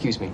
Excuse me.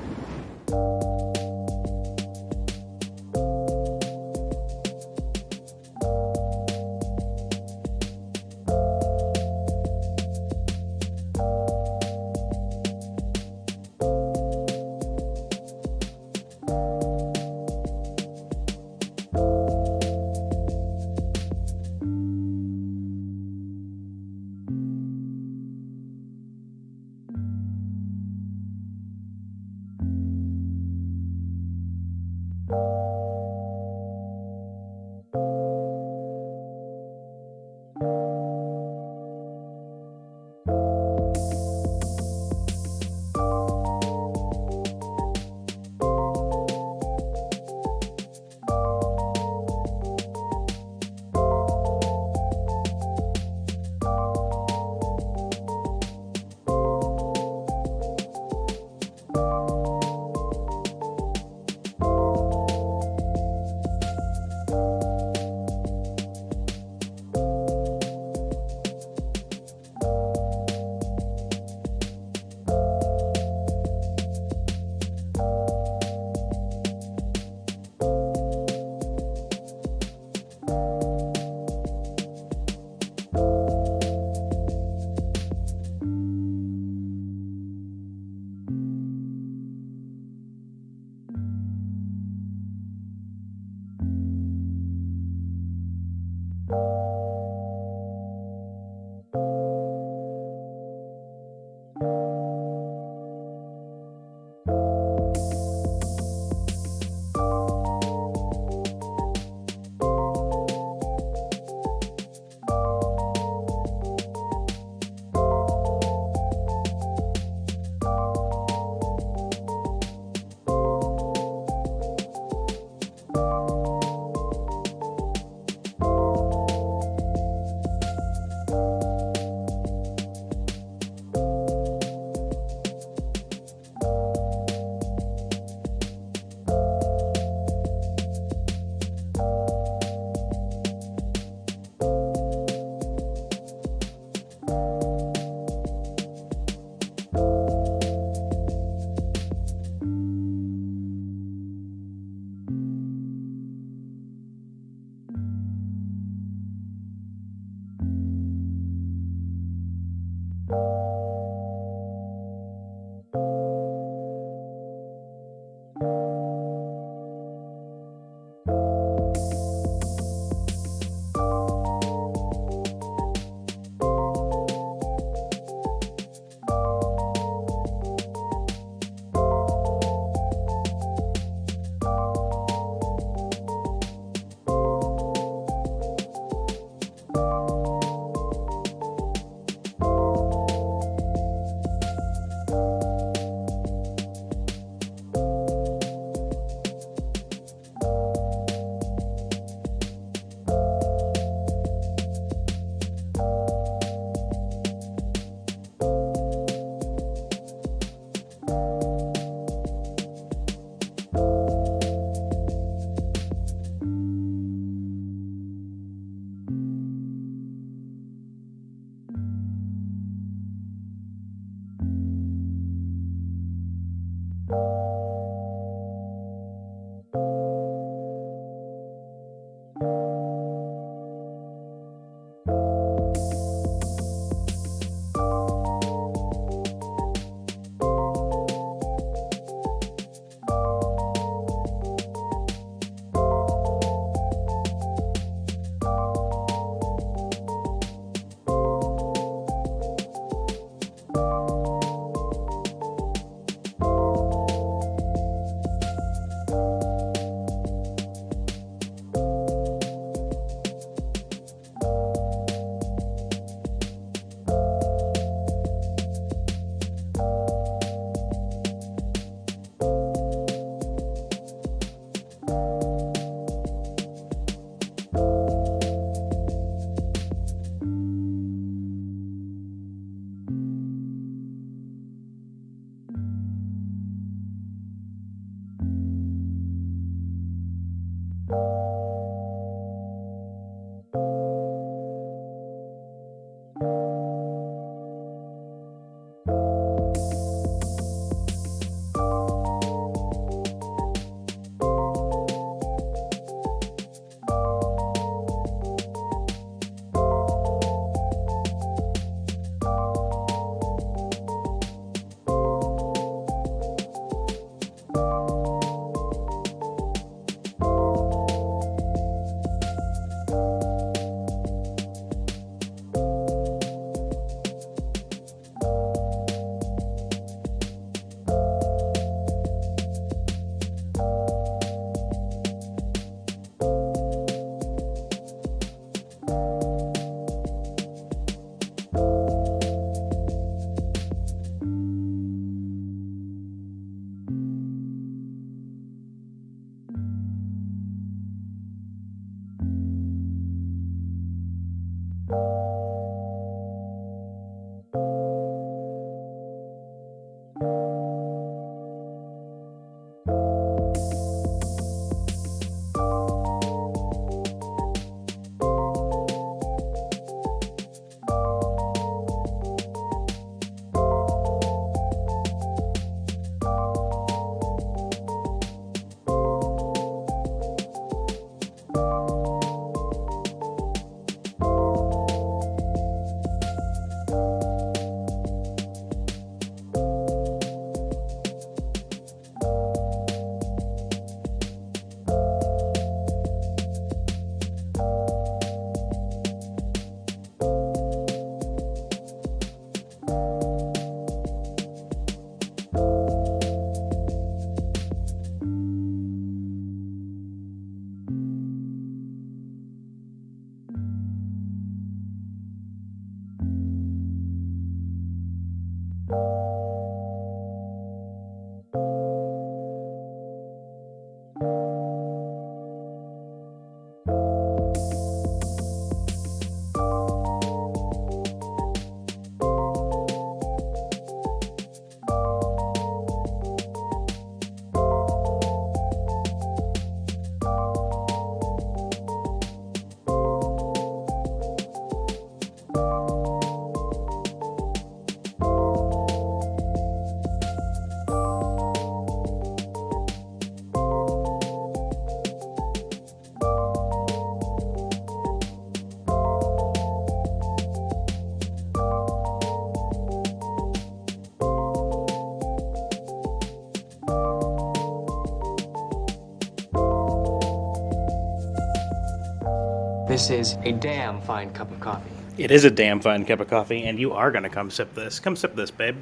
This is a damn fine cup of coffee. It is a damn fine cup of coffee, and you are going to come sip this. Come sip this, babe,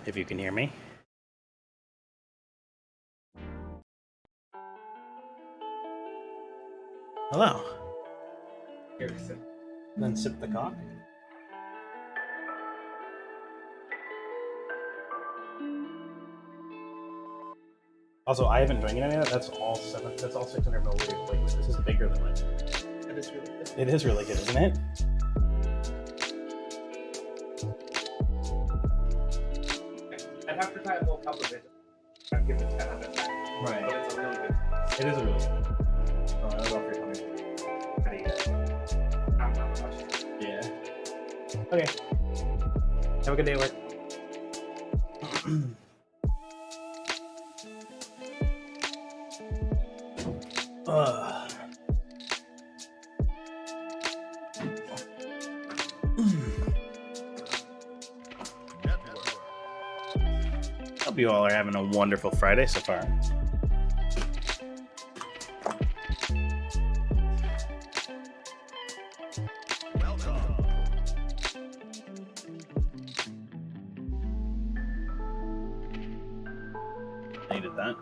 if you can hear me. Hello. Here, sip. Then sip the coffee. Also, I haven't drank any of that. That's all 600 milliliters liquid. This is bigger than mine. It is really good. It is really good, isn't it? I'd have to try a whole cup of it. I'd give it 10 out of 10. Right. But it's a really good. It is a really good. Oh, I don't know if you're telling me. How do you get it? I'm not much. Yeah. Okay. Have a good day at work. Hope you all are having a wonderful Friday so far. Needed that.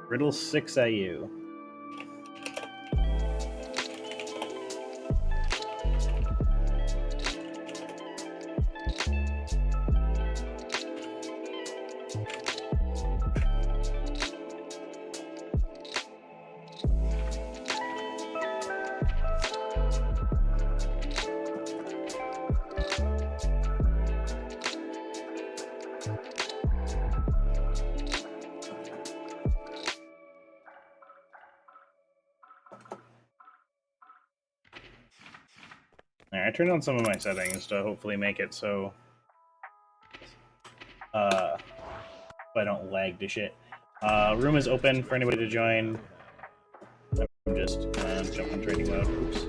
Riddle 6 IU. I turned on some of my settings to hopefully make it so I don't lag to shit. Room is open for anybody to join. I'm just jumping trading mode. Oops.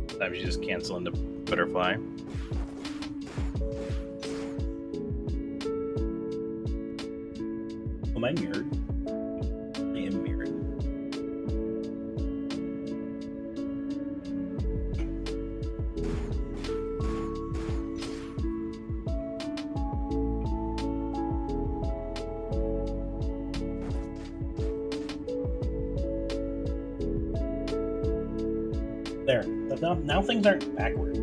Sometimes you just cancel into butterfly. Am I mirrored? I am mirrored. There. Now things aren't backwards.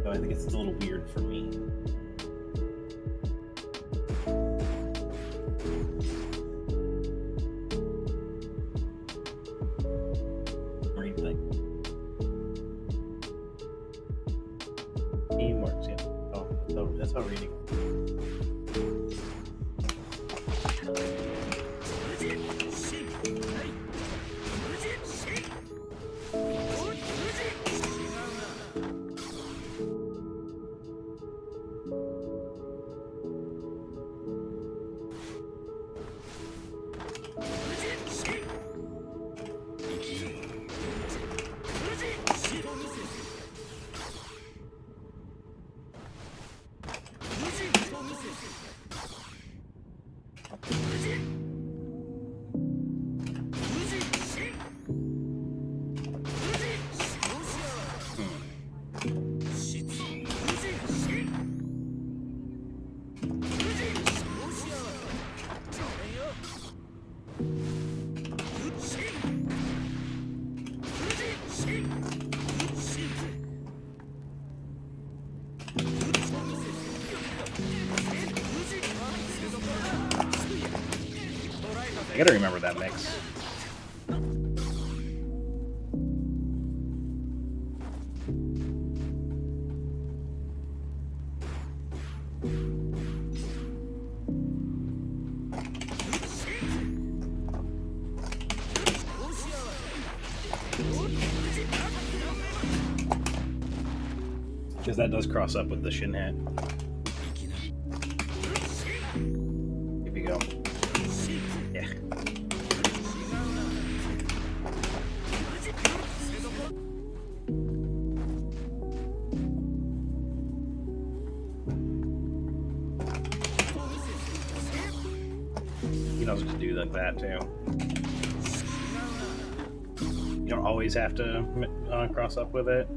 So I think it's a little weird for me. Still reading. I gotta remember that mix. Because that does cross up with the shin hat. Here we go. Yeah. He knows what to do like that too. You don't always have to cross up with it.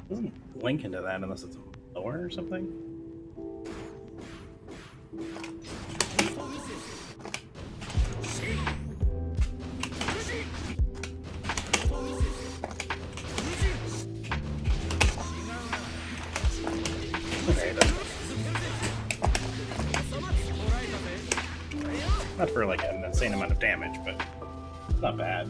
Doesn't link into that unless it's lower or something. Okay, not for like an insane amount of damage, but not bad.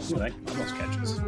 Ooh, that almost catches.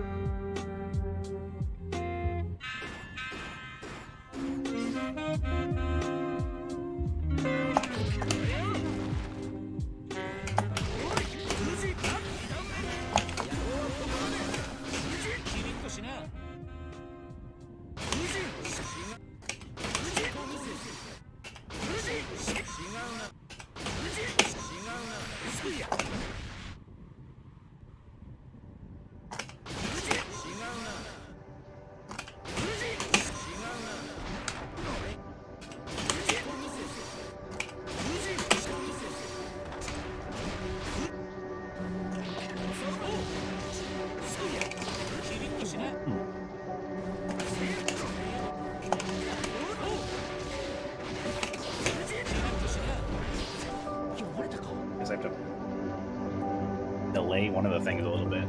Guess I have to delay one of the things a little bit.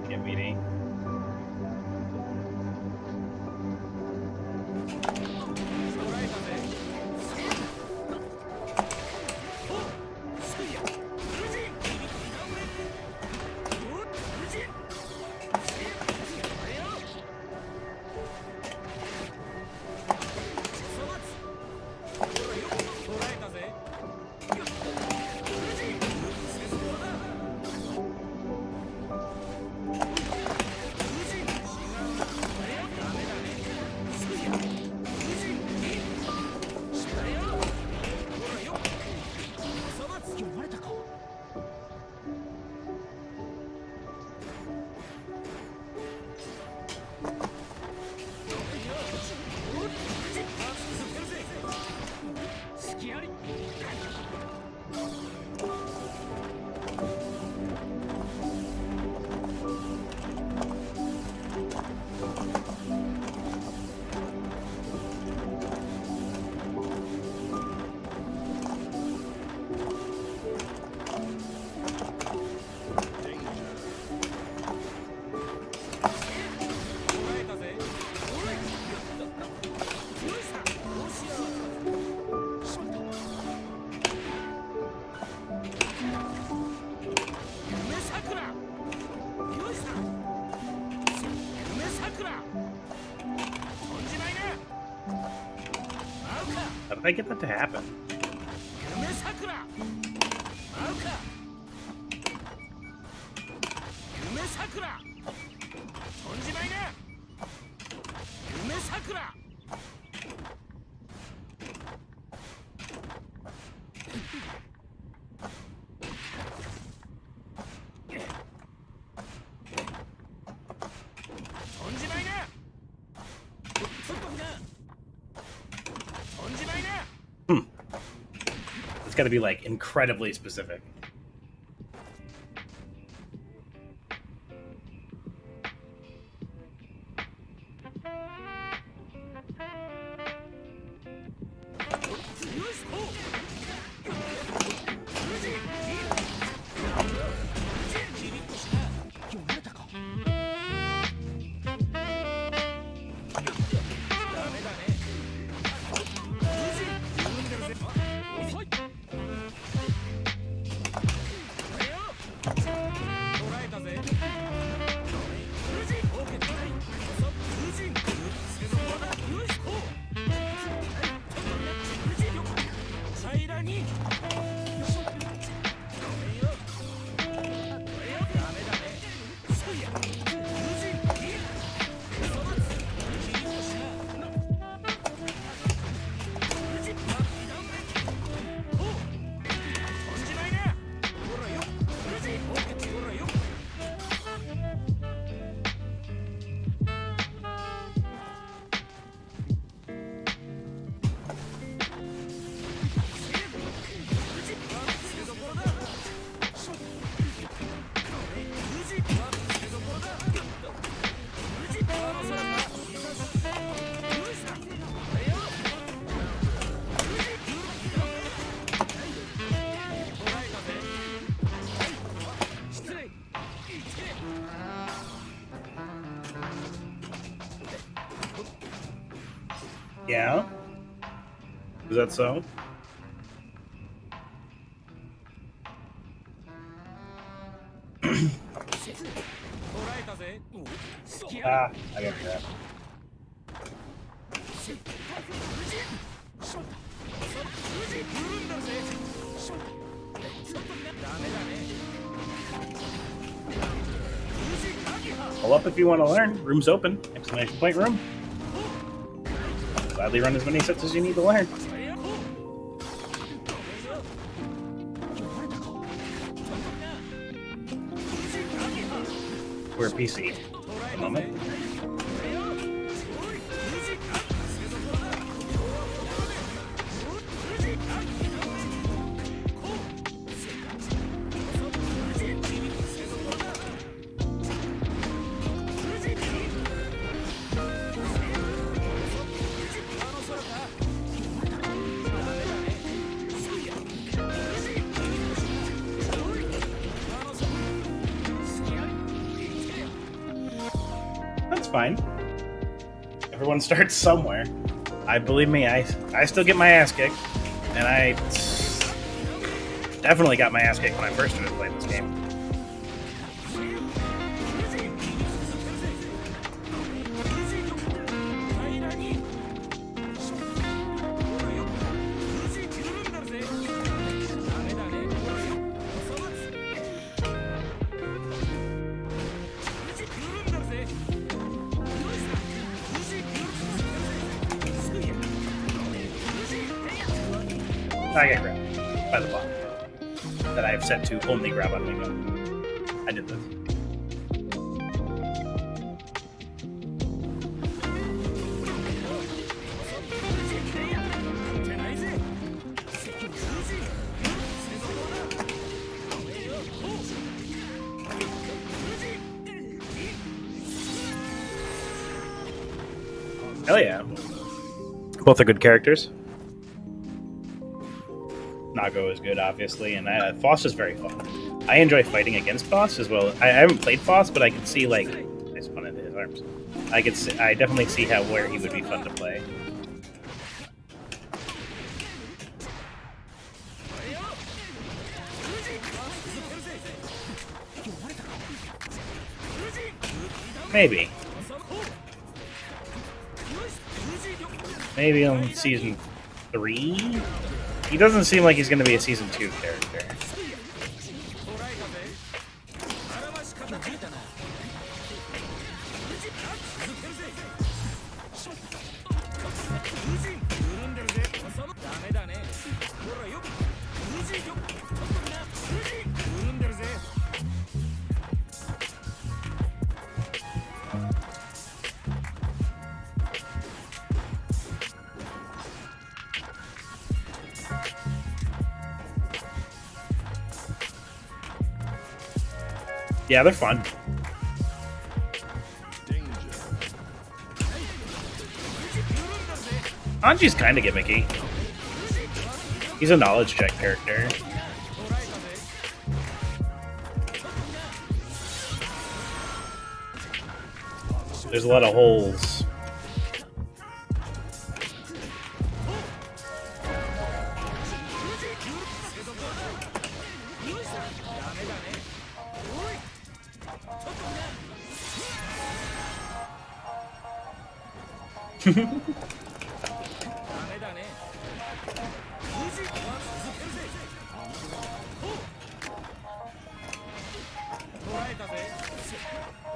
Get meeting. How did I get that to happen? It's got to be like incredibly specific. Yeah? Is that so? Ah, I got that. Pull up if you want to learn. Room's open. Exclamation point room. Gladly run as many sets as you need to learn. We're PC at the moment. That's fine. Everyone starts somewhere. Believe me, I still get my ass kicked, and I definitely got my ass kicked when I first started playing this game. I get grabbed by the bot that I have set to only grab on Lingo. I did this. Hell yeah. Both are good characters. Nago is good, obviously, and Foss is very fun. I enjoy fighting against Foss as well. I haven't played Foss, but I can see, like, I spun into his arms. I definitely see where he would be fun to play. Maybe. Maybe on season 3? He doesn't seem like he's going to be a season 2 character. Yeah, they're fun. Anji's kind of gimmicky. He's a knowledge check character. There's a lot of holes.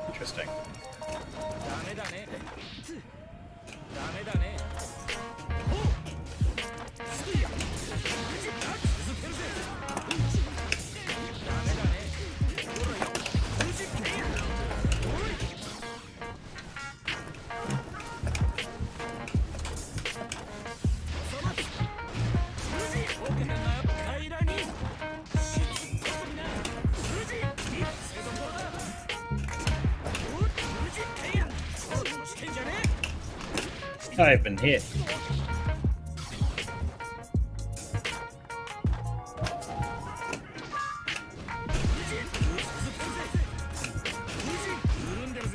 Interesting. I've been hit.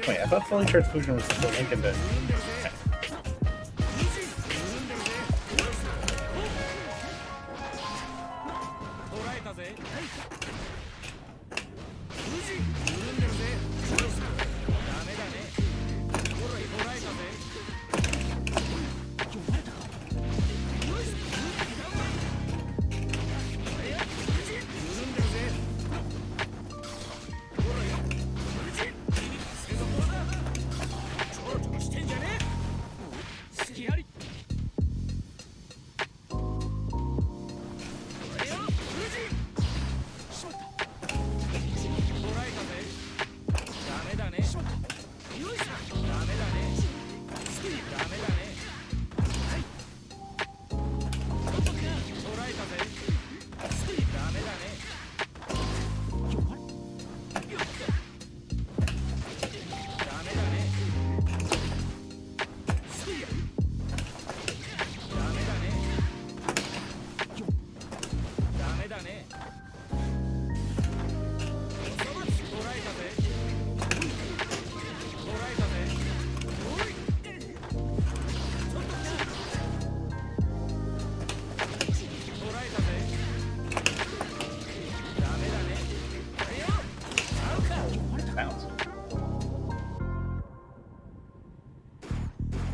Wait, I thought fully charged fusion was the link into.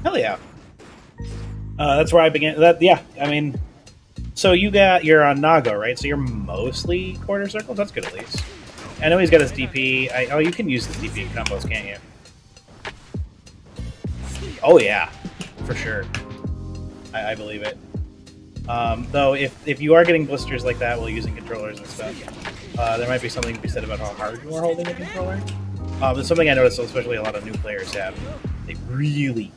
Hell yeah. That's where I began. Yeah, I mean, so you're on Nago, right? So you're mostly quarter circles. That's good at least. I know he's got his DP. Oh, you can use the DP combos, can't you? Oh yeah, for sure. I believe it. Though if you are getting blisters like that while using controllers and stuff, there might be something to be said about how hard you are holding a controller. There's something I noticed, especially a lot of new players have. They really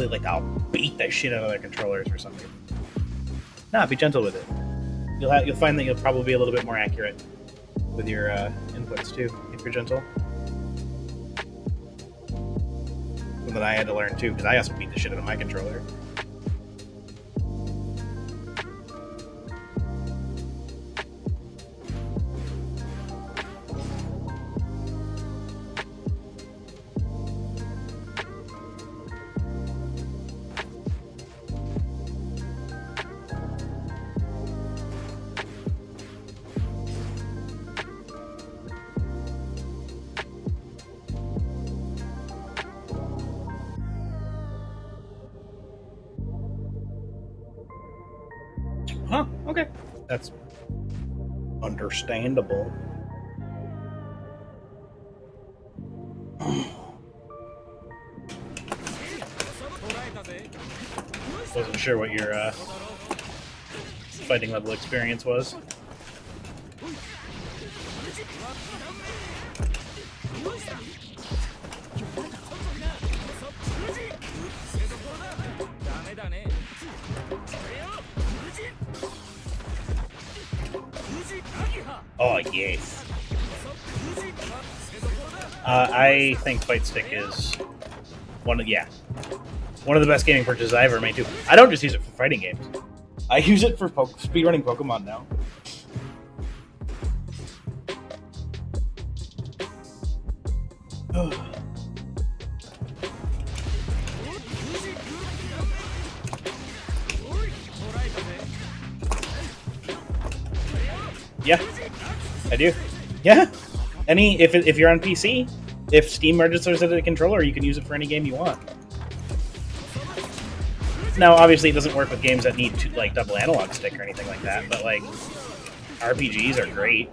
like, I'll beat the shit out of their controllers or something. Nah, be gentle with it. You'll find that you'll probably be a little bit more accurate with your inputs too, if you're gentle. Something that I had to learn too, because I also beat the shit out of my controller. Huh, okay. That's understandable. Wasn't sure what your fighting level experience was. Oh, yes. I think Fight Stick is one of the best gaming purchases I ever made too. I don't just use it for fighting games. I use it for speedrunning Pokemon now. Yeah, I do. Yeah, if you're on PC, if Steam registers it as a controller, you can use it for any game you want. Now, obviously, it doesn't work with games that need double analog stick or anything like that. But like, RPGs are great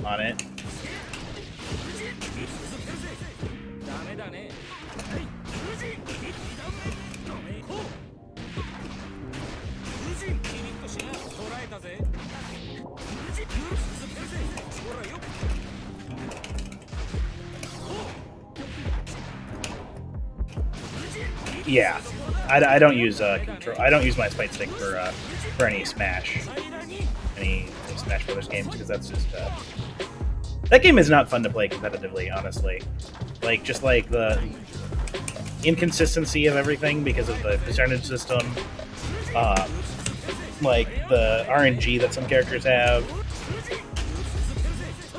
on it. Yeah, I don't use control. I don't use my Fight Stick for any Smash Brothers games, because that's just that game is not fun to play competitively. Honestly, just the inconsistency of everything because of the percentage system, like the RNG that some characters have.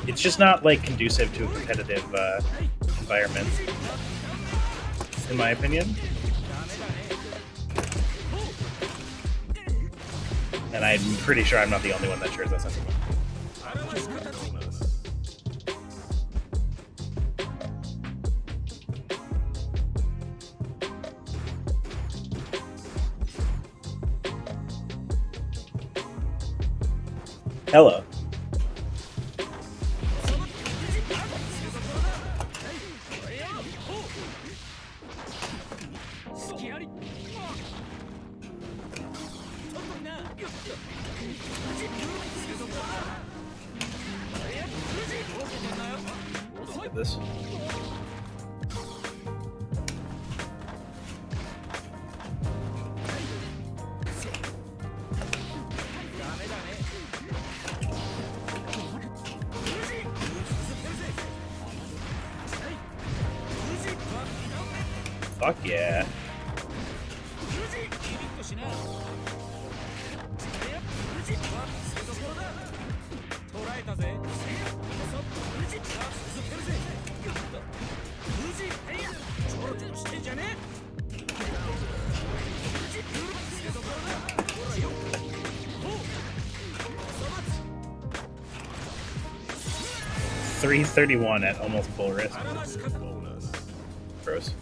It's just not conducive to a competitive environment, in my opinion. And I'm pretty sure I'm not the only one that shares that sentiment. Hello. Look at this. Fuck yeah. $331 at almost full risk. Gross.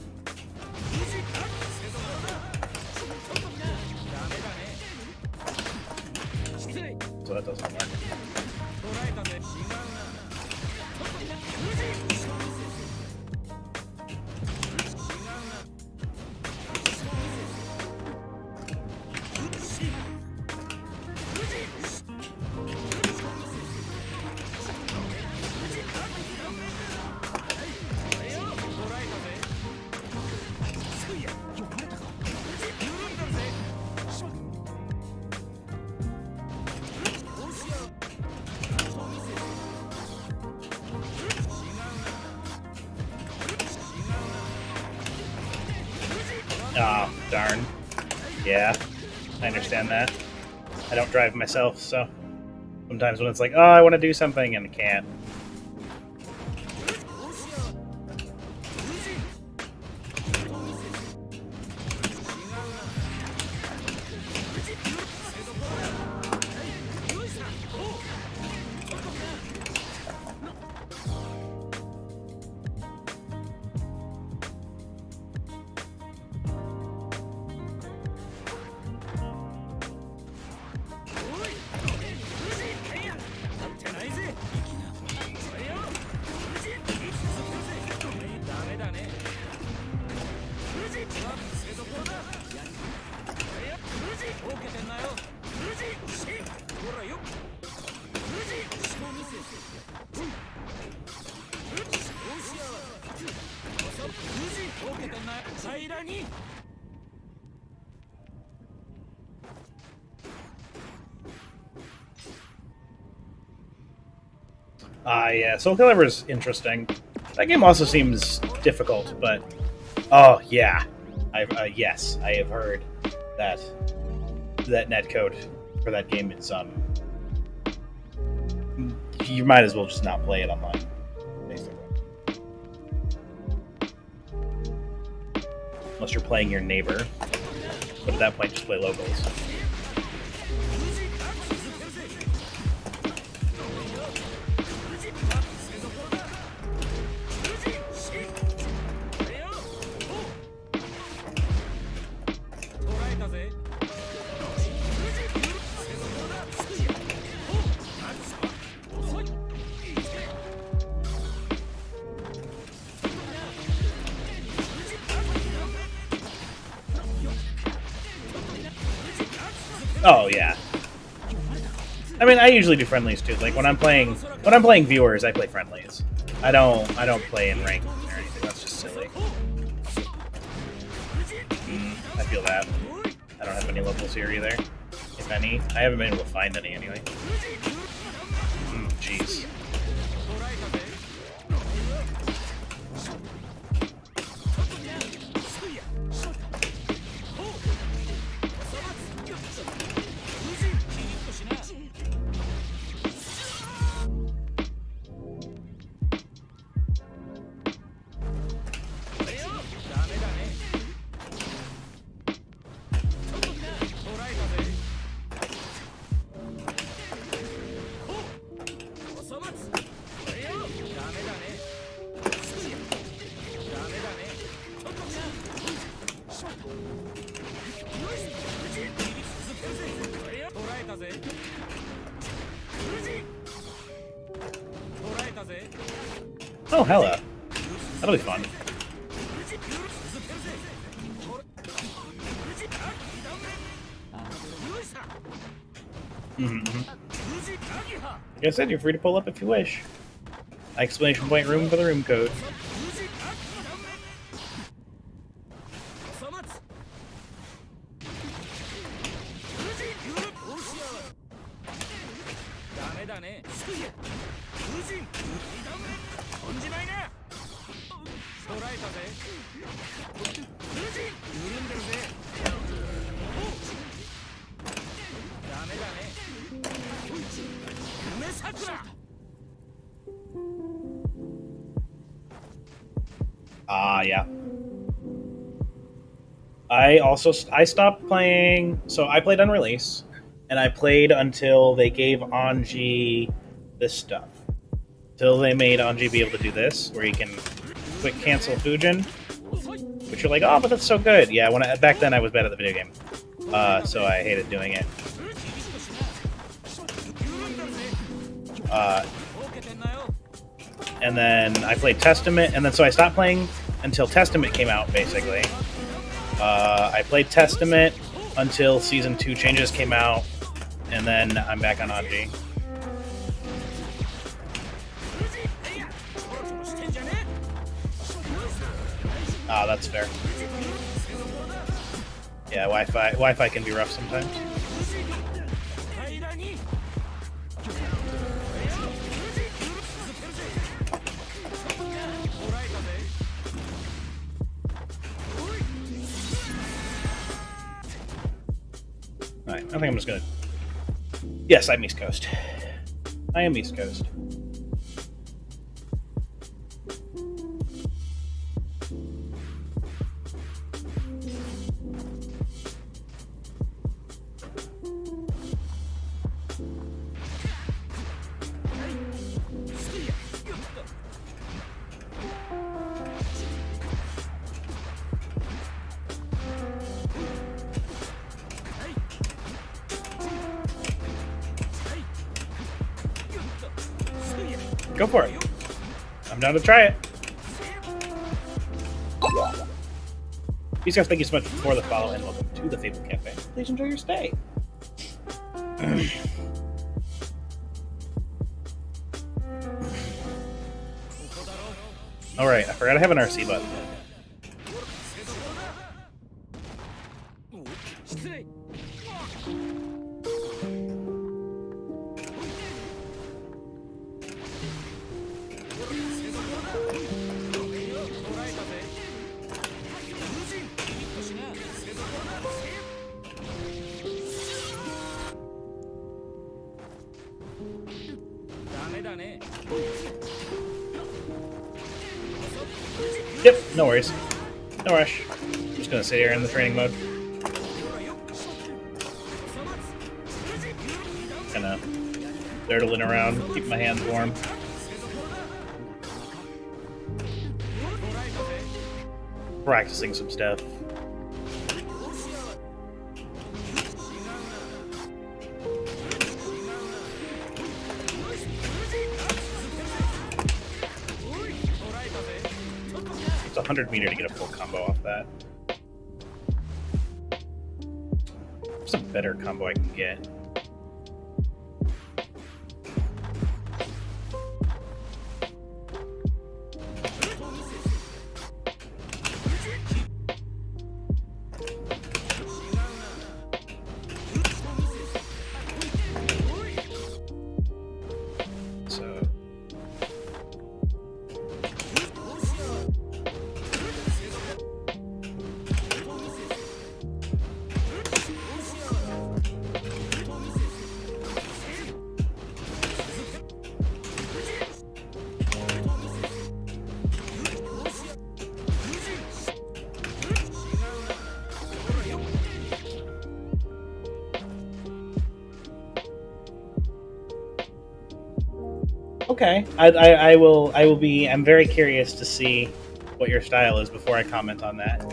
So that doesn't work. Oh, darn. Yeah, I understand that. I don't drive myself, so sometimes when it's like, oh, I want to do something and I can't. Yeah, Soul Calibur is interesting. That game also seems difficult, but oh yeah, yes, I have heard that netcode for that game is you might as well just not play it online, basically, unless you're playing your neighbor. But at that point, just play locals. Oh yeah. I mean, I usually do friendlies too. Like when I'm playing viewers, I play friendlies. I don't play in ranked or anything. That's just silly. I feel that. I don't have any locals here either. If any, I haven't been able to find any anyway. Jeez. Oh, hella. That'll be fun. Like I said, you're free to pull up if you wish. Exclamation point room for the room code. Yeah. I stopped playing, so I played on release, and I played until they gave Anji this stuff. Till they made Anji be able to do this, where you can quick cancel Fujin, which you're like, oh, but that's so good. Yeah, back then I was bad at the video game, so I hated doing it. And then I played Testament, and then so I stopped playing until Testament came out, basically. I played Testament until Season 2 changes came out, and then I'm back on Anji. Ah, that's fair. Yeah, Wi-Fi can be rough sometimes. Alright, I think I'm just gonna... Yes, I'm East Coast. I am East Coast. Go for it. I'm down to try it. These guys, thank you so much for the follow and welcome to the Fabel'd Cafe. Please enjoy your stay. Alright, I forgot I have an RC button. Yep, no worries. No rush. I'm just gonna sit here in the training mode. Kinda dirtling around, keep my hands warm. Practicing some stuff. It's 100 meter to get a full combo off that. What's a better combo I can get? Okay, I will be. I'm very curious to see what your style is before I comment on that.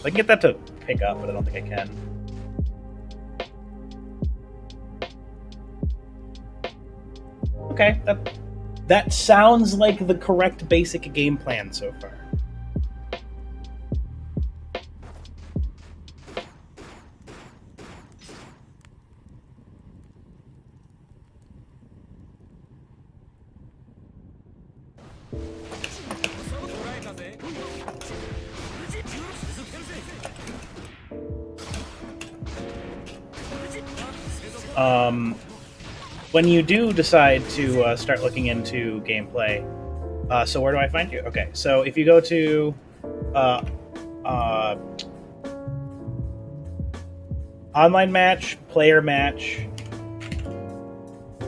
I can get that to pick up, but I don't think I can. Okay, that sounds like the correct basic game plan so far. When you do decide to start looking into gameplay, so where do I find you? Okay, so if you go to online match, player match,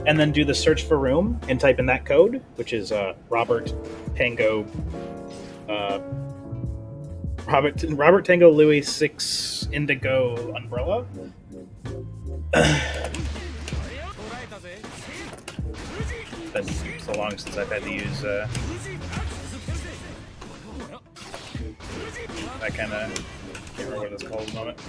and then do the search for room and type in that code, which is Robert Tango Louis 6 Indigo Umbrella. Been so long since I've had to use that kind of, can't remember what it's called at the moment.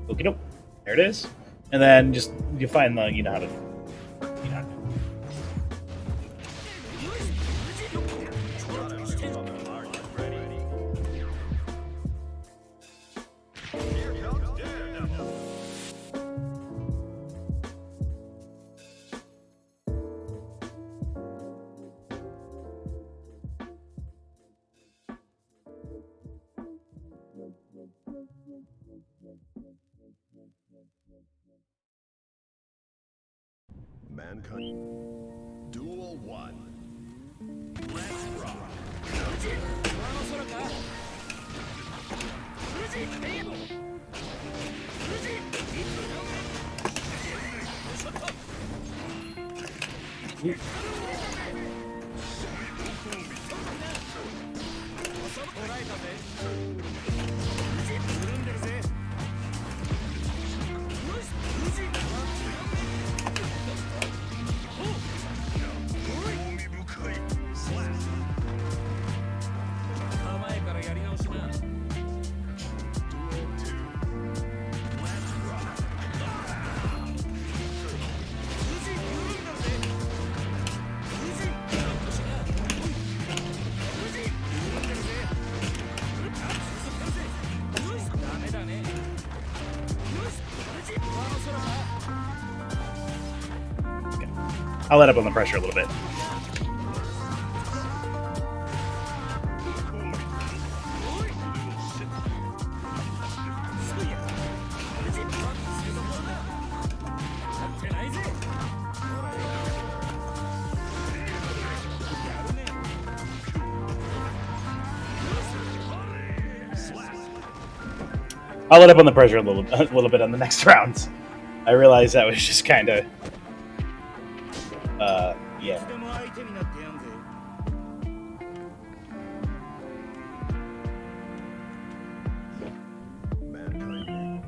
Okie doke. There it is. And then just you find the you know how to Mankind. Duel 1. Let's rock. I'll let up on the pressure a little bit. I'll let up on the pressure a little bit on the next round. I realized that was just kind of, yeah. Mankind.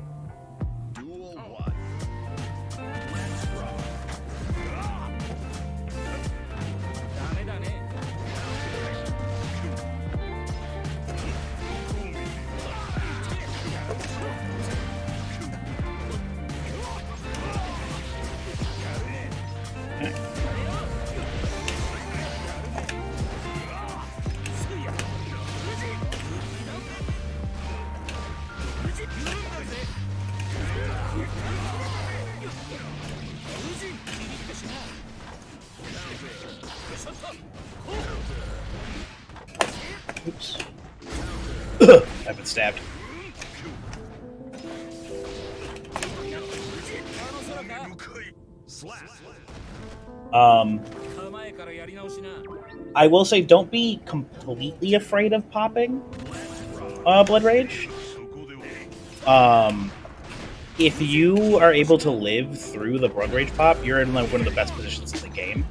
Duel 1. Let's rock. Oops. I've been stabbed. I will say, don't be completely afraid of popping Blood Rage. If you are able to live through the Blood Rage pop, you're in like one of the best positions in the game.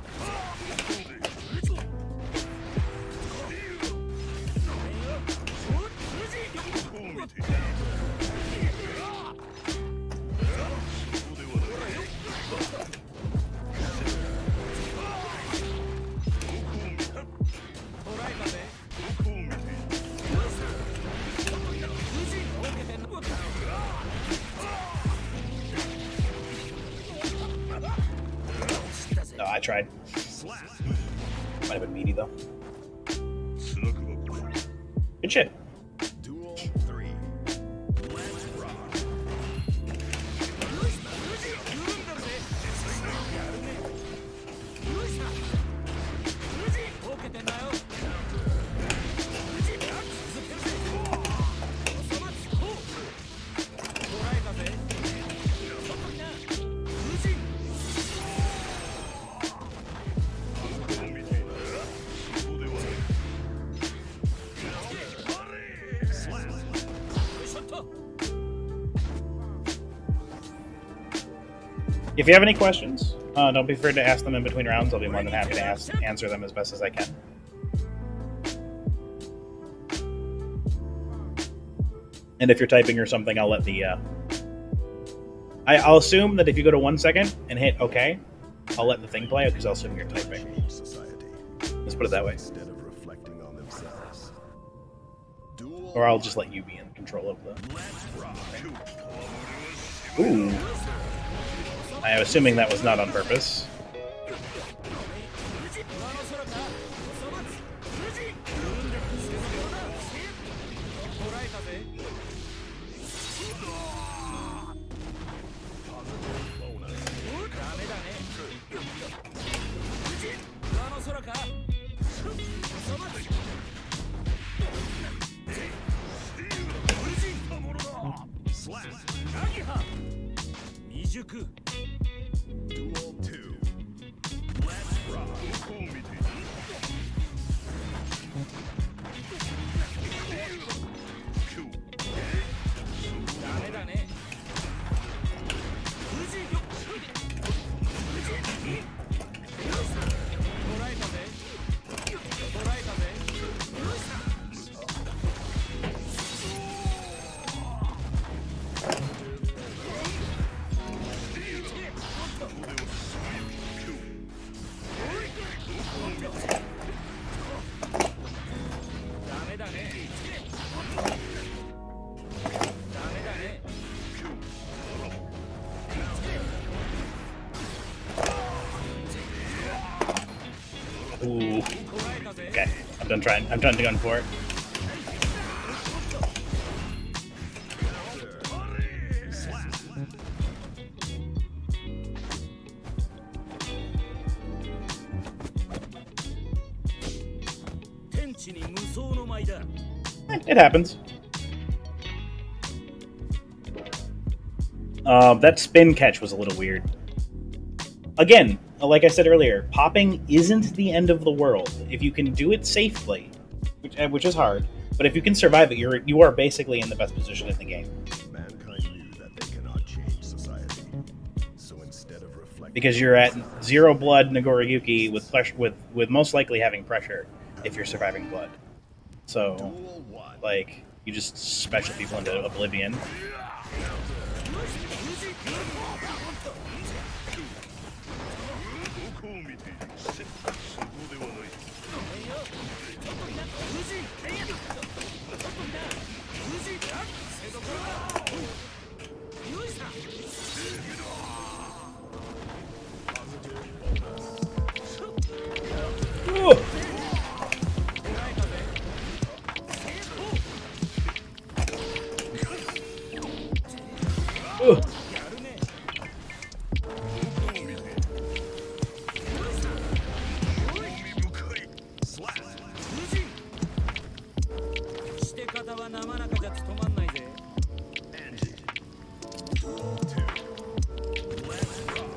No, I tried. Might have been meaty though. Good shit. Duel 3. Let's rock. If you have any questions, don't be afraid to ask them in between rounds. I'll be more than happy to answer them as best as I can. And if you're typing or something, I'll let the... I'll assume that if you go to 1 second and hit OK, I'll let the thing play because I'll assume you're typing. Let's put it that way. Or I'll just let you be in control of the... Ooh. I'm assuming that was not on purpose. Duel 2. Let's rock. Ooh. Okay, I'm done trying. I'm done going for it. It happens. That spin catch was a little weird. Again, like I said earlier, popping isn't the end of the world. If you can do it safely, which is hard, but if you can survive it, you are basically in the best position in the game. Mankind knew that they cannot change society. So instead of reflecting, Because you're at 0 blood Nagoriyuki with most likely having pressure if you're surviving blood. So, Duel 1. like, you just special people into oblivion. Ooh. Ooh. Anji. Duel 2. Let's rock.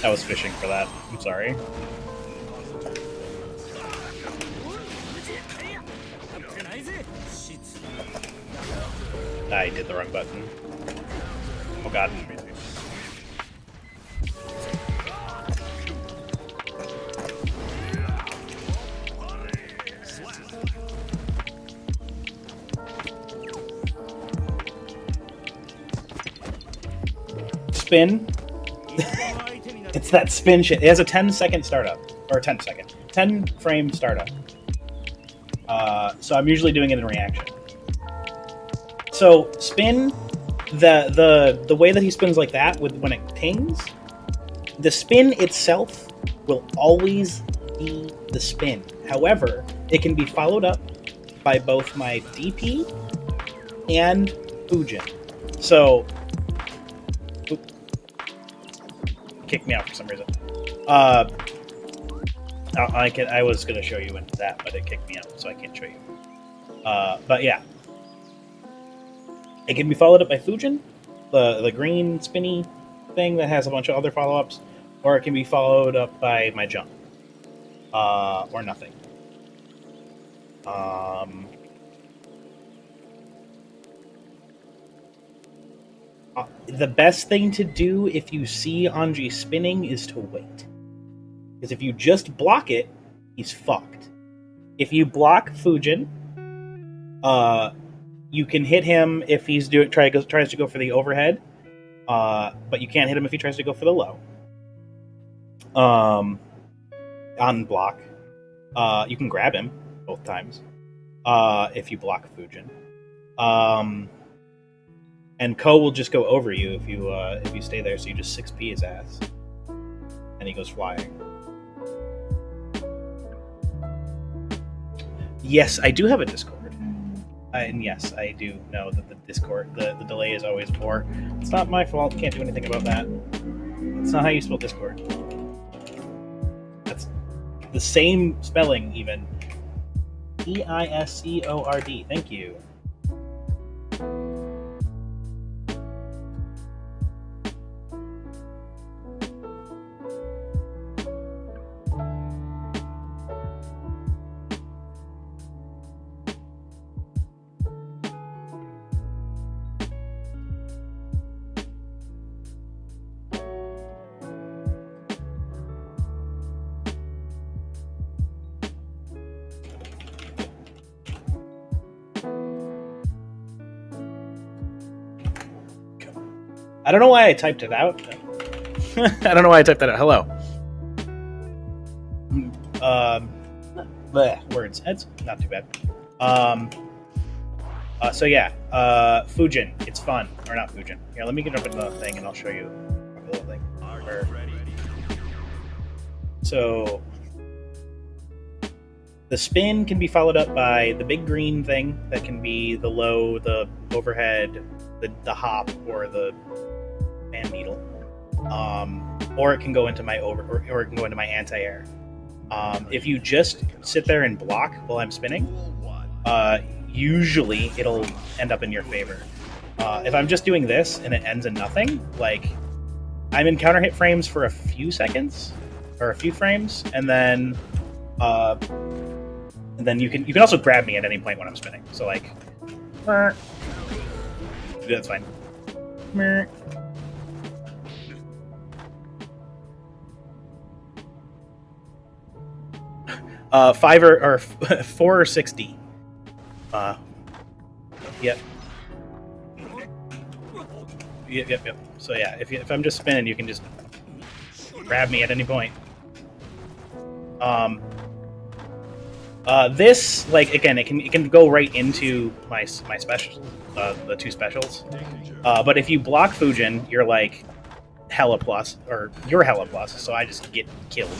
I was fishing for that. I'm sorry. I did the wrong button. Oh god. Spin. It's that spin shit. It has a 10-second startup. Or 10 frame startup. So I'm usually doing it in reaction. So spin, the way that he spins like that with when it pings, the spin itself will always be the spin. However, it can be followed up by both my DP and Fujin. So kicked me out for some reason. I was gonna show you into that, but it kicked me out, so I can't show you. But yeah. It can be followed up by Fujin, the green spinny thing that has a bunch of other follow-ups, or it can be followed up by my jump, or nothing. The best thing to do if you see Anji spinning is to wait. Because if you just block it, he's fucked. If you block Fujin, you can hit him if he's tries to go for the overhead, but you can't hit him if he tries to go for the low. On block, you can grab him both times if you block Fujin. And Ko will just go over you if you stay there, so you just 6p his ass, and he goes flying. Yes, I do have a Discord. And yes, I do know that the Discord, the delay is always poor. It's not my fault. Can't do anything about that. That's not how you spell Discord. That's the same spelling, even. Eiscord. Thank you. I don't know why I typed it out. I don't know why I typed that out. Hello. Words. That's not too bad. So yeah, Fujin. It's fun. Or not Fujin. Here, let me get up into the thing and I'll show you a little thing. So the spin can be followed up by the big green thing that can be the low, the overhead, the hop, or the fan needle, or it can go into my or it can go into my anti-air. If you just sit there and block while I'm spinning, usually it'll end up in your favor. If I'm just doing this and it ends in nothing, like I'm in counter hit frames for a few seconds or a few frames, and then you can also grab me at any point when I'm spinning. So like, that's fine. 5 or 4 or 6D. Yep. Yep. So yeah, if I'm just spinning, you can just grab me at any point. This, like, again, it can go right into my specials, the 2 specials. But if you block Fujin, you're like hella plus, or you're hella plus, so I just get killed.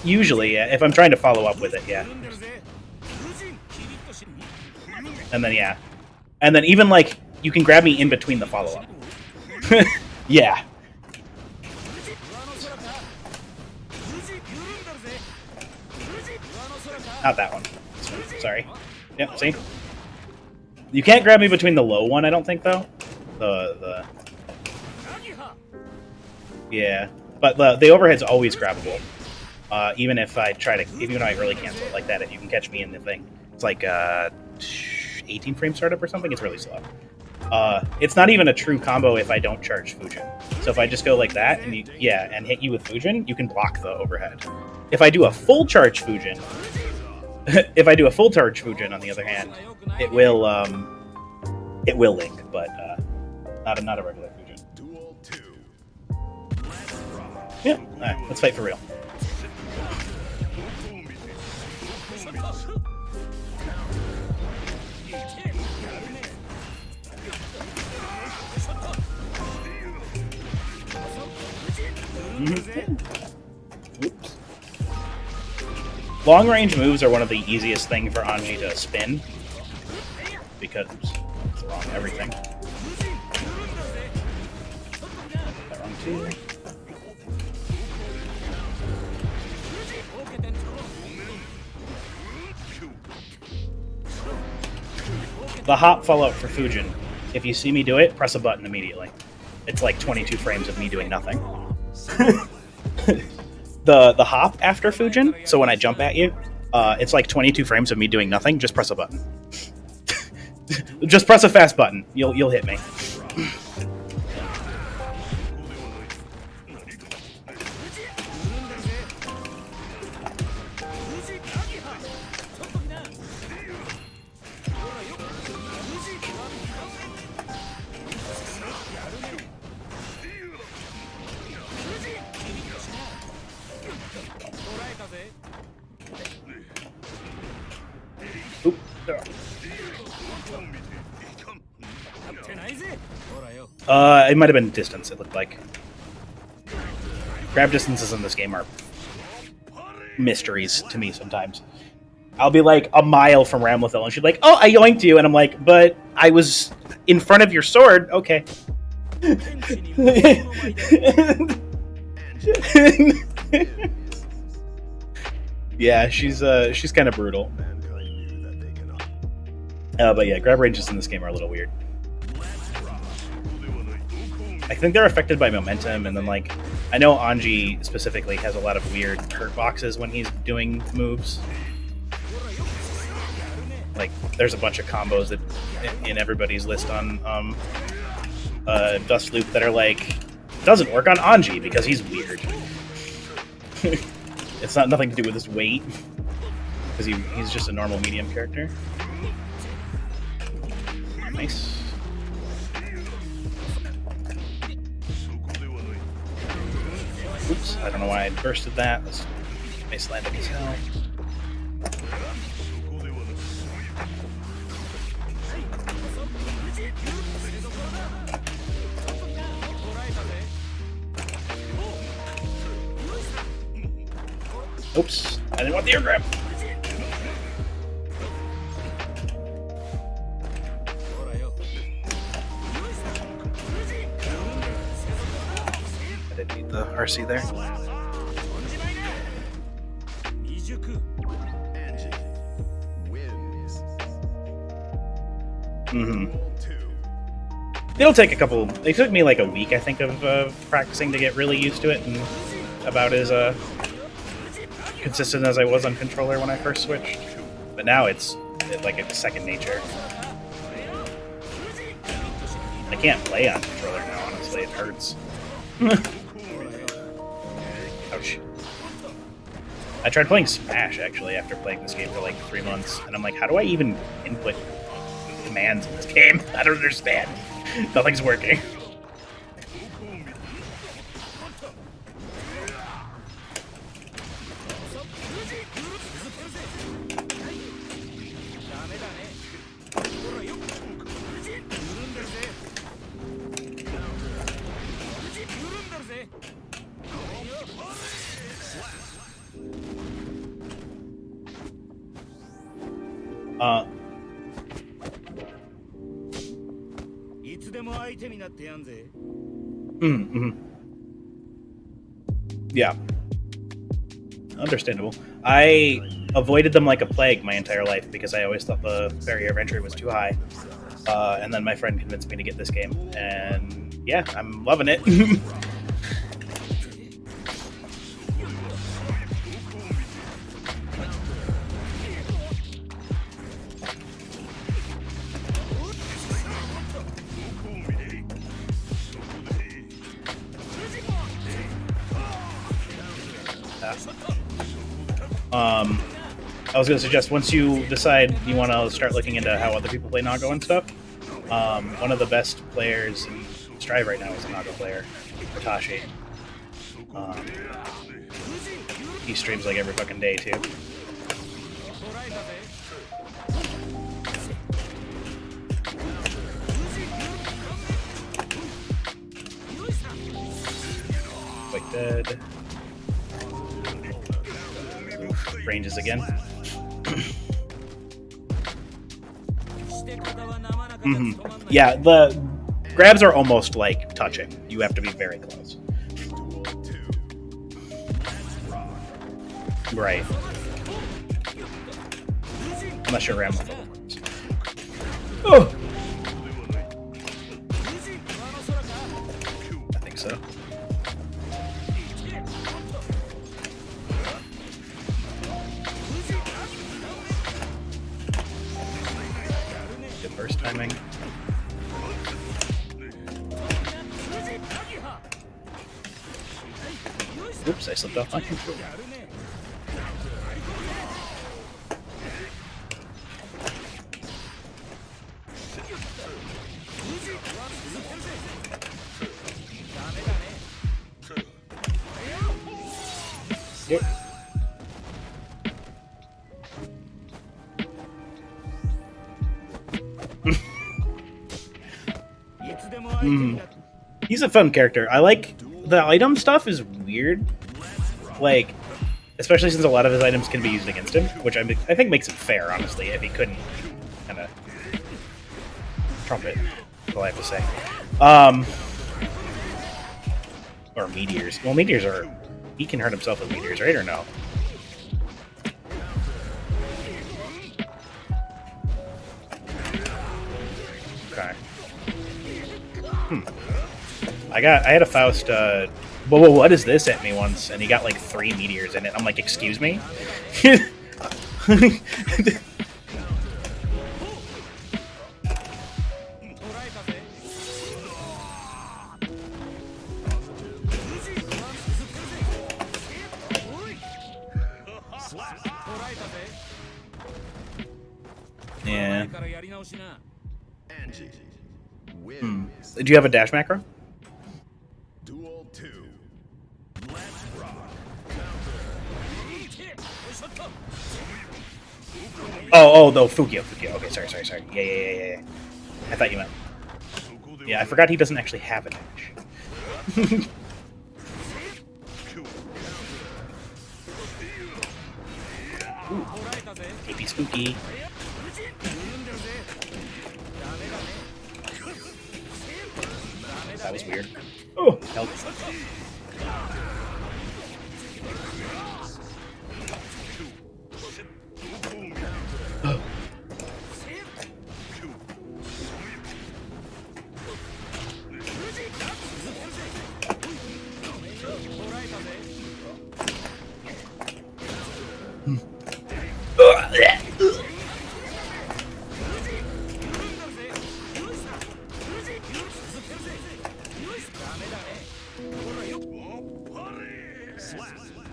Usually, yeah, if I'm trying to follow up with it, yeah. And then, yeah. And then even, like, you can grab me in between the follow-up. Yeah. Not that one. Sorry. Yep, see? You can't grab me between the low one, I don't think, though. Yeah, but the overhead's always grabbable. Even if I try to, even though I really cancel it like that, if you can catch me in the thing, it's like 18 frame startup or something. It's really slow. It's not even a true combo if I don't charge Fujin. So if I just go like that and and hit you with Fujin, you can block the overhead. If I do a full charge Fujin, on the other hand, it will link, but not a regular Fujin. Duel 2. Yeah, all right, let's fight for real. Oops. Long range moves are one of the easiest things for Anji to spin because it's wrong everything. That wrong too. The hop follow-up for Fujin. If you see me do it, press a button immediately. It's like 22 frames of me doing nothing. The hop after Fujin, so when I jump at you, it's like 22 frames of me doing nothing. Just press a button. Just press a fast button. You'll hit me. Oop. It might have been distance, it looked like. Grab distances in this game are mysteries to me sometimes. I'll be like a mile from Ramlethal and she's like, oh, I yoinked you, and I'm like, but I was in front of your sword, okay. Yeah, she's kind of brutal. But yeah, grab ranges in this game are a little weird. I think they're affected by momentum, and then like I know Anji specifically has a lot of weird hurt boxes when he's doing moves. Like there's a bunch of combos that in everybody's list on Dust Loop that are like doesn't work on Anji because he's weird. It's not nothing to do with his weight because he's just a normal medium character. Nice. Oops, I don't know why I bursted that. That's nice landing as hell. Oops, I didn't want the air grab. I didn't need the RC there. Anji wins. It'll take a couple. It took me like a week, I think, of practicing to get really used to it, and about as consistent as I was on controller when I first switched. But now it's like it's second nature. I can't play on controller now, honestly. It hurts. Ouch. I tried playing Smash, actually, after playing this game for like 3 months, and I'm like, how do I even input commands in this game? I don't understand. Nothing's working. Yeah. Understandable. I avoided them like a plague my entire life because I always thought the barrier of entry was too high. And then my friend convinced me to get this game, and yeah, I'm loving it. path. I was going to suggest once you decide you want to start looking into how other people play Nago and stuff, one of the best players in Strive right now is a Nago player, Tashi. He streams like every fucking day too. Like dead. Ranges again. Yeah, the grabs are almost like touching. You have to be very close. Right. Unless you're Ram. Oh! I think so. Good burst timing. Oops, I slipped off my controller. Yep. He's a fun character. I like the item stuff is weird, like especially since a lot of his items can be used against him, which I think makes it fair, honestly. If he couldn't kind of trumpet, that's all I have to say. Or meteors. Well, meteors are. He can hurt himself with meteors, right, or no? Okay. I had a Faust. Whoa, what is this at me once? And he got like 3 meteors in it. I'm like, excuse me. Yeah. Anji. Do you have a dash macro? Duel 2. Let's rock. Oh, the Fukio. Okay, sorry. Yeah. I thought you meant. Yeah, I forgot he doesn't actually have a dash. Ooh. AP spooky. That was weird. Oh, help.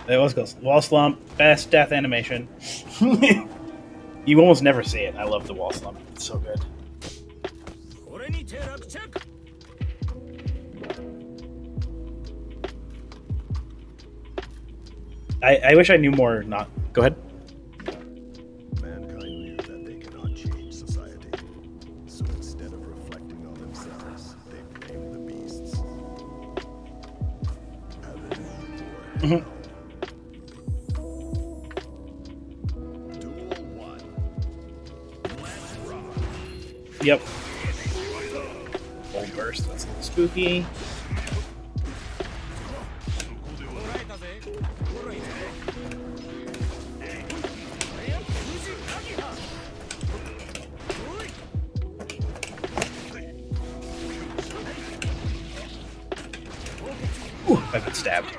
It was close. Wall slump, best death animation. You almost never see it. I love the wall slump. It's so good. I wish I knew more. Not go ahead. Mankind knew that they cannot change society, so instead of reflecting on themselves, they blamed the beasts. Heaven or Duel 1. Let's rock. Yep. Old burst. That's a little spooky. Ooh, I've been stabbed.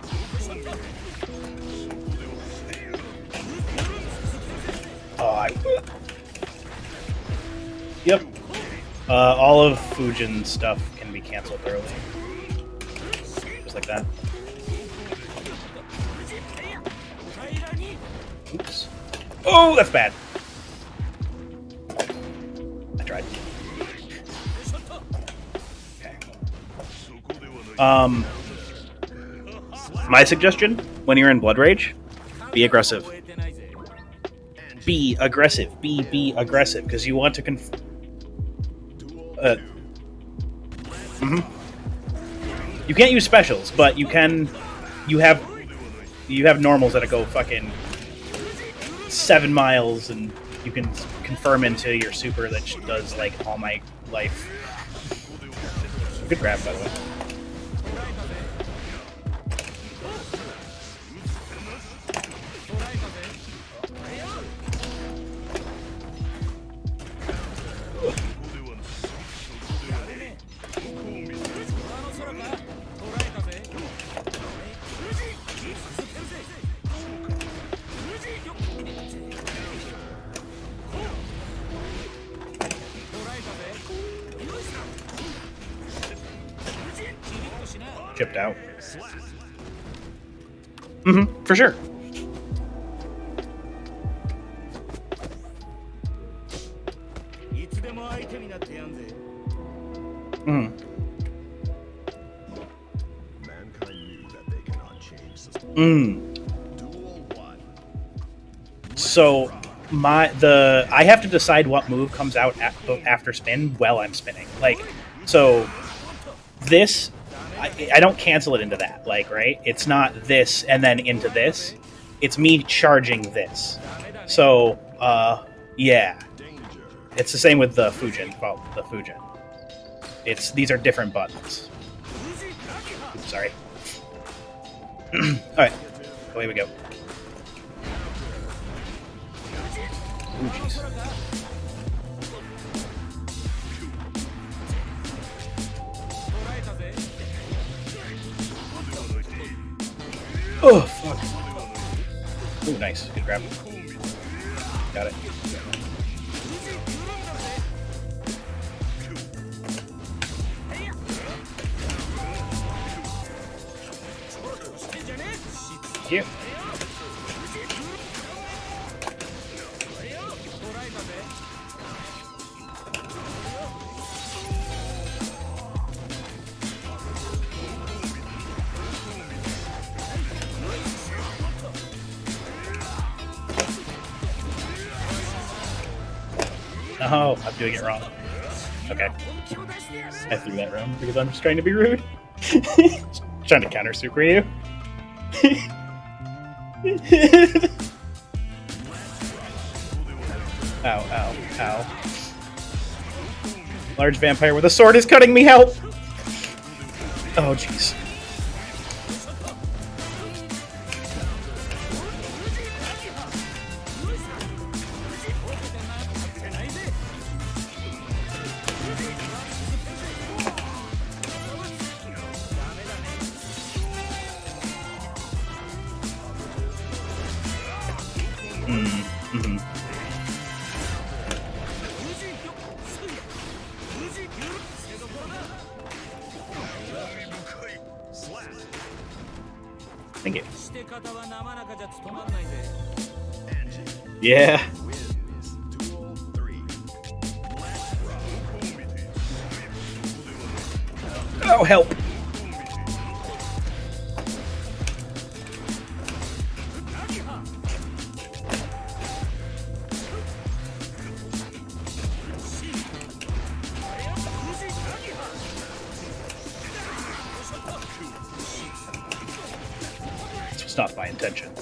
Oh, Yep. All of Fujin's stuff can be canceled early. Just like that. Oops. Oh, that's bad. I tried. Okay. My suggestion, when you're in Blood Rage, be aggressive. Be aggressive. Be aggressive, because you want to You can't use specials, but you can. You have normals that go fucking 7 miles, and you can confirm into your super that does like all my life. Good grab, by the way. Chipped out. For sure. So I have to decide what move comes out after spin while I'm spinning. Like, so this, I don't cancel it into that. Like, right? It's not this and then into this. It's me charging this. So, yeah. It's the same with the Fujin. Well, the Fujin. These are different buttons. Oops, sorry. Alright. Away we go. Ooh, jeez. Oh, fuck. Ooh, nice. Good grab. Got it. Thank you. Oh, I'm doing it wrong. Okay. I threw that round because I'm just trying to be rude. Trying to counter super you. Ow, ow, ow. Large vampire with a sword is cutting me, help! Oh, jeez. Thank you. Yeah. Oh, help. It's not my intention.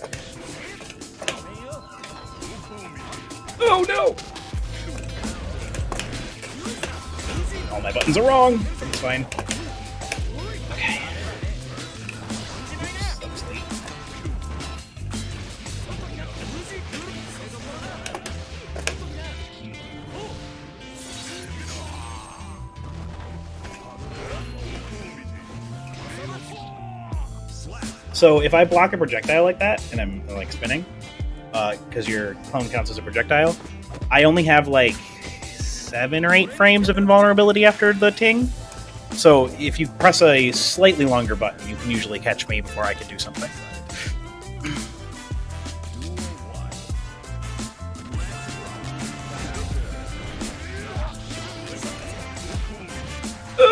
Oh no! All my buttons are wrong. It's fine. Okay. So if I block a projectile like that, and I'm like spinning, because your clone counts as a projectile, I only have like 7 or 8 frames of invulnerability after the ting. So if you press a slightly longer button, you can usually catch me before I can do something.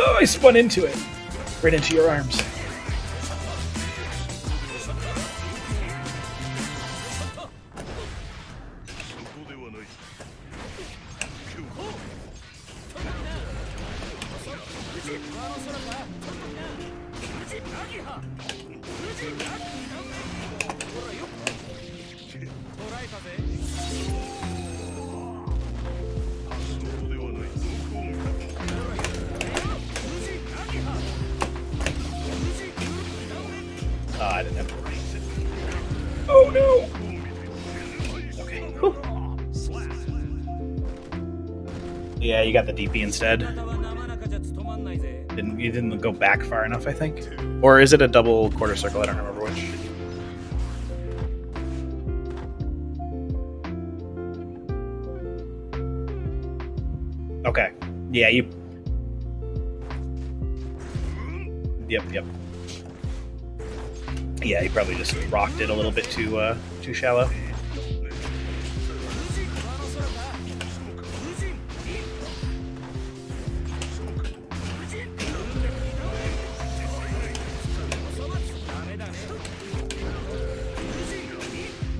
Oh, I spun into it. Right into your arms. Oh, I didn't have to. Oh no! Okay. Whew. Yeah, you got the DP instead. You didn't go back far enough, I think. Or is it a double quarter circle? I don't remember which. Okay. Yeah, you. Yep. Yeah, you probably just rocked it a little bit too shallow.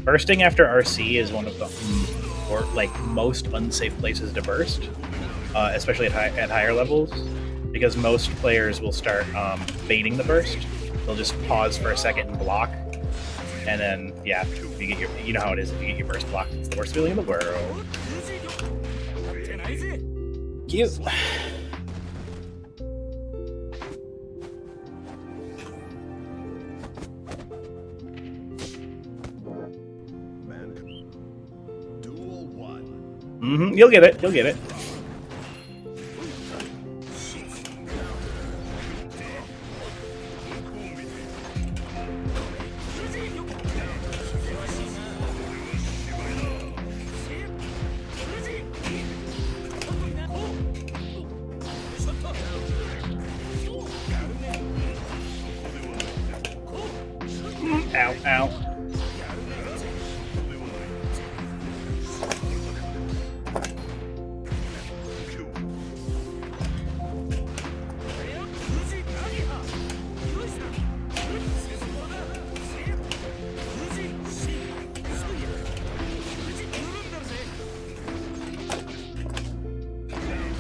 Bursting after RC is one of the most unsafe places to burst, especially at higher levels, because most players will start baiting the burst. They'll just pause for a second and block, and then yeah, if you get you know how it is. If you get your burst blocked, it's the worst feeling in the world. Cute. Duel 1. Mm-hmm. You'll get it. You'll get it. Ow, ow.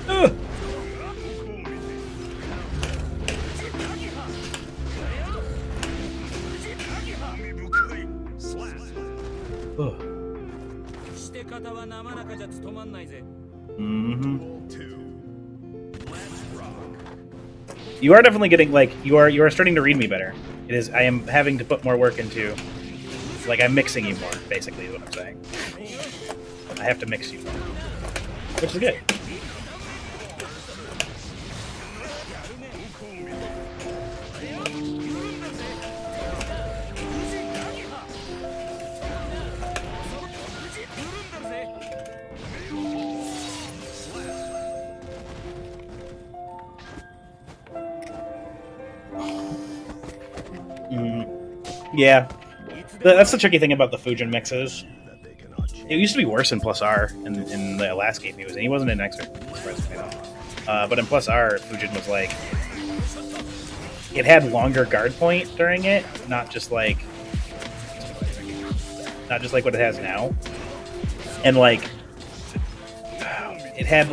Ugh. Mm-hmm. Duel 2. Let's rock. You are definitely getting you are starting to read me better. It is. I am having to put more work into. I'm mixing you more. Basically, is what I'm saying. I have to mix you more, which is good. Yeah, that's the tricky thing about the Fujin mixes. It used to be worse in Plus R in the last game he was in. He wasn't in Extra, surprisingly though. But in Plus R, Fujin was it had longer guard point during it, not just like what it has now, and it had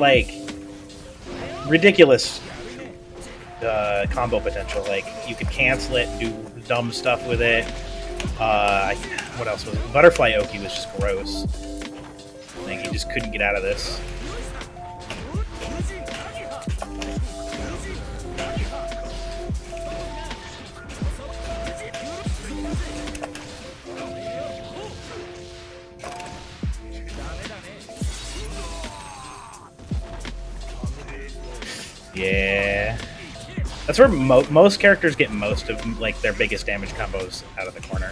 ridiculous combo potential. You could cancel it and do dumb stuff with it. What else was it? Butterfly Oki was just gross. You just couldn't get out of this. Yeah. That's where most characters get most of their biggest damage combos out of the corner.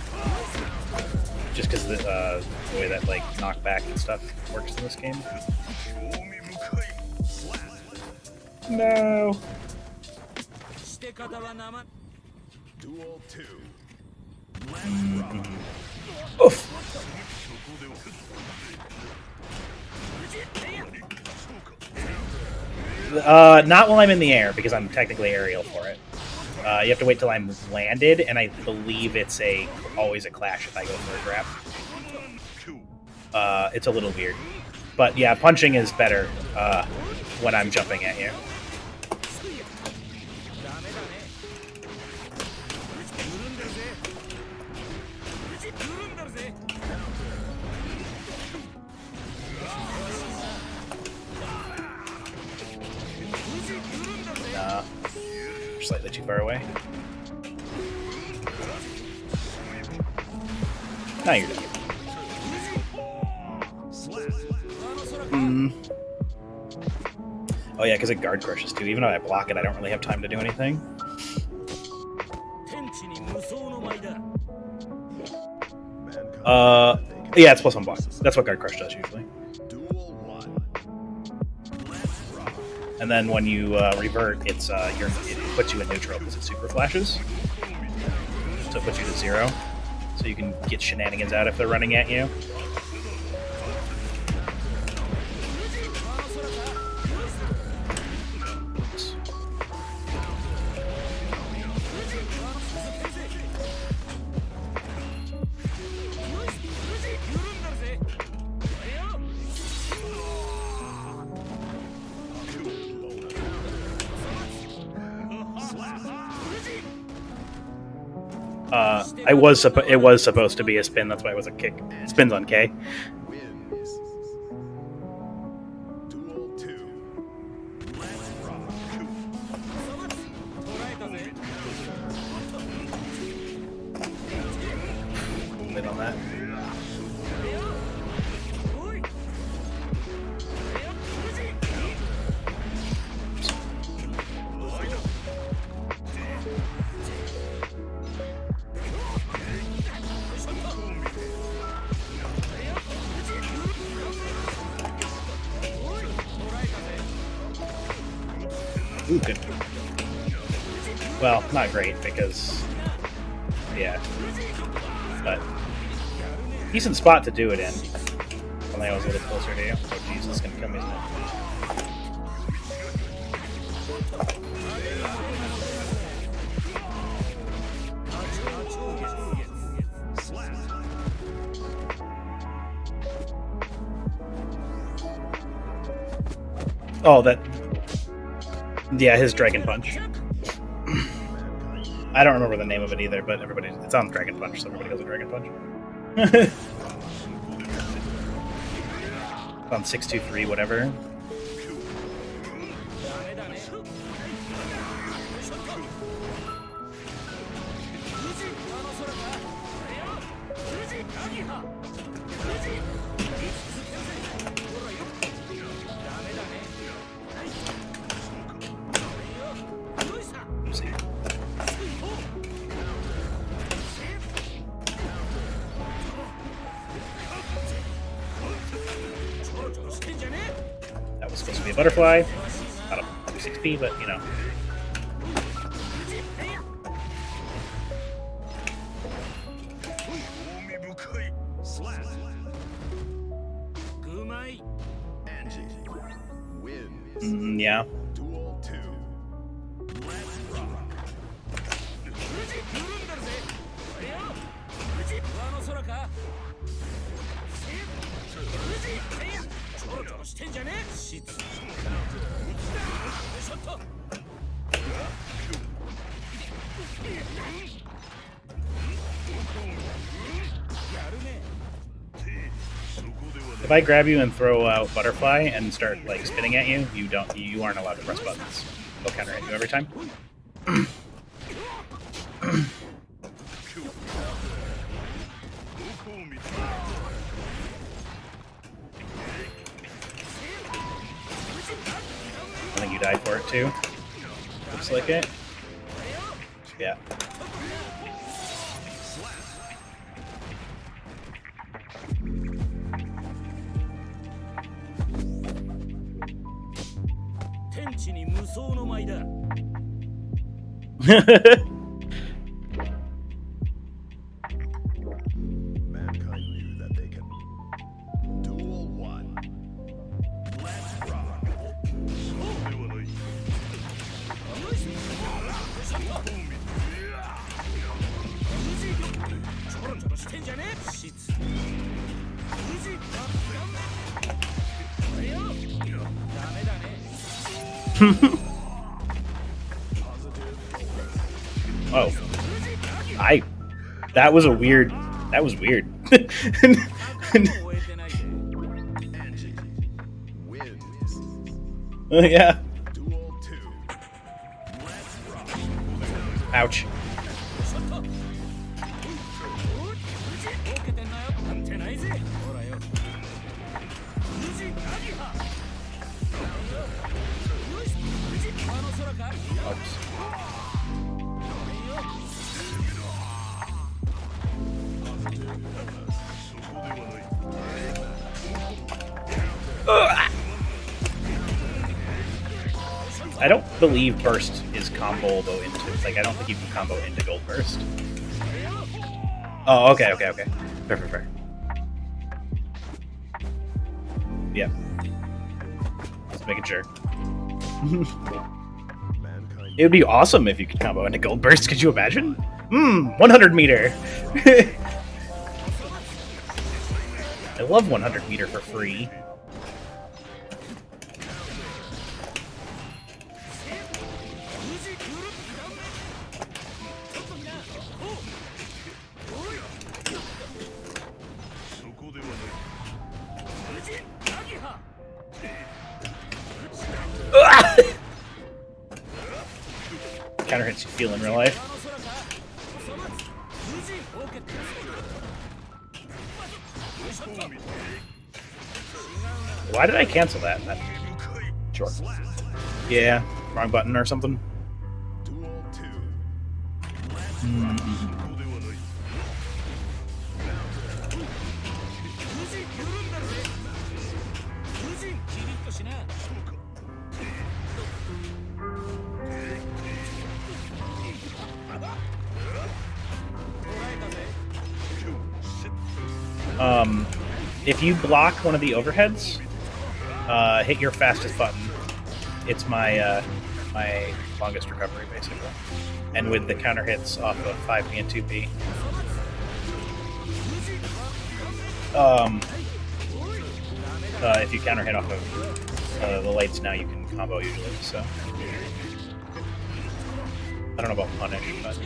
Just because the way that knockback and stuff works in this game. No. Duel 2. Oof. Not while I'm in the air, because I'm technically aerial for it. You have to wait till I'm landed, and I believe it's always a clash if I go for a grab. It's a little weird. But yeah, punching is better when I'm jumping at you. Slightly too far away. Now you're done. Oh yeah, because it guard crushes too. Even though I block it, I don't really have time to do anything. Yeah, it's +1 block. That's what guard crush does usually. And then when you revert, it puts you in neutral because it super flashes. So it puts you to 0. So you can get shenanigans out if they're running at you. It was supposed to be a spin. That's why it was a kick. Spins on K. Wait on that. Ooh, good. Well, not great because, yeah, but decent spot to do it in. Only I was a little closer to you. Oh, jeez, this is gonna come, isn't it? Oh, that. Yeah, his Dragon Punch. I don't remember the name of it either, but it's on Dragon Punch, so everybody goes with Dragon Punch. On 623, whatever. Supposed to be a butterfly. Not a 260, but you know. Anji wins. Yeah. Duel 2. Let's rock. If I grab you and throw out butterfly and start like spinning at you, you aren't allowed to press buttons. They'll counter hit you every time. I think you die for it too. Looks like it. Yeah. Mankind knew that they can. Duel 1. Let's rock. Oh. That was weird. Anji wins. Yeah. Duel 2. Let's rock. Ouch. Oops. I don't believe burst is comboable into. Like, I don't think you can combo into gold burst. Oh, okay. Fair. Yeah. Just making sure. It would be awesome if you could combo into gold burst. Could you imagine? 100 meter. I love 100 meter for free. Counter hits you feel in real life. Why did I cancel that? Sure. Yeah, wrong button or something. Duel 2. If you block one of the overheads, hit your fastest button. It's my my longest recovery, basically. And with the counter hits off of 5P and 2P. If you counter hit off of the lights now, you can combo usually, so. I don't know about punish, but.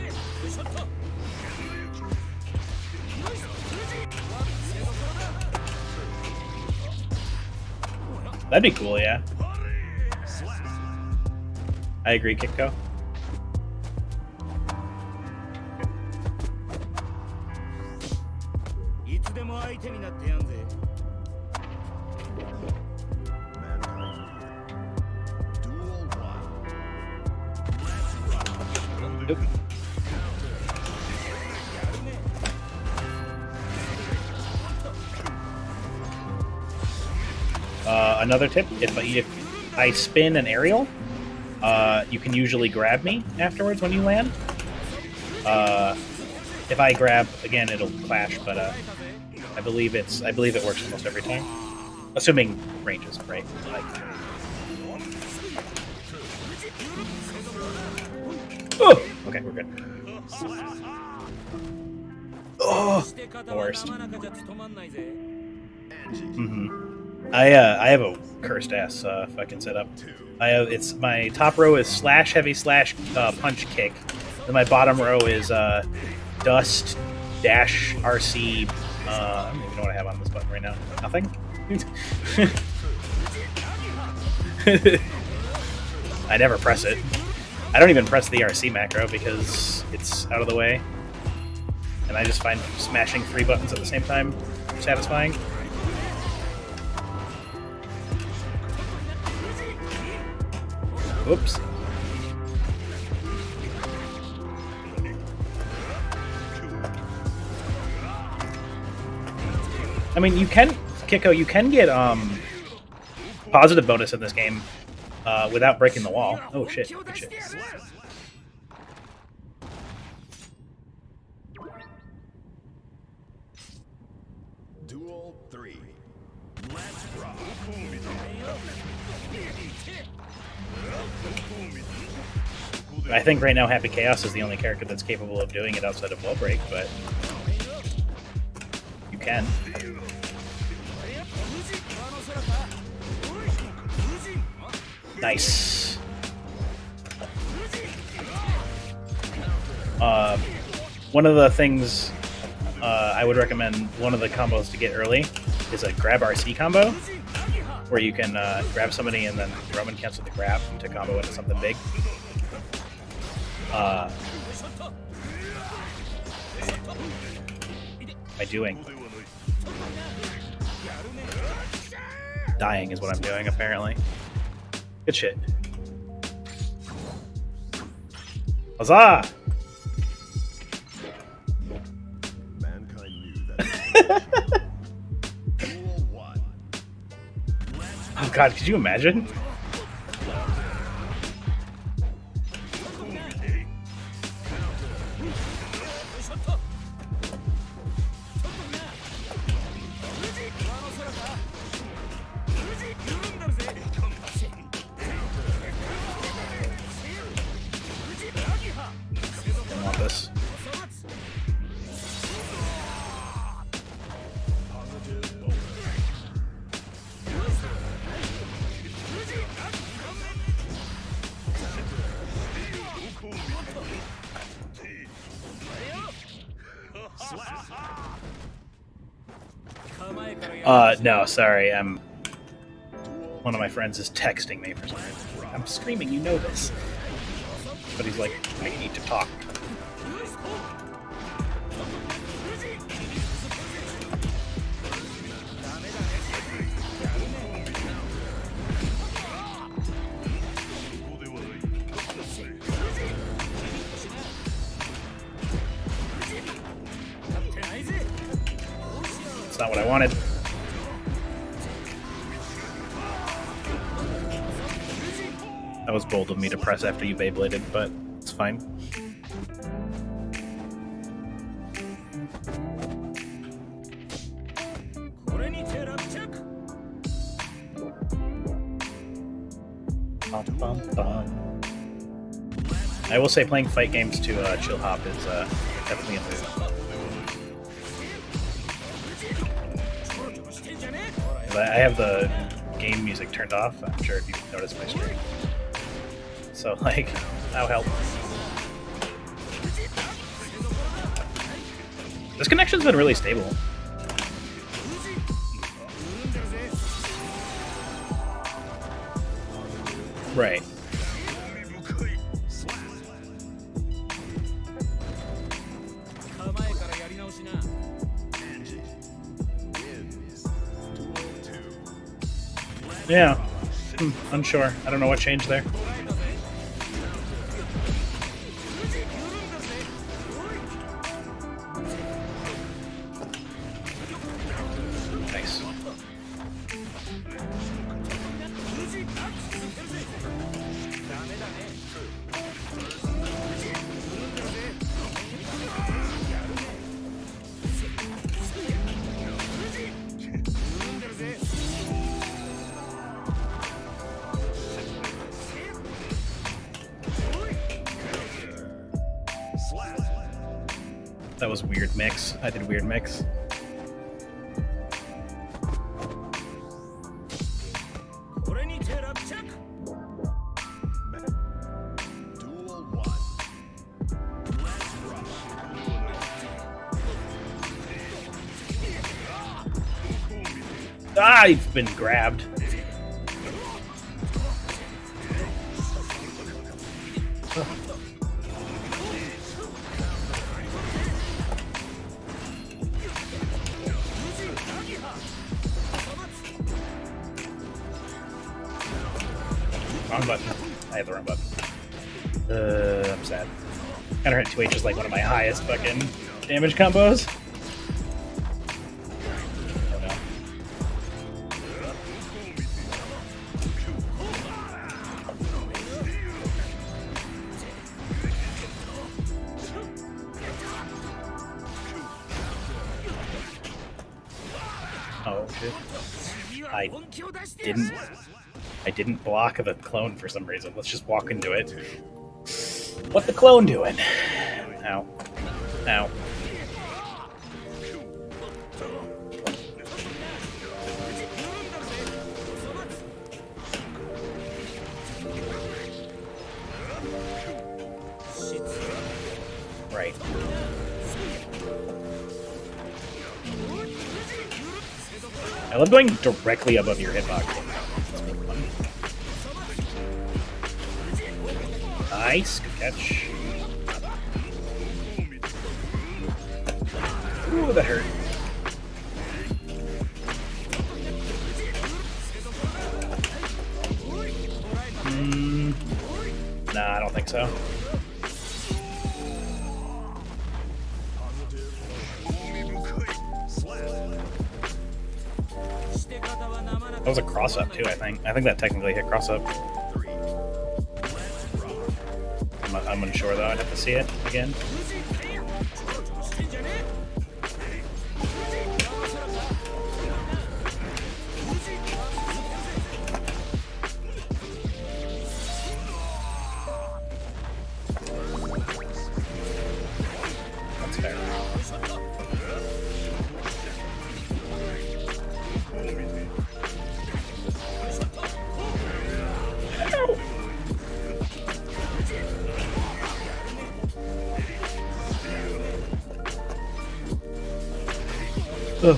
That'd be cool, yeah. I agree, Kitco. Nope. Another tip, if I spin an aerial, you can usually grab me afterwards when you land. If I grab, again, it'll clash, but I believe it works almost every time. Assuming range is right. Like, oh! Okay, we're good. Oh! The worst. I have a cursed ass fucking setup. It's my top row is slash heavy slash punch kick. Then my bottom row is dust dash RC. I don't even know what I have on this button right now. Nothing. I never press it. I don't even press the RC macro because it's out of the way, and I just find smashing 3 buttons at the same time satisfying. Oops. I mean, you can, Kiko, you can get positive bonus in this game without breaking the wall. Oh shit! Good shit. Duel 3. Let's rock. I think right now Happy Chaos is the only character that's capable of doing it outside of Wall Break, but you can. Nice. One of the things I would recommend, one of the combos to get early is a grab RC combo, where you can grab somebody and then throw them and cancel the grab to combo into something big. What am I doing? Dying is what I'm doing, apparently. Good shit. Huzzah! Mankind knew that. Duel 1. Oh god, could you imagine? I want this. No, sorry. One of my friends is texting me for some reason. I'm screaming, you know this. But he's like, I need to talk. That's not what I wanted. That was bold of me to press after you Beybladed, but it's fine. Bum, bum, bum. I will say playing fight games to chill hop is definitely a move. I have the game music turned off. I'm sure if you noticed my stream. So, like, that'll help. This connection's been really stable. Right. Yeah. Unsure. I don't know what changed there. Nice. That was weird mix. I did weird mix. Duel 1. Ah, you've been grabbed. Wrong button. I have the wrong button. I'm sad. Counter hit 2H is like one of my highest fucking damage combos. Oh no. Oh shit. I didn't block the clone for some reason. Let's just walk into it. What the clone doing? Ow. Ow. I love going directly above your hitbox. That's really fun. Nice, good catch. Ooh, that hurt. Nah, I don't think so. That was a cross-up too, I think. I think that technically hit cross-up. I'm unsure though, I'd have to see it again. That's fair. Ugh.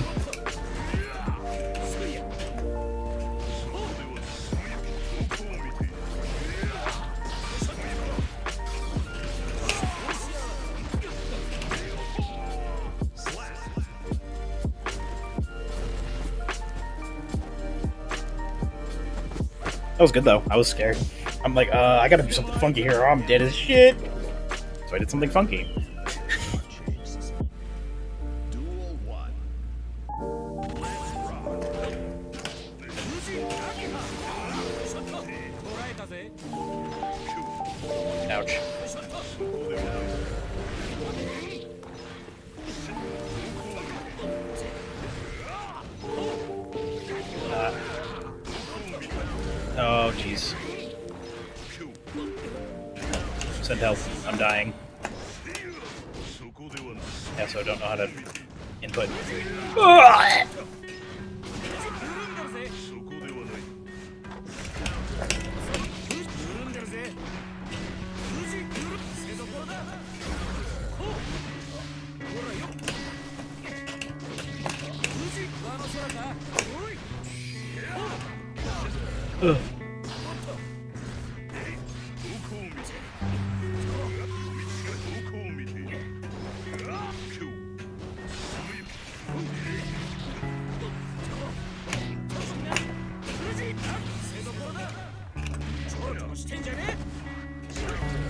That was good though. I was scared. I'm like, I gotta do something funky here or I'm dead as shit. So I did something funky. Ouch. Oh, jeez. Send help. I'm dying. Yeah, so I don't know how to input. Ugh.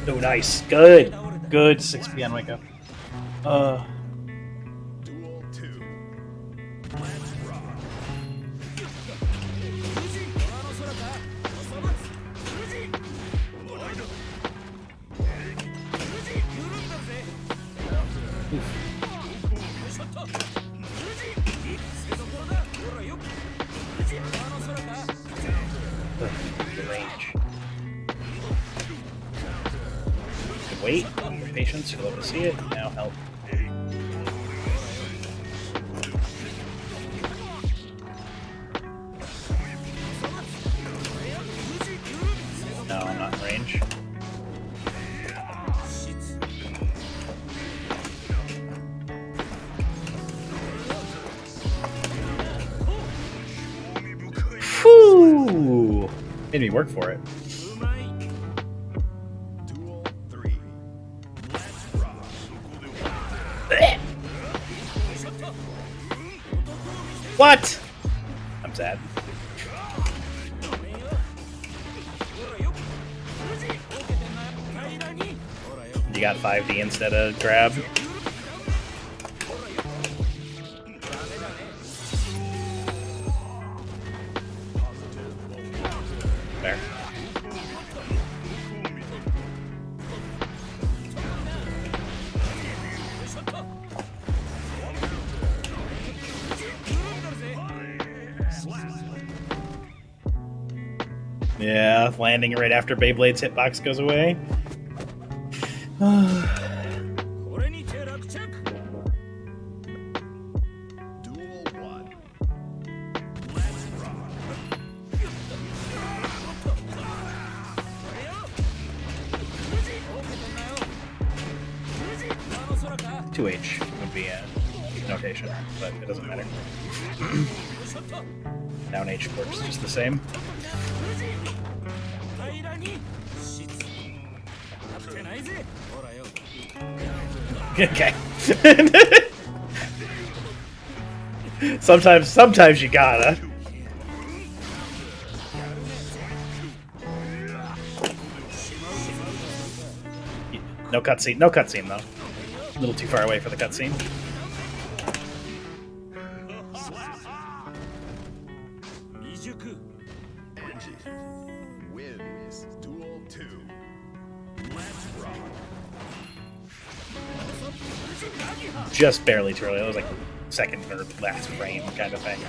Oh, nice. Good. Good. 6 p.m. wake up. Duel 2. Range. Wait, patience, you'll love to see it. Now help. No, I'm not in range. Whew! Made me work for it. Duel 3. What? I'm sad. You got 5D instead of grab. There. Yeah, landing right after Beyblade's hitbox goes away. Duel 1. Two H would be a notation, but it doesn't matter. Down H works just the same. Okay. Sometimes you gotta. No cutscene. No cutscene though. A little too far away for the cutscene. Anji wins Duel 2. Let's rock. Just barely too early. That was like second or last frame kind of thing.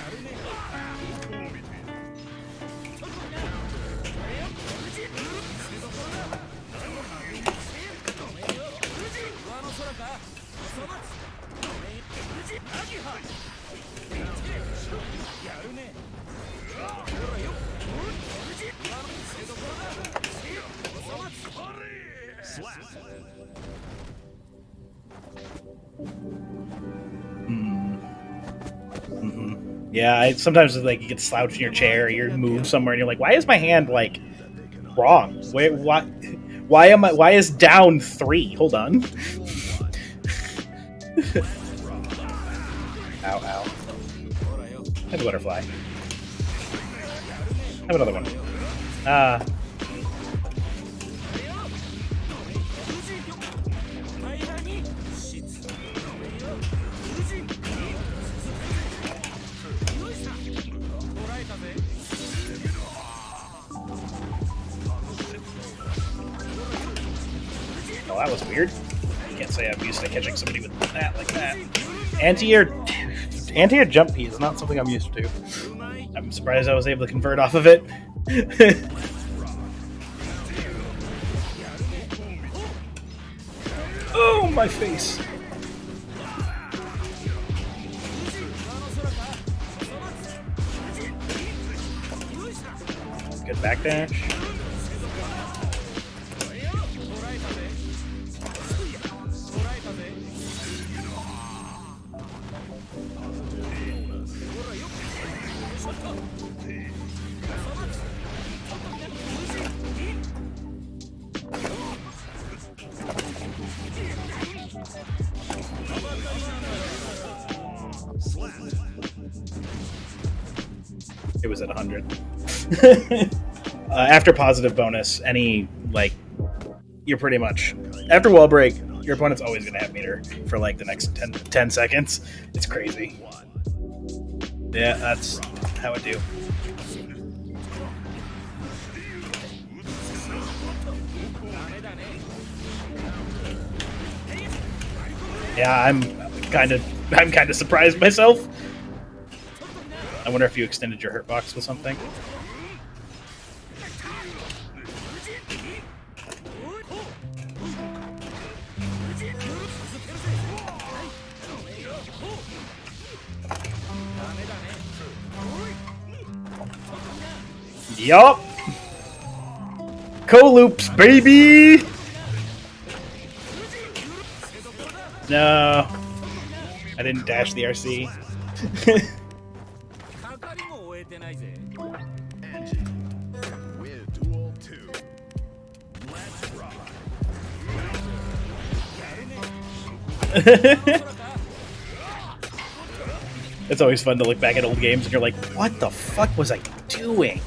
Yeah, sometimes like you get slouched in your chair, or you move somewhere, and you're like, "Why is my hand like wrong? Why is down 3? Hold on." Ow, ow. I have a butterfly. I have another one. Oh, that was weird. I can't say I'm used to catching somebody with that like that. Anti-air jump P is not something I'm used to. I'm surprised I was able to convert off of it. Oh, my face. Good backdash. It was at 100. After positive bonus, any, like, you're pretty much... After wall break, your opponent's always going to have meter for, like, the next 10 seconds. It's crazy. Yeah, that's how it do. Yeah, I'm kind of surprised myself. I wonder if you extended your hurt box with something. Yup. Co-loops, baby. No, I didn't dash the RC. Anji win Duel 2. Let's rock. It's always fun to look back at old games and you're like, what the fuck was I doing?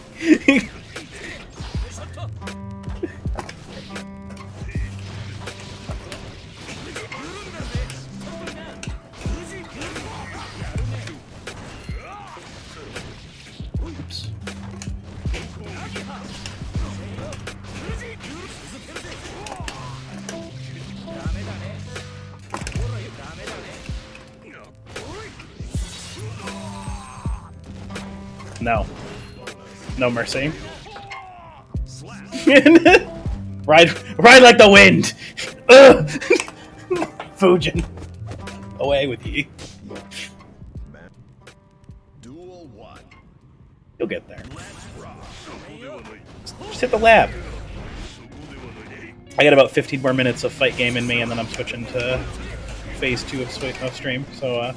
Oops. No. No mercy. Ride like the wind! Ugh! Fujin. Away with you. Duel 1. You'll get there. Just hit the lab. I got about 15 more minutes of fight game in me, and then I'm switching to phase 2 of stream. So,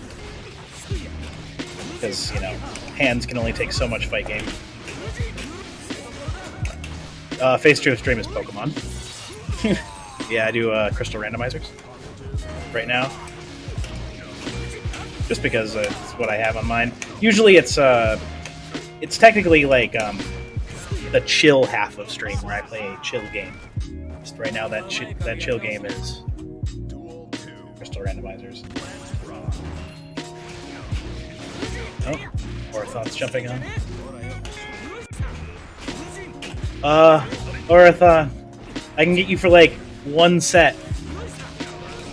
because, you know, hands can only take so much fight game. Face to stream is Pokemon. Yeah, I do crystal randomizers right now. Just because it's what I have on mine. Usually it's technically like the chill half of stream where I play a chill game. Just right now that chill game is crystal randomizers. Oh, Orathon's jumping on. Orathon, I can get you for like 1 set.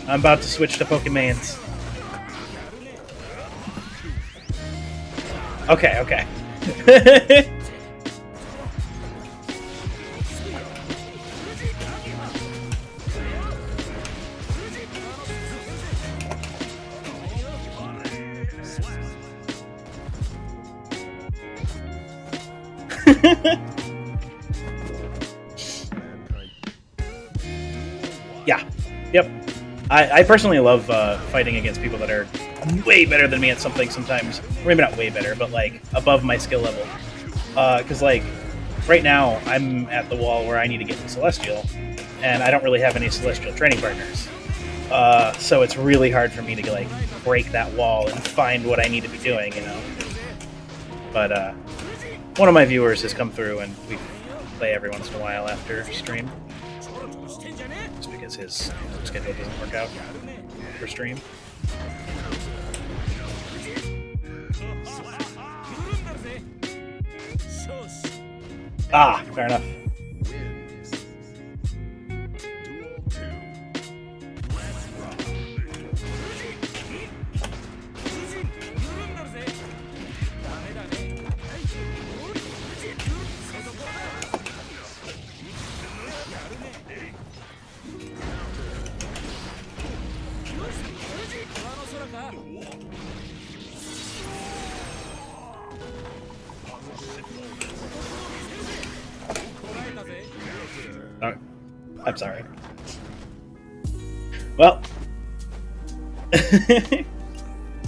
I'm about to switch to Pokemans. Okay, okay. Yeah. Yep. I personally love fighting against people that are way better than me at something sometimes. Or maybe not way better, but like above my skill level. Because like right now I'm at the wall where I need to get to Celestial, and I don't really have any Celestial training partners. So it's really hard for me to like break that wall and find what I need to be doing, you know. But one of my viewers has come through, and we play every once in a while after stream. Just because his schedule doesn't work out for stream. Ah, fair enough. Oh, I'm sorry. Well,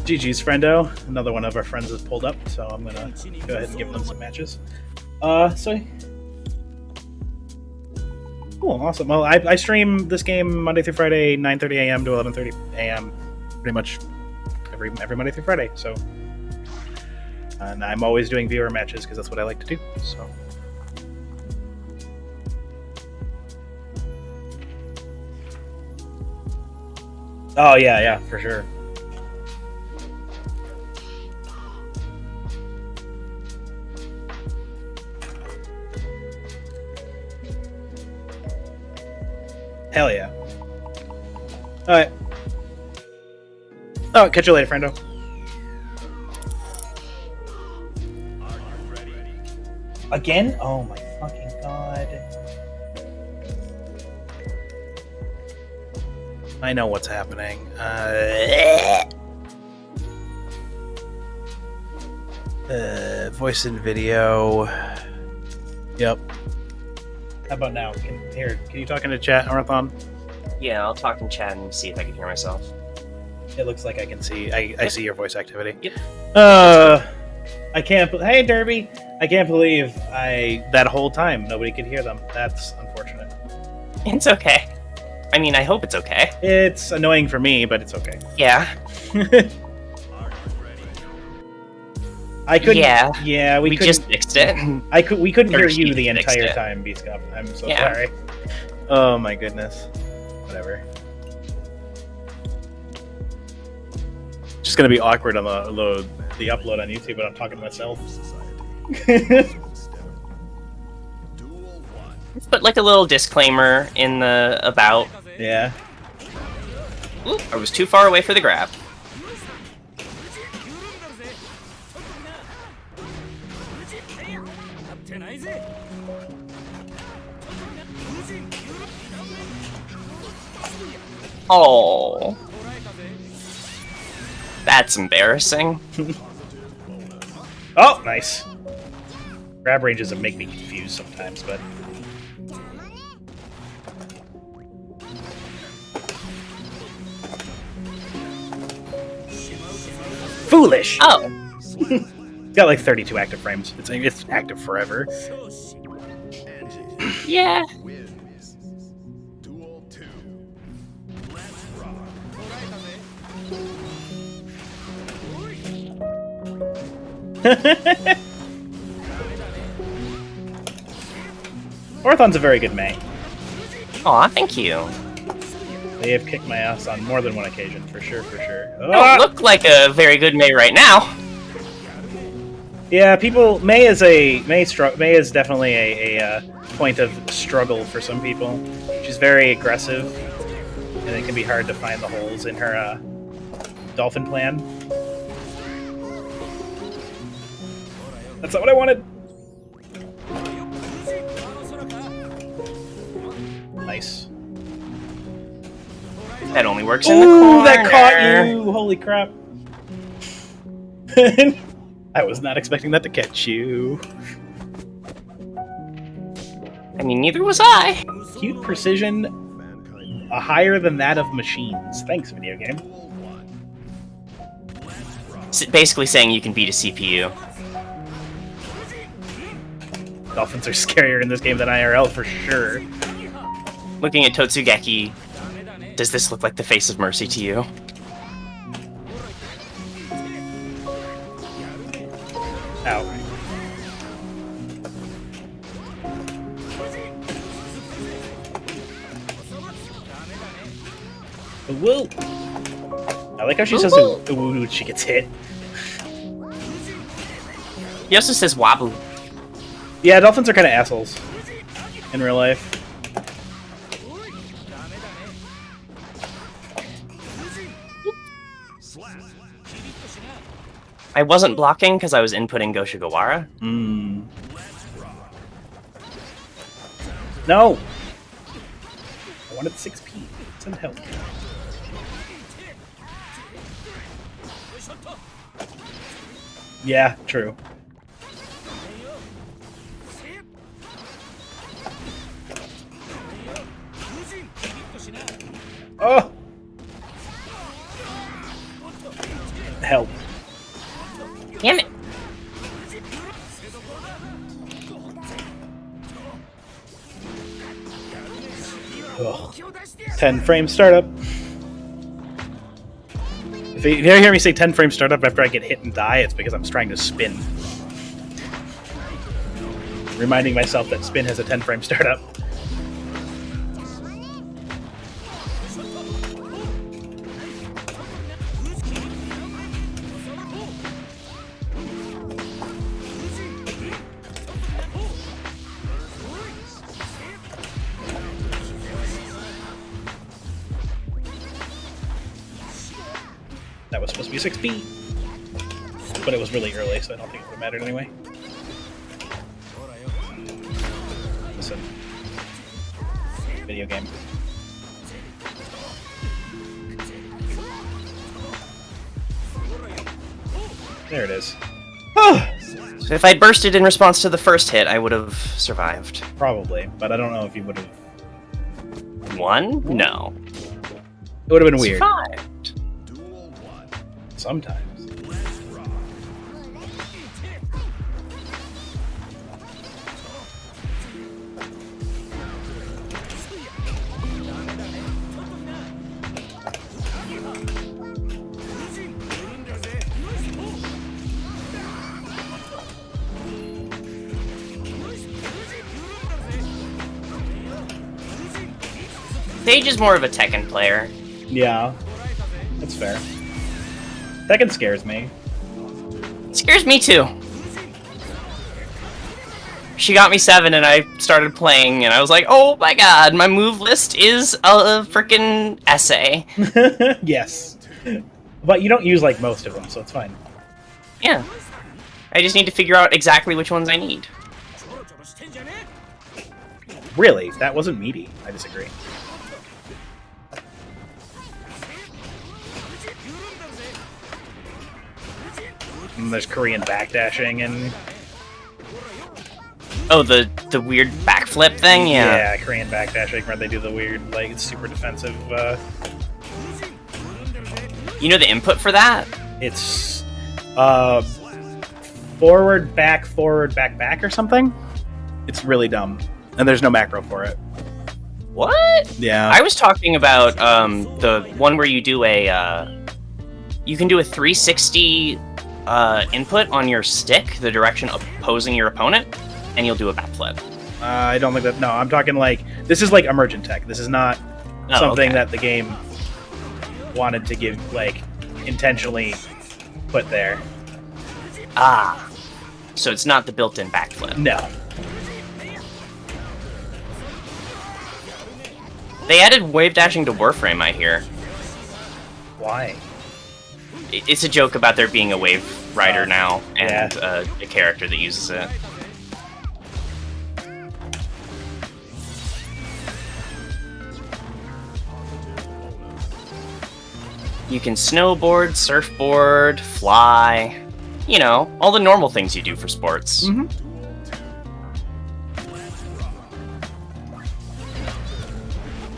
GG's friendo. Another one of our friends has pulled up, so I'm gonna go ahead and give them some matches. So cool, awesome. Well, I stream this game Monday through Friday, 9:30 a.m. to 11:30 a.m. pretty much every Monday through Friday. So, and I'm always doing viewer matches because that's what I like to do. So. Oh yeah, for sure. Hell yeah. Alright. Oh, catch you later, friendo. Again? Oh my fucking god. I know what's happening. Voice and video. Yep. How about now? Can you talk into chat, Arathon? Yeah, I'll talk in chat and see if I can hear myself. It looks like I can see. I see your voice activity. Yep. I can't. Hey, Derby. I can't believe that whole time nobody could hear them. That's unfortunate. It's okay. I mean, I hope it's okay. It's annoying for me, but it's okay. Yeah. I couldn't. Yeah. We just fixed it. We couldn't hear Or you the she fixed entire it. time, Beastcop. I'm so Yeah. sorry. Oh my goodness. Whatever. Just gonna be awkward on the upload on YouTube, but I'm talking to myself. Let's put like a little disclaimer in the about. Yeah. Oop, I was too far away for the grab. Oh. That's embarrassing. Oh, nice. Grab ranges make me confused sometimes, but... Foolish! Oh. It's got like 32 active frames. It's active forever. Yeah. Wins. Duel 2. Let's rock. Orthon's a very good May. Aw, thank you. They have kicked my ass on more than one occasion, for sure, for sure. Don't look like a very good May right now. Yeah, May is definitely a point of struggle for some people. She's very aggressive, and it can be hard to find the holes in her dolphin plan. That's not what I wanted. Nice. That only works in the corner. Ooh, that caught you! Holy crap. I was not expecting that to catch you. I mean, neither was I. Cute precision, higher than that of machines. Thanks, video game. Basically saying you can beat a CPU. Dolphins are scarier in this game than IRL for sure. Looking at Totsugeki, does this look like the face of mercy to you? Ow. Woo! I like how she says ooh when she gets hit. He also says wabu. Yeah, dolphins are kind of assholes in real life. I wasn't blocking because I was inputting Goshigawara. No! I wanted 6p. Send help. Yeah, true. Oh! Help. Damn it! Ugh. 10 frame startup. If you hear me say 10 frame startup after I get hit and die, it's because I'm trying to spin. Reminding myself that spin has a 10 frame startup. That was supposed to be 6p, but it was really early, so I don't think it would have mattered anyway. Listen. Video game. There it is. So if I'd bursted in response to the first hit, I would have survived. Probably, but I don't know if you would have. Won? No. It would have been weird. Survived. Sometimes. Sage is more of a Tekken player. Yeah, that's fair. Tekken scares me. It scares me too. She got me 7 and I started playing and I was like, oh my god, my move list is a freaking essay. Yes. But you don't use like most of them, so it's fine. Yeah. I just need to figure out exactly which ones I need. Really? That wasn't meaty. I disagree. And there's Korean backdashing and... Oh, the weird backflip thing? Yeah. Yeah, Korean backdashing where they do the weird, like, super defensive, You know the input for that? It's, forward, back, back, or something. It's really dumb, and there's no macro for it. What? Yeah. I was talking about the one where you do a you can do a 360 input on your stick, the direction opposing your opponent, and you'll do a backflip. I don't think that. No, I'm talking like this is like emergent tech. This is not something that the game wanted to give like intentionally put there. Ah, so it's not the built-in backflip. No. They added wave dashing to Warframe, I hear. Why? It's a joke about there being a wave rider now and yeah. a character that uses it. You can snowboard, surfboard, fly. You know, all the normal things you do for sports. Mm-hmm.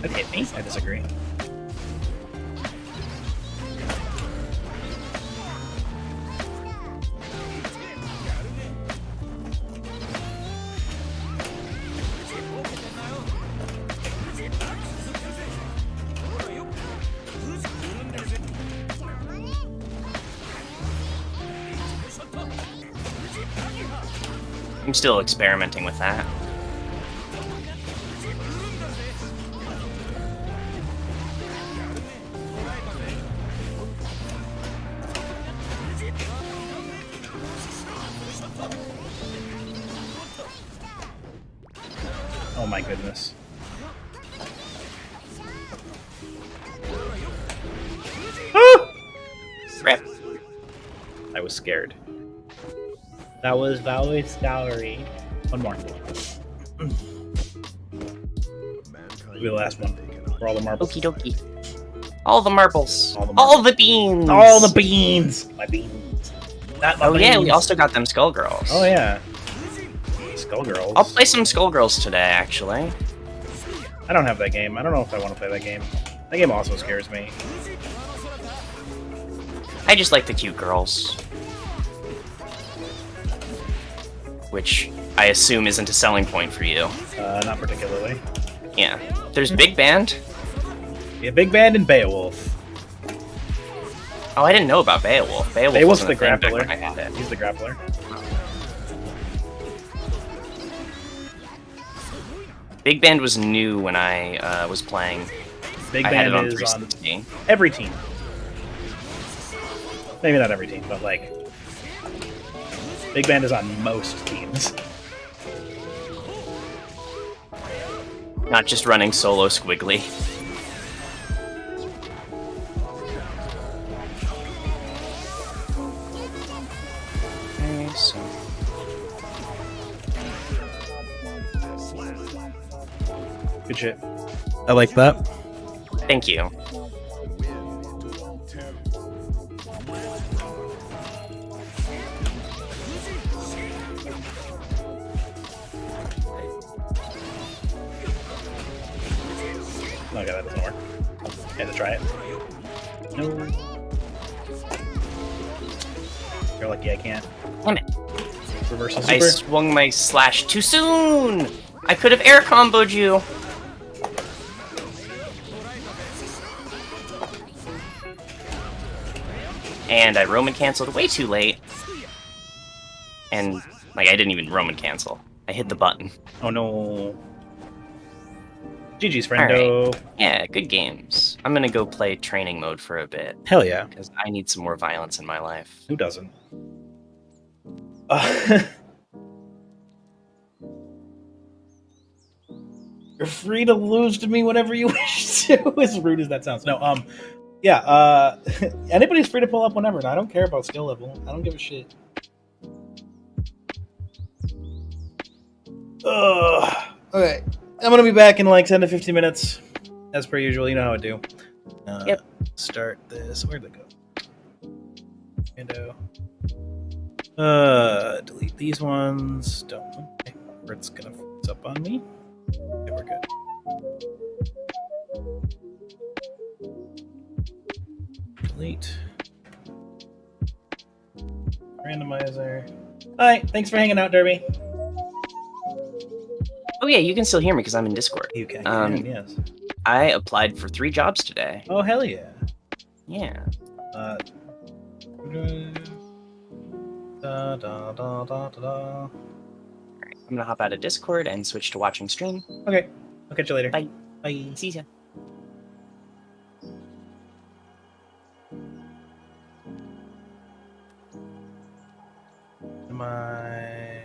That hit me. I disagree. I'm still experimenting with that. Oh my goodness. Rip. I was scared. That was very scary. One more. It'll be the last one. For all the marbles. Okie dokie. All the marbles. All the All marbles. the beans. All the beans! My beans. Not my Oh beans. yeah, we also got them Skullgirls. Oh yeah. Skullgirls. I'll play some Skullgirls today, actually. I don't have that game. I don't know if I want to play that game. That game also scares me. I just like the cute girls. Which I assume isn't a selling point for you. Not particularly. Yeah. There's Big Band. Yeah, Big Band and Beowulf. Oh, I didn't know about Beowulf. Beowulf's wasn't the a thing back grappler. when I had it. He's the grappler. Big Band was new when I was playing. Big I had it Band on is on 360. every team. Maybe not every team, but like Big Band is on most teams. Not just running solo squiggly. Okay, so... Good shit. I like that. Thank you. Okay, that doesn't work. I had to try it. No. You're lucky I can't. Damn it. Reversal I super. swung my slash too soon! I could have air comboed you! And I Roman canceled way too late. And, like, I didn't even Roman cancel. I hit the button. Oh no. GG's, friendo. Alright. Yeah, good games. I'm gonna go play training mode for a bit. Hell yeah. Because I need some more violence in my life. Who doesn't? You're free to lose to me whenever you wish to. As rude as that sounds. No, yeah, anybody's free to pull up whenever. I don't care about skill level. I don't give a shit. Okay. I'm gonna be back in like 10 to 15 minutes. As per usual, you know how I do. Yep. Start this. Where'd it go? Window. Delete these ones. Don't. Okay. Or it's gonna freeze up on me. Okay, we're good. Delete. Randomizer. Hi, thanks for hanging out, Derby. Oh yeah, you can still hear me because I'm in Discord. You can, yes. I applied for 3 jobs today. Oh, hell yeah. Yeah. Da, da, da, da, da. I'm gonna hop out of Discord and switch to watching stream. Okay, I'll catch you later. Bye. Bye. See ya. My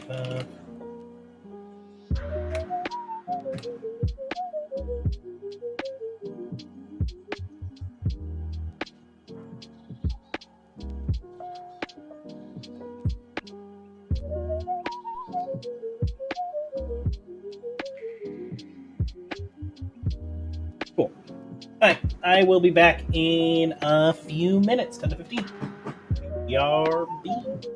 stuff. Cool. Alright, I will be back in a few minutes, 10 to 15. YRB.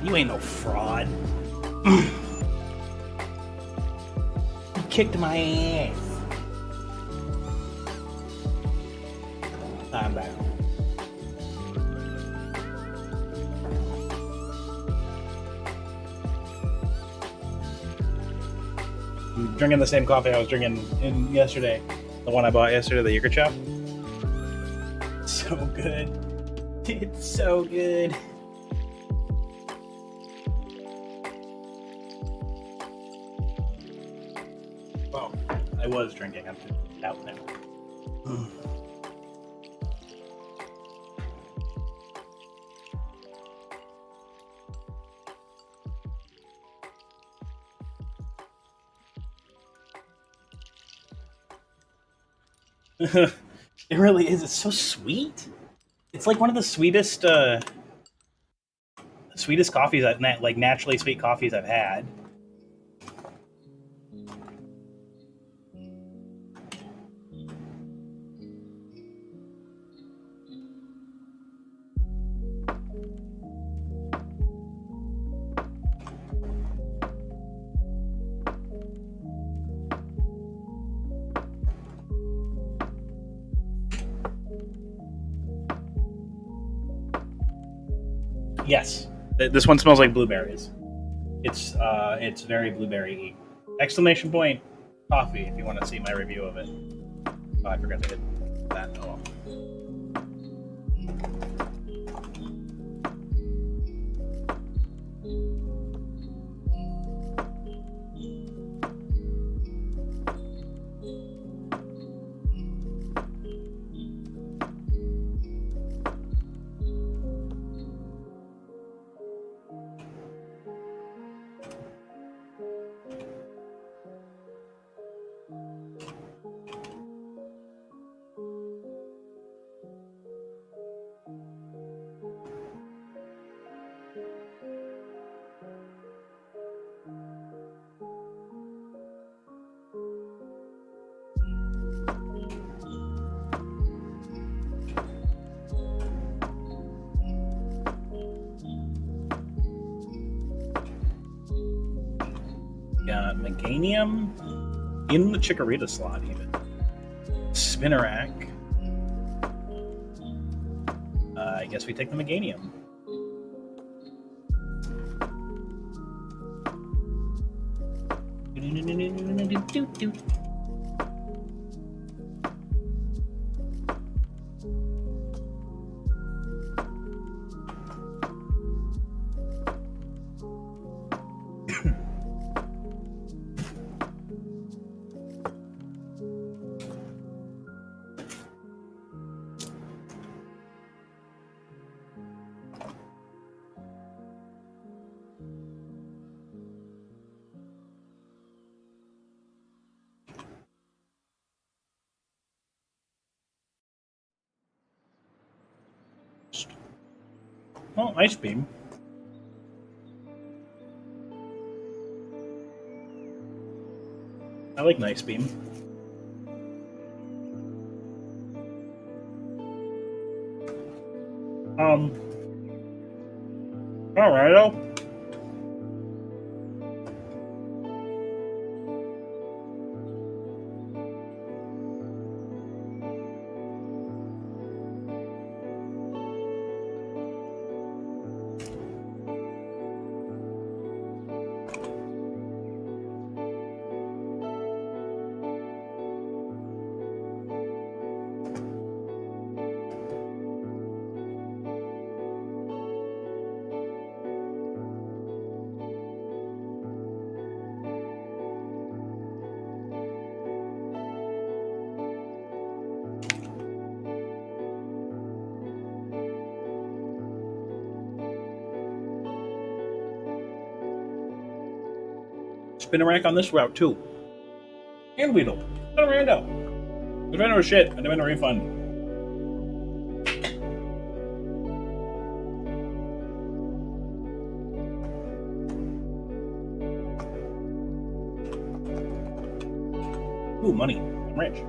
You ain't no fraud. You kicked my ass. I'm back. I'm drinking the same coffee I was drinking in yesterday. The one I bought yesterday, the Yogurt Shop. So good. It's so good. Well, I was drinking. I'm out now. It really is. It's so sweet. It's like one of the sweetest coffees like naturally sweet coffees I've had. Yes, this one smells like blueberries. It's very blueberry-y. Exclamation point coffee if you want to see my review of it. Oh, I forgot to hit that. Oh. Got Meganium in the Chikorita slot, even. Spinnerack. I guess we take the Meganium. Oh, Ice Beam. I like Ice Beam. Alright. Spinnerack on this route too. And Weedle. Not a rando. The rando is shit. I demand a refund. Ooh, money. I'm rich.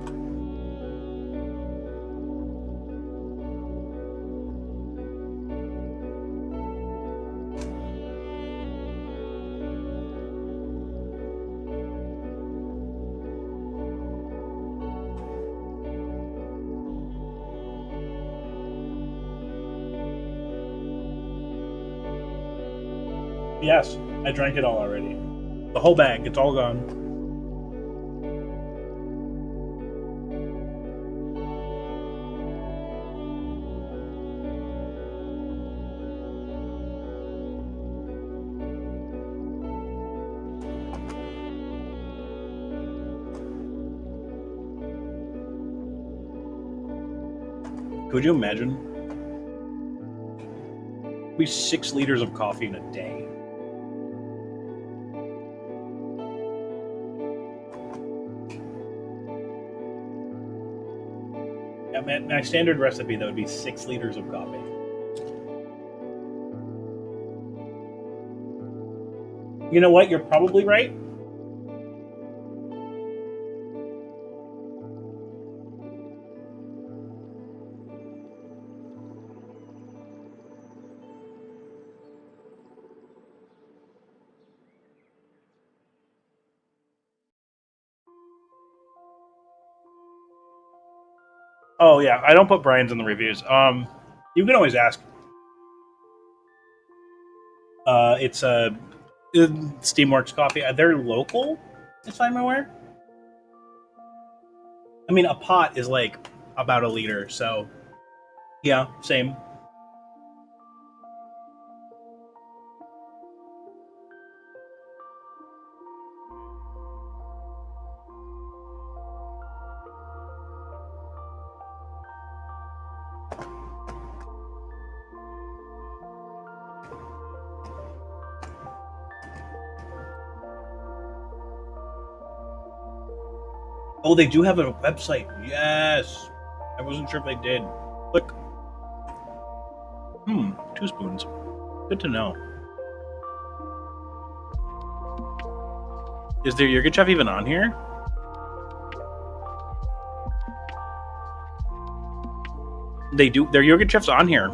Yes, I drank it all already. The whole bag, it's all gone. Could you imagine? We 6 liters of coffee in a day. Yeah, my standard recipe, that would be 6 liters of coffee. You know what? You're probably right. Oh yeah, I don't put Brian's in the reviews. You can always ask. It's Steamworks Coffee. They're local, as I'm aware. I mean, a pot is like about a liter, so yeah, same. Oh, they do have a website. Yes. I wasn't sure if they did. Click. 2 spoons. Good to know. Is their yogurt chef even on here? They do. Their yogurt chef's on here.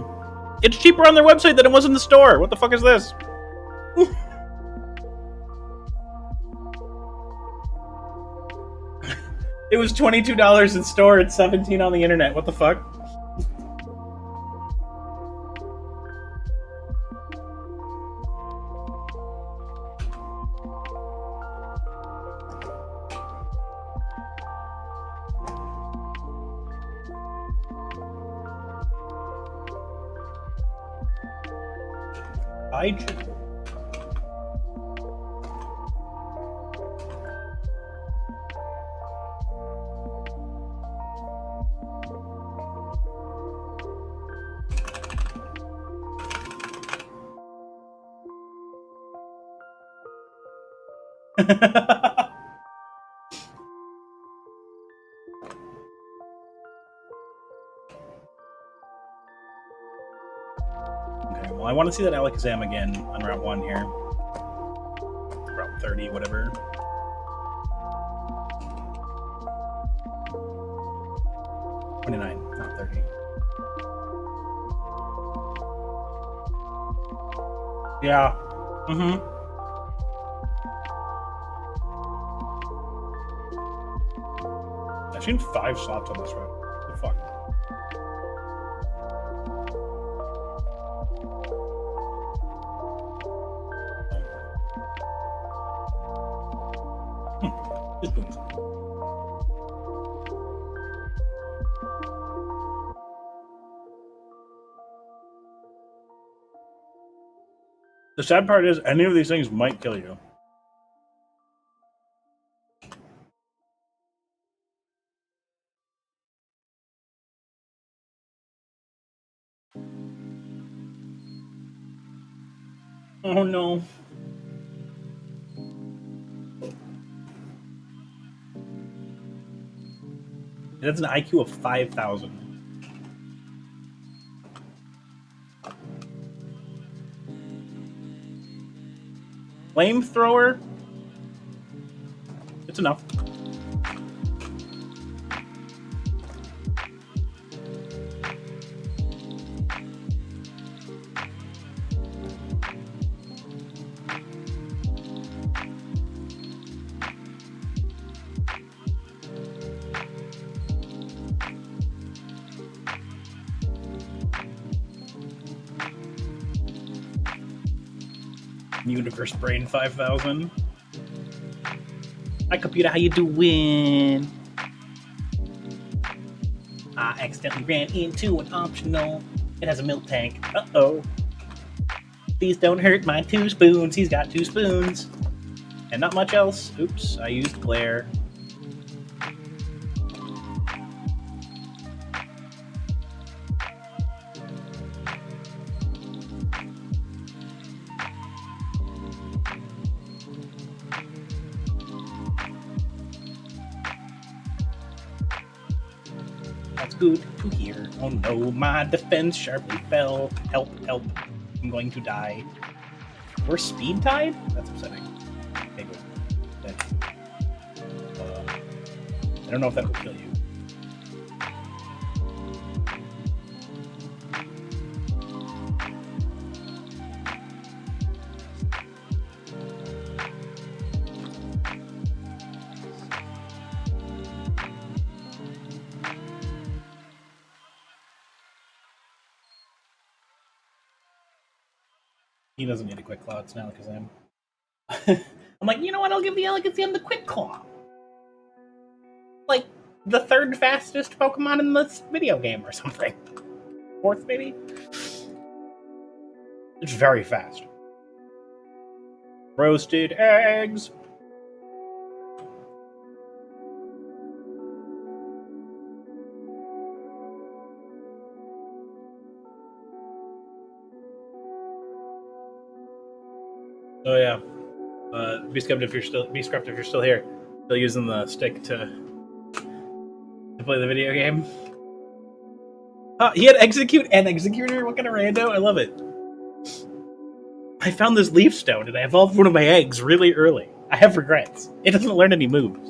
It's cheaper on their website than it was in the store. What the fuck is this? It was $22 in store. It's $17 on the internet. What the fuck? Okay, well, I want to see that Alakazam again on Route 1 here. Route 30, whatever. $29, not 30. Yeah. Mm-hmm. I've seen 5 slots on this road. What the fuck? The sad part is, any of these things might kill you. Oh no. It has an IQ of 5,000. Flamethrower? It's enough. Universe Brain 5000. Hi, computer, how you doing? I accidentally ran into an optional. It has a milk tank. Uh-oh. Please don't hurt my 2 spoons. He's got 2 spoons. And not much else. Oops, I used glare. That's good to hear. Oh no, my defense sharply fell. Help, help. I'm going to die. We're speed tied? That's upsetting. Okay, good. I don't know if that will kill you. He doesn't need a quick claw. It's not Alakazam. I'm like, you know what? I'll give the Alakazam the quick claw. Like the 3rd fastest Pokemon in this video game or something. 4th, maybe? It's very fast. Roasted eggs. Oh yeah, Beastcraft if you're still here, still using the stick to play the video game. He had Execute and Executor. What kind of rando? I love it. I found this Leaf Stone and I evolved one of my eggs really early. I have regrets. It doesn't learn any moves.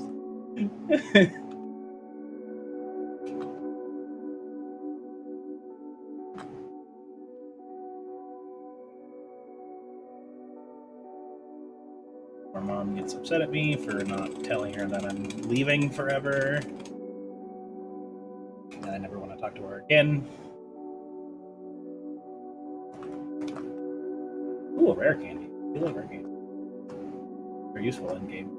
Our mom gets upset at me for not telling her that I'm leaving forever. And I never want to talk to her again. Ooh, a rare candy. I love rare candy. They're useful in game.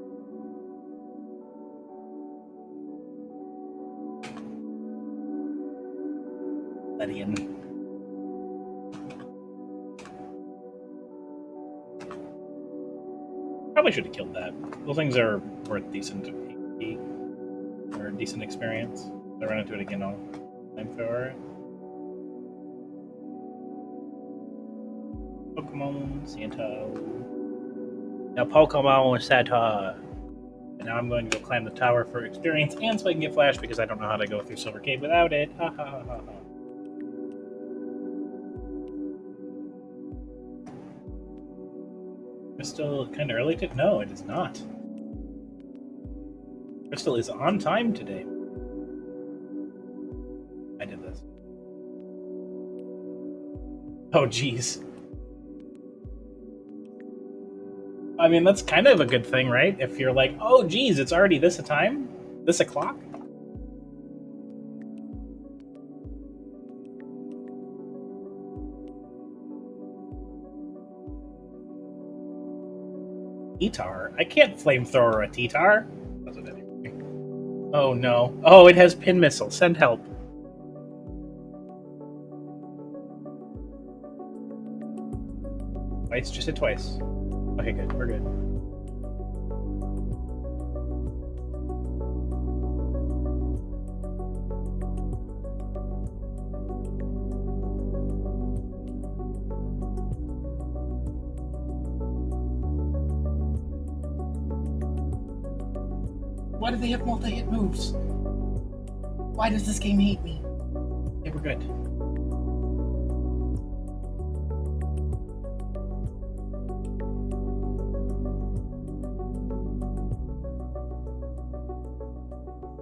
Ledian. Probably should have killed that. Those things are worth decent HP or a decent experience. I run into it again all flamethrower. Pokemon Santa. Now Pokemon Santa. And now I'm going to go climb the tower for experience and so I can get Flash because I don't know how to go through Silver Cave without it. Ha ha ha ha. Crystal kind of early to? No, it is not. Crystal is on time today. I did this. Oh, jeez. I mean, that's kind of a good thing, right? If you're like, oh, geez, it's already this time? This o'clock? T-Tar? I can't flamethrower a T-Tar. Oh no. Oh, it has pin missile. Send help. Twice? Just hit twice. Okay, good. We're good. Why do they have multi-hit moves? Why does this game hate me? Okay, we're good.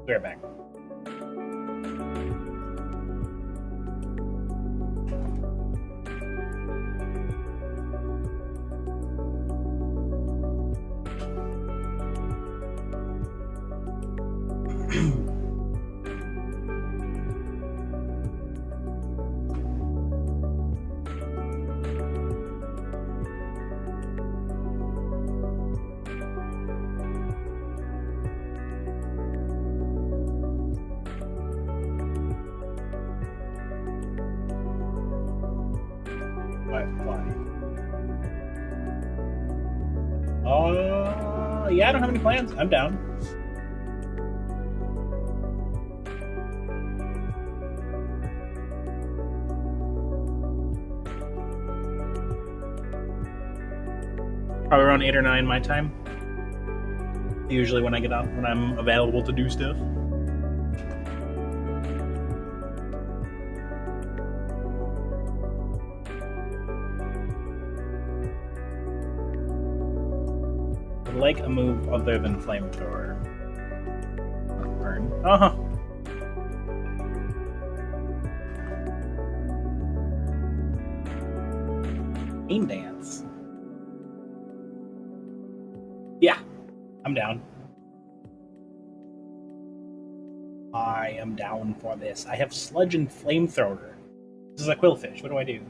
We're back. Yeah, I don't have any plans. I'm down. Probably around 8 or 9 my time. Usually when I get out, when I'm available to do stuff. I'd like a move other than Flamethrower. Burn. Uh-huh. Aim Dance. Yeah, I'm down. I am down for this. I have Sludge and Flamethrower. This is a Quillfish. What do I do?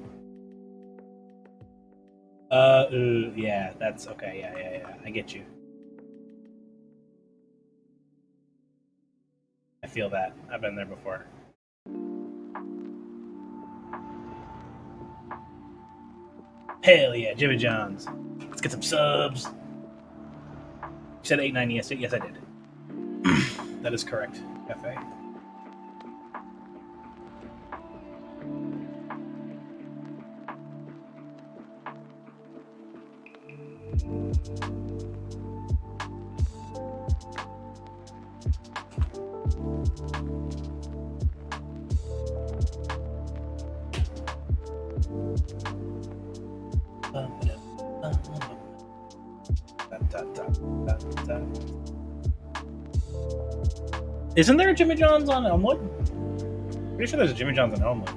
Yeah, that's okay. Yeah. I get you. I feel that. I've been there before. Hell yeah, Jimmy John's. Let's get some subs. You said 8-9, yes, I did. That is correct, Cafe. Isn't there a Jimmy John's on Elmwood? Pretty sure there's a Jimmy John's on Elmwood.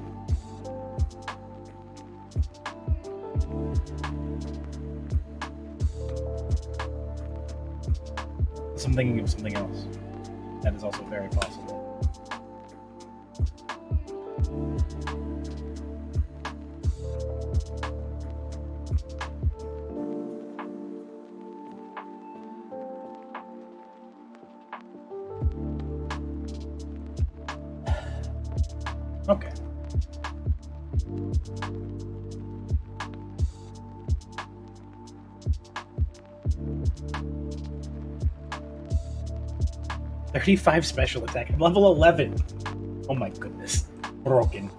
I'm thinking of something else. That is also very possible. Okay. $35 special attack. I'm level 11. Oh my goodness. Broken.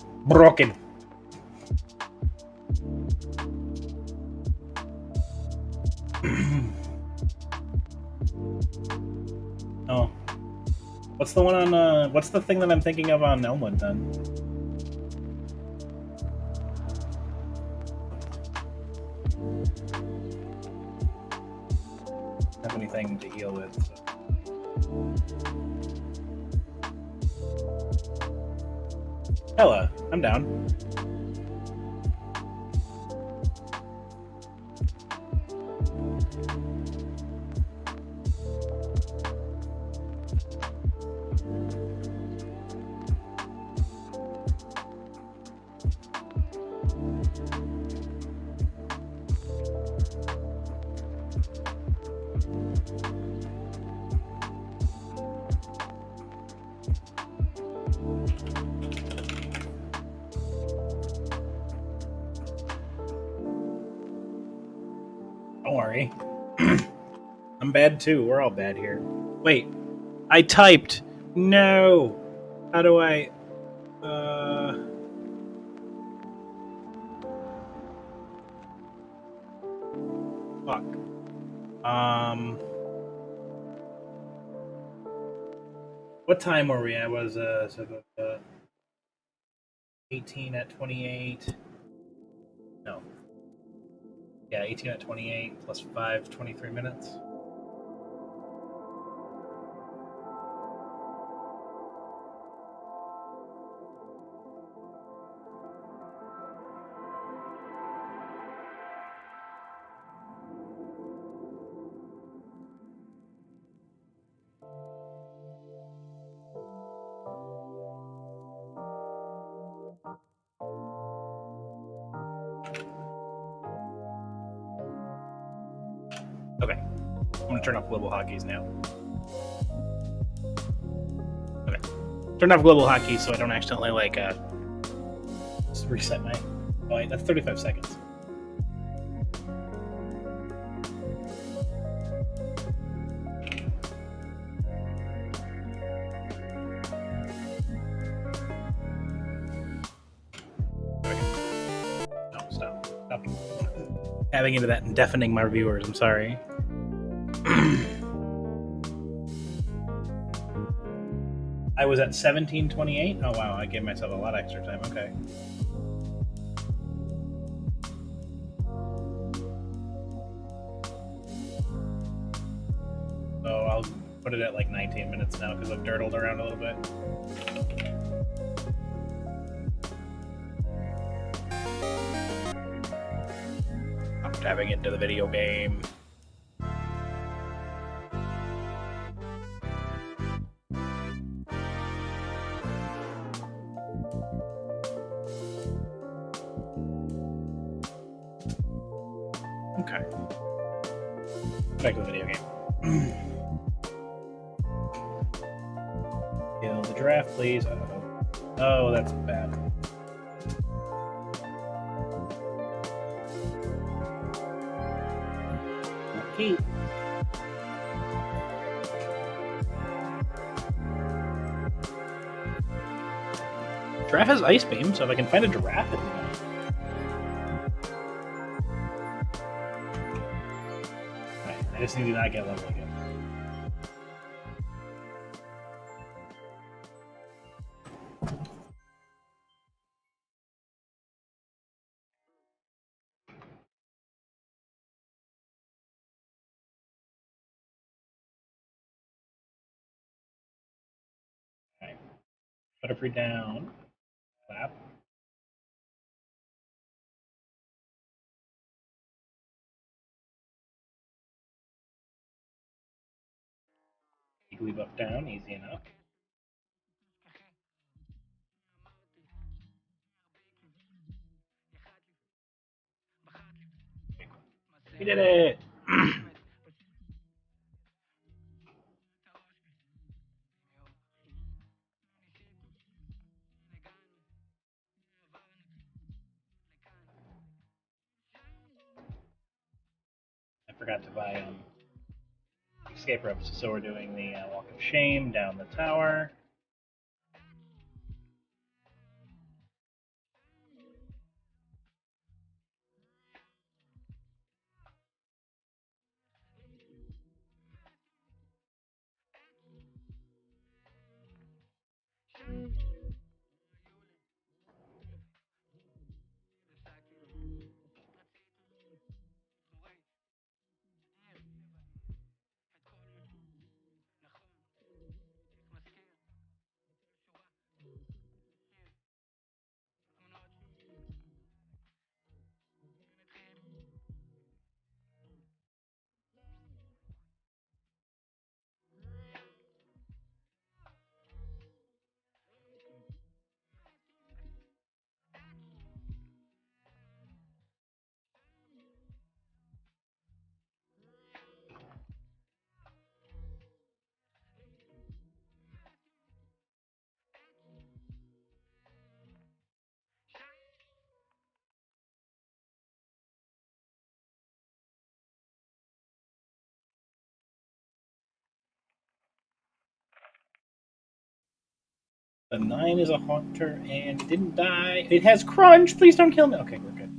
Oh. What's the one on, what's the thing that I'm thinking of on Elmwood then? Have anything to heal with, so. Hella, I'm down. Don't worry. I'm bad too. We're all bad here. Wait. I typed. No. How do I... Fuck. What time were we? I was, 18 at 28. No. Yeah, 18 at 28 plus 5, 23 minutes. Okay, I'm gonna turn off global hotkeys now. Okay, turn off global hotkeys so I don't accidentally like just reset my. Oh wait, that's 35 seconds. Tabbing into that and deafening my viewers. I'm sorry. I was at 17:28. Oh wow, I gave myself a lot extra time. Okay. So I'll put it at like 19 minutes now because I've dirtled around a little bit. I'm tabbing into the video game. Okay. Back to the video game. Kill the giraffe, please. Uh-oh. Oh, that's bad. Okay. Giraffe has ice beam, so if I can find a giraffe, it'd be nice. I just need to not get level again. Okay. Butterfree down. Clap. Jigglypuff down, easy enough. We did it! I forgot to buy escape ropes, so we're doing the walk of shame down the tower. The 9 is a haunter and it didn't die. It has crunch. Please don't kill me. Okay, we're good.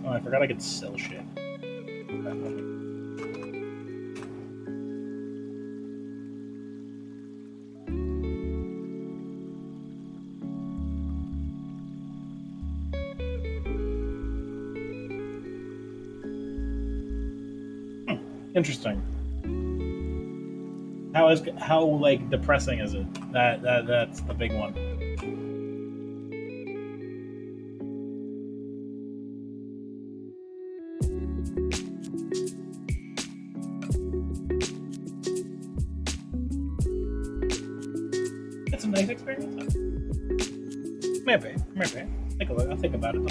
Oh, I forgot I could sell shit. Interesting. How like depressing is it? That's the big one. It's a nice experience. Maybe. I'll think about it.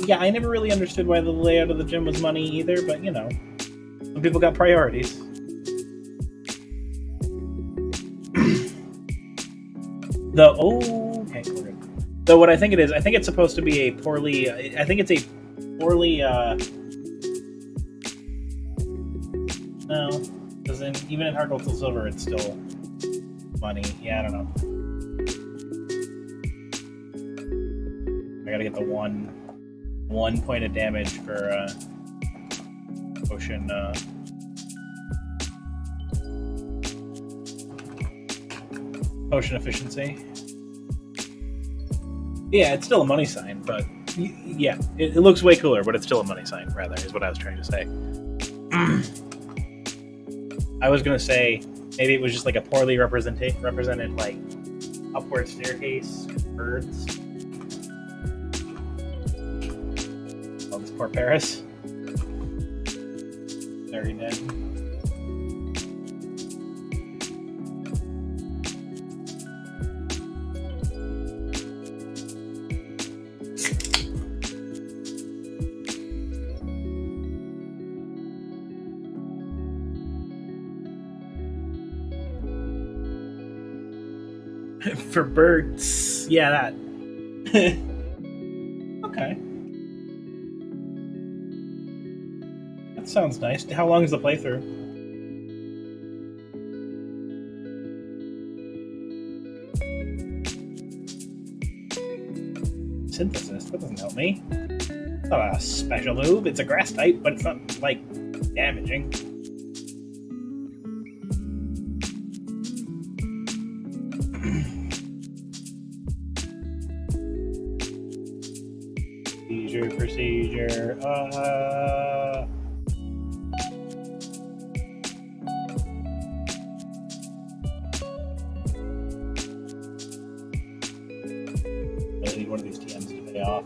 Yeah, I never really understood why the layout of the gym was money either, but you know, some people got priorities. Okay, we're good. So what I think it is, I think it's supposed to be a poorly. I think it's a poorly. No, because even in Hard Gold Soul Silver, it's still money. Yeah, I don't know. I gotta get the one point of damage for potion. Potion efficiency. Yeah, it's still a money sign, but yeah, it looks way cooler, but it's still a money sign, rather, is what I was trying to say. I was gonna say maybe it was just like a poorly represented like upward staircase birds. Oh, this poor Paris. Very dead. For birds, yeah, that. Okay, that sounds nice. How long is the playthrough? Synthesis, that doesn't help me. It's not a special move. It's a grass type, but it's not like damaging. Procedure. I need one of these TMs to pay off.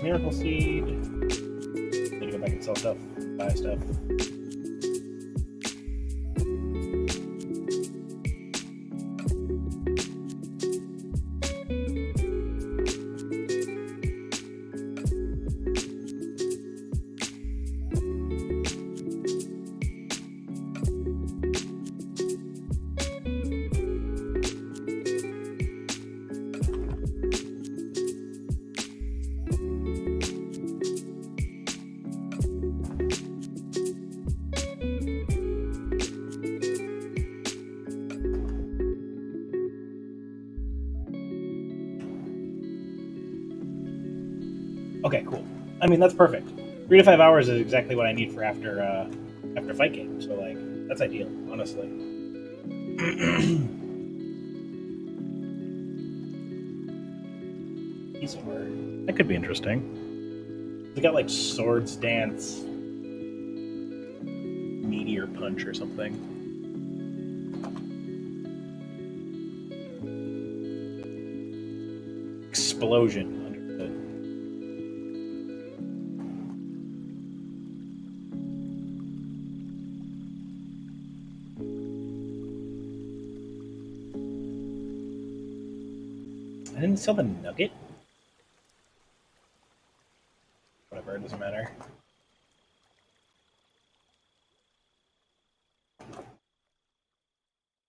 Miracle Seed. Need to go back and sell stuff, buy stuff. Okay, cool. I mean, that's perfect. 3 to 5 hours is exactly what I need for after fight game. So like, that's ideal, honestly. Eastward. That could be interesting. They got like Swords Dance, Meteor Punch, or something. Explosion. I didn't sell the nugget? Whatever, it doesn't matter.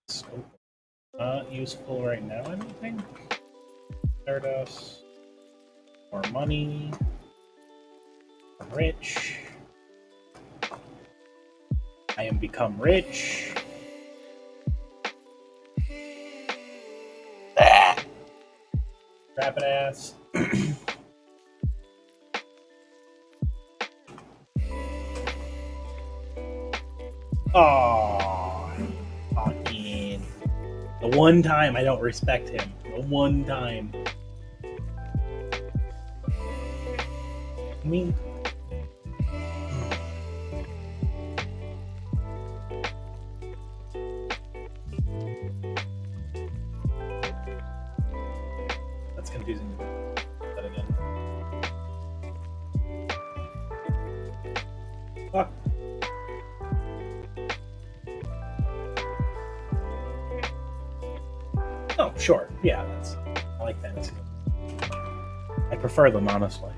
So, not useful right now, I don't think. Stardust. More money. I'm rich. I am become rich. Rapid ass. Oh, fucking. The one time I don't respect him. The one time. I mean. That's confusing. That again. Fuck. Oh, sure. Yeah, I like that. I prefer them, honestly.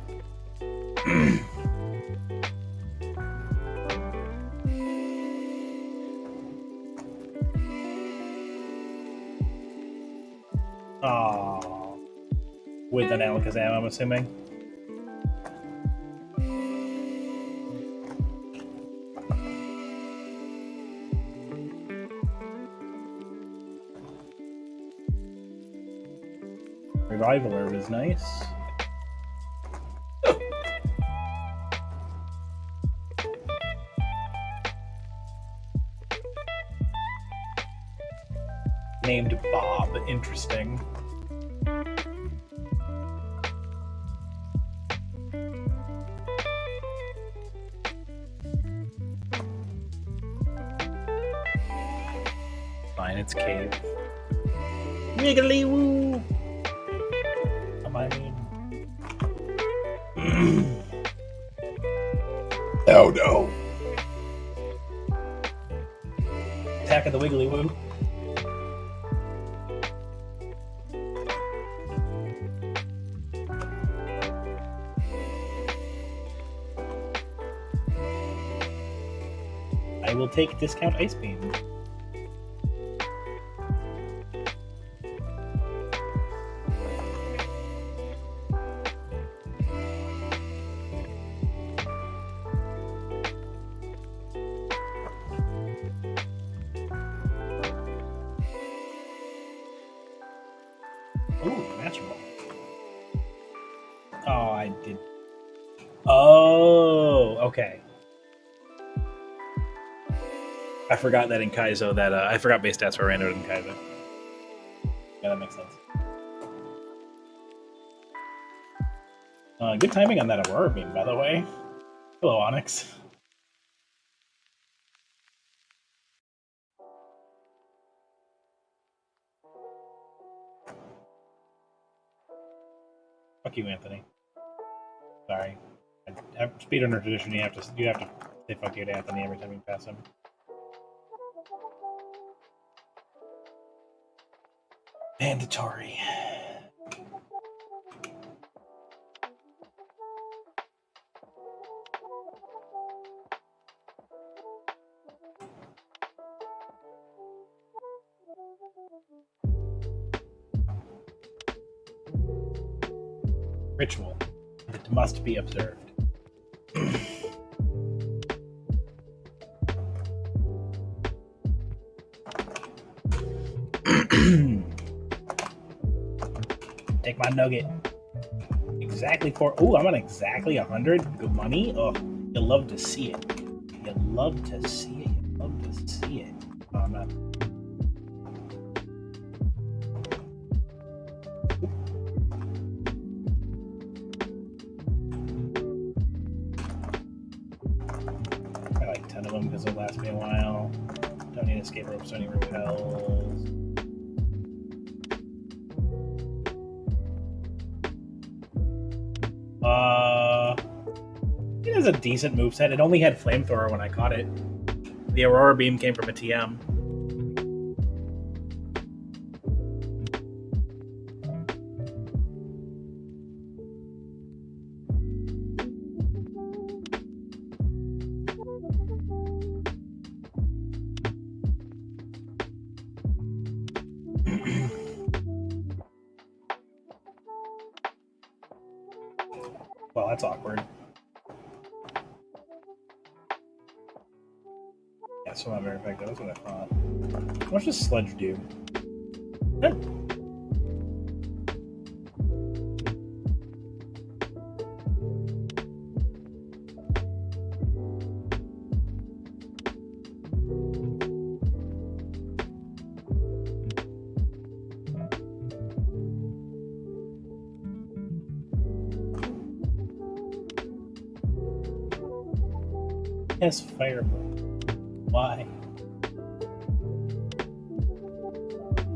Oh, with an Alakazam, I'm assuming. Revivaler was nice. Named Bob. Interesting. Fine, it's cave. Wiggly woo! I mean... Oh no! Attack of the Wiggly Woo. I will take discount Ice Beam. Ooh, Match Ball. Oh, I did. Oh, okay. I forgot that in Kaizo that I forgot base stats were random in Kaizo. Yeah, that makes sense. Good timing on that Aurora Beam, by the way. Hello, Onyx. Fuck you, Anthony. Sorry. Speedrunner tradition. You have to say fuck you to Anthony every time you pass him. Mandatory. Ritual. It must be observed. Take my nugget. Exactly for. Ooh, I'm on exactly 100. Good money. Oh, you'll love to see it. You'll love to see it. You'll love to see it. Oh, I'm not. I like 10 of them because they'll last me a while. Don't need escape ropes, don't need repels. It has a decent moveset. It only had Flamethrower when I caught it. The Aurora Beam came from a TM. Well, that's awkward. Yeah, so not very effective. That's what I thought. What does Sludge do? Yes, Fireball. Why?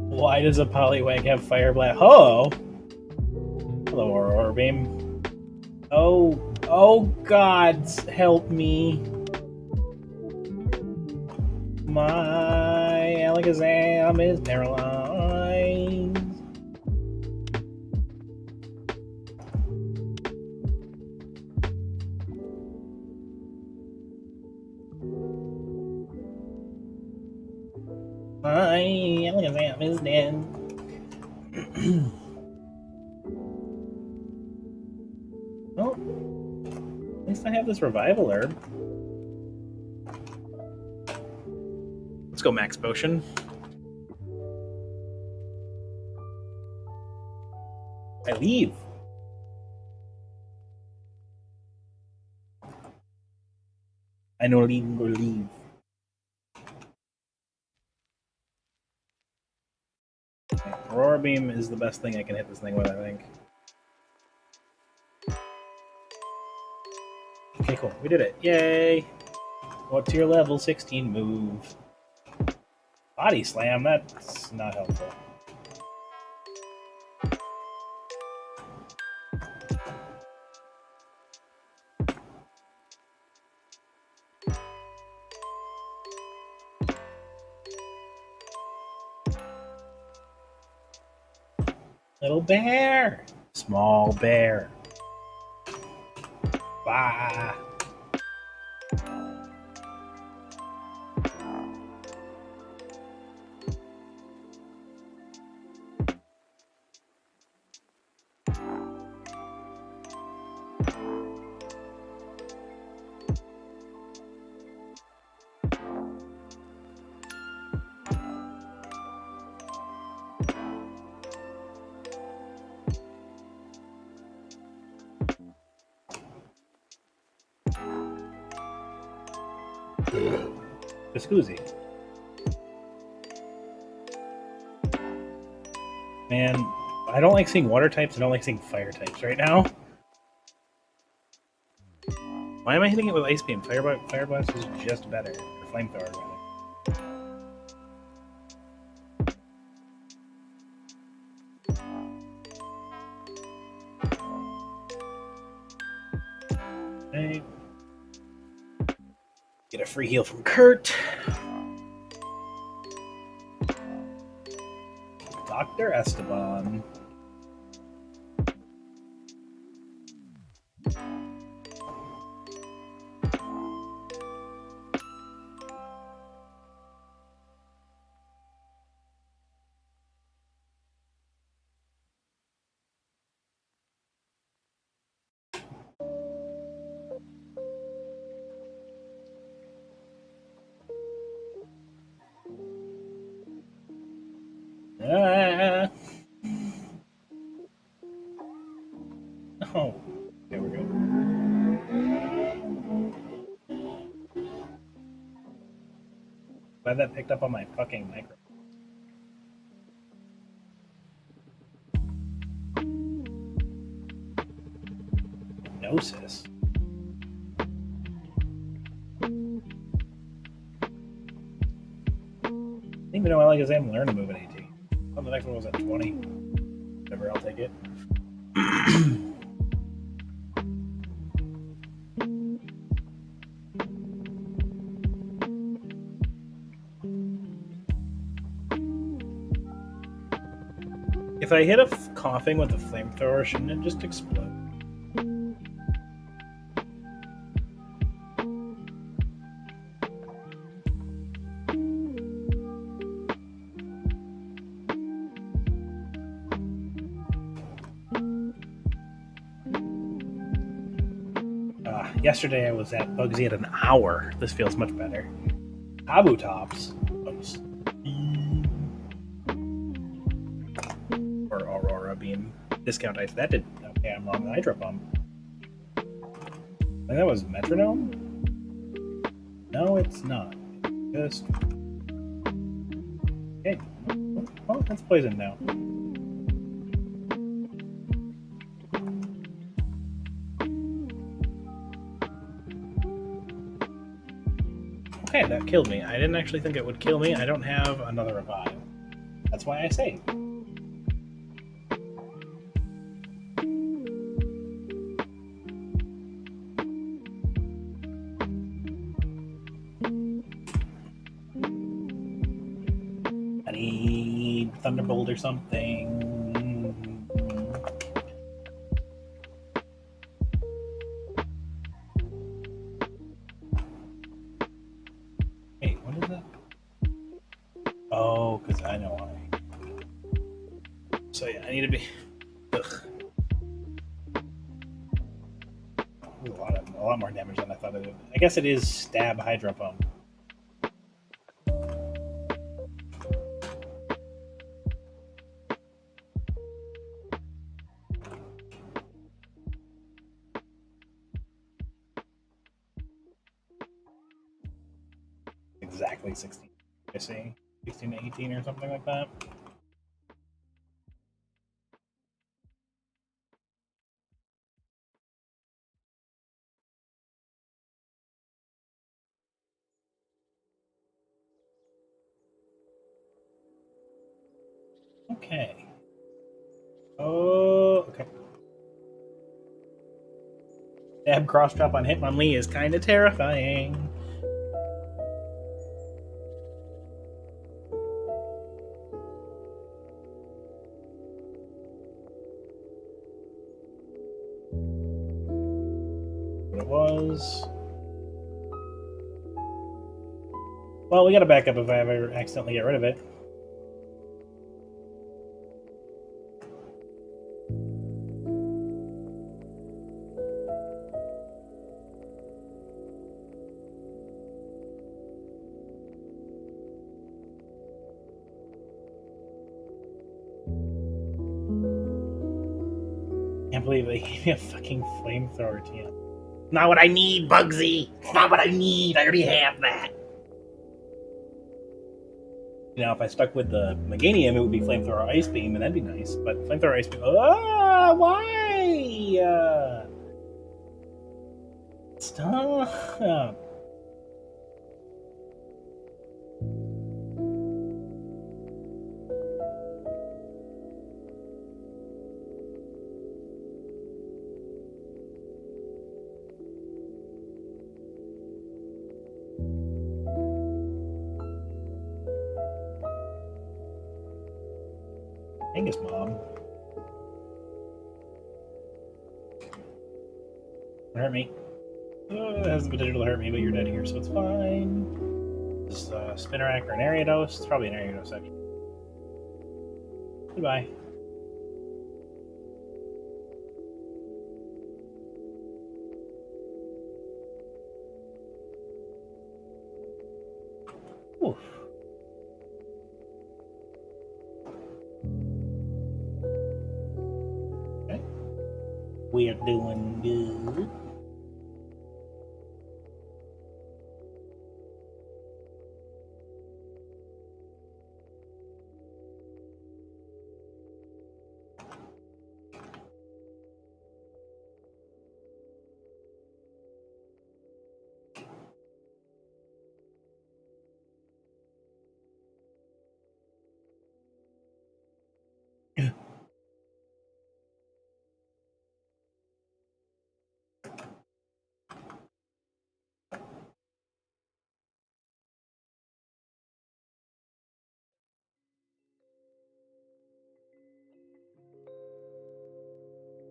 Why does a Poliwag have Fire Blast? Oh! Hello, Aurora Beam. Oh God, help me. My Alakazam is paralyzed. Alakazam is dead. Well, at least I have this revival herb. Let's go max potion. I leave. I no longer leave. Okay, Aurora Beam is the best thing I can hit this thing with, I think. Okay, cool. We did it. Yay! What's your level 16 move? Body Slam? That's not helpful. Little bear! Small bear. Bah! Biscuzi. Man, I don't like seeing water types, I don't like seeing fire types right now. Why am I hitting it with Ice Beam? Fire Blast is just better. Or Flamethrower, rather. Okay. Get a free heal from Kurt. Dr. Esteban. Ah. Oh, there we go. Glad that picked up on my fucking micro. Hypnosis. I didn't even know Alakazam learned a move at 18. Oh, the next one was at 20. Whatever, I'll take it. If I hit a coughing with a flamethrower, shouldn't it just explode? Yesterday I was at Bugsy at an hour. This feels much better. Abu Tops. Oops. Or Aurora Beam. Discount ice. That did. Okay, I'm wrong. Hydro Pump. I think that was Metronome? No, it's not. Just. Okay. Oh, that's poison now. Okay, that killed me. I didn't actually think it would kill me. I don't have another revive. That's why I saved. I need Thunderbolt or something. Oh, because I know why. So yeah, I need to be. Ugh. Ooh, a lot more damage than I thought it would. I guess it is stab Hydro Pump. Exactly 16. I see 16 to 18 or something like that. Okay. Oh, okay. Stab cross drop on Hitmonlee is kind of terrifying. What it was. Well, we got to back up if I ever accidentally get rid of it. Can't believe they gave me a fucking flamethrower TM. Not what I need, Bugsy! It's not what I need! I already have that! You know, if I stuck with the Meganium, it would be Flamethrower Ice Beam, and that'd be nice. But Flamethrower Ice Beam... Ah! Why? Stop! Angus Mom. Hurt me. Oh, it has the potential to hurt me, but you're dead here, so it's fine. This is a Spinnerack or an Ariados. It's probably an Ariados, actually. Goodbye. Oof. Okay. We are doing good.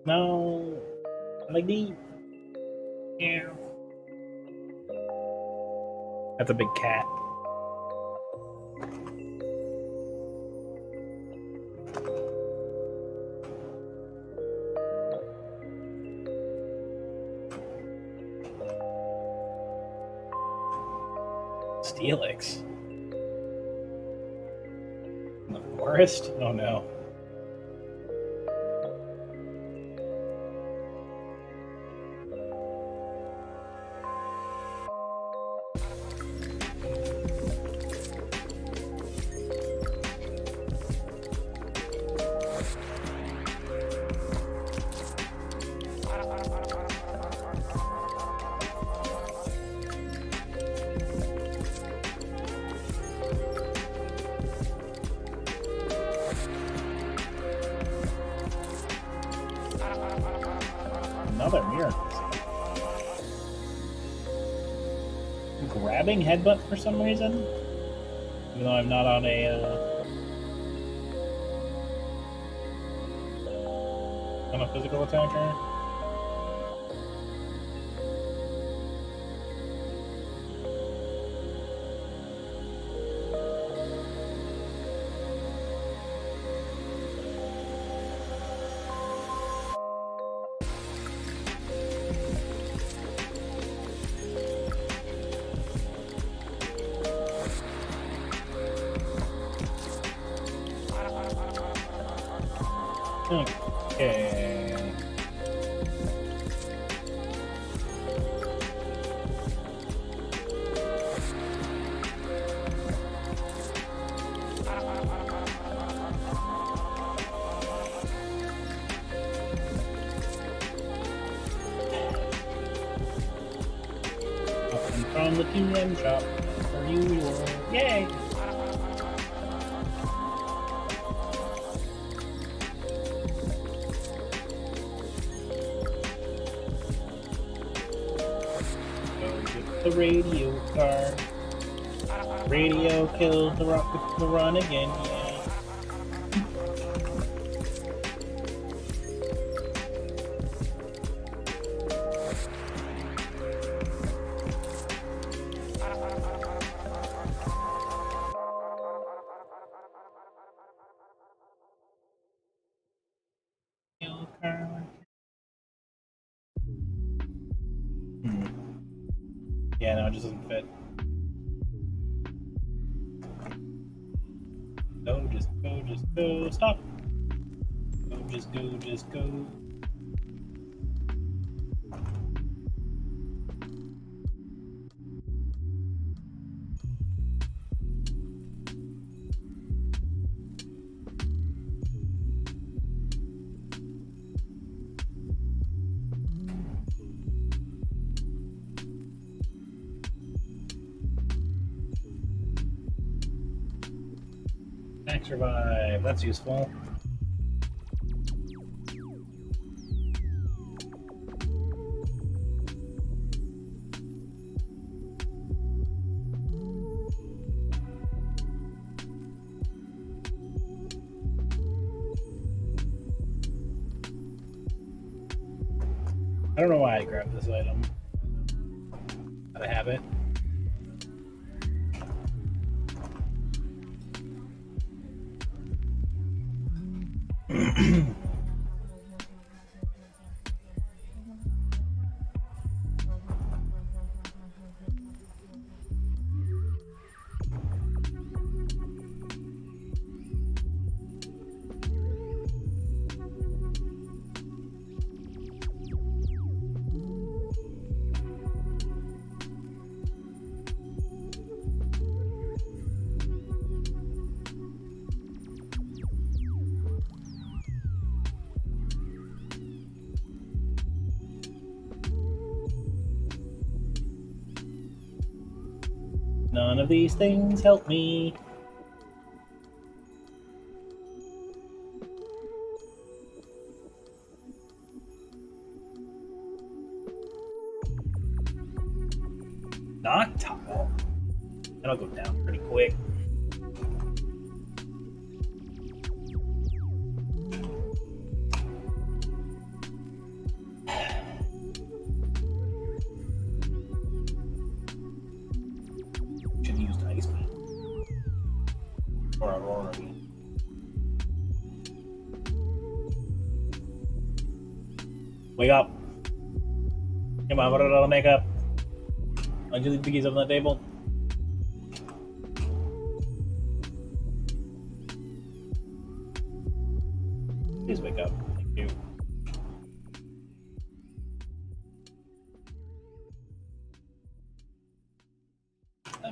No. Like these. Yeah. That's a big cat. Steelix. In the forest? Oh no. Another miracle. Grabbing headbutt for some reason? Even though I'm not on a physical attacker. Okay. Open from the TM shop for you. Yay! The radio card. Radio killed the rocket to run again, yeah. Radio card. Yeah, no, it just doesn't fit. Go, just go, stop. Go, just go. Max revive, that's useful. I don't know why I grabbed this item. But I have it. None of these things help me. Noctile. That'll go down pretty quick. Wake up. Come on, what did I make up? Why'd you leave the keys on the table? Please wake up. Thank you.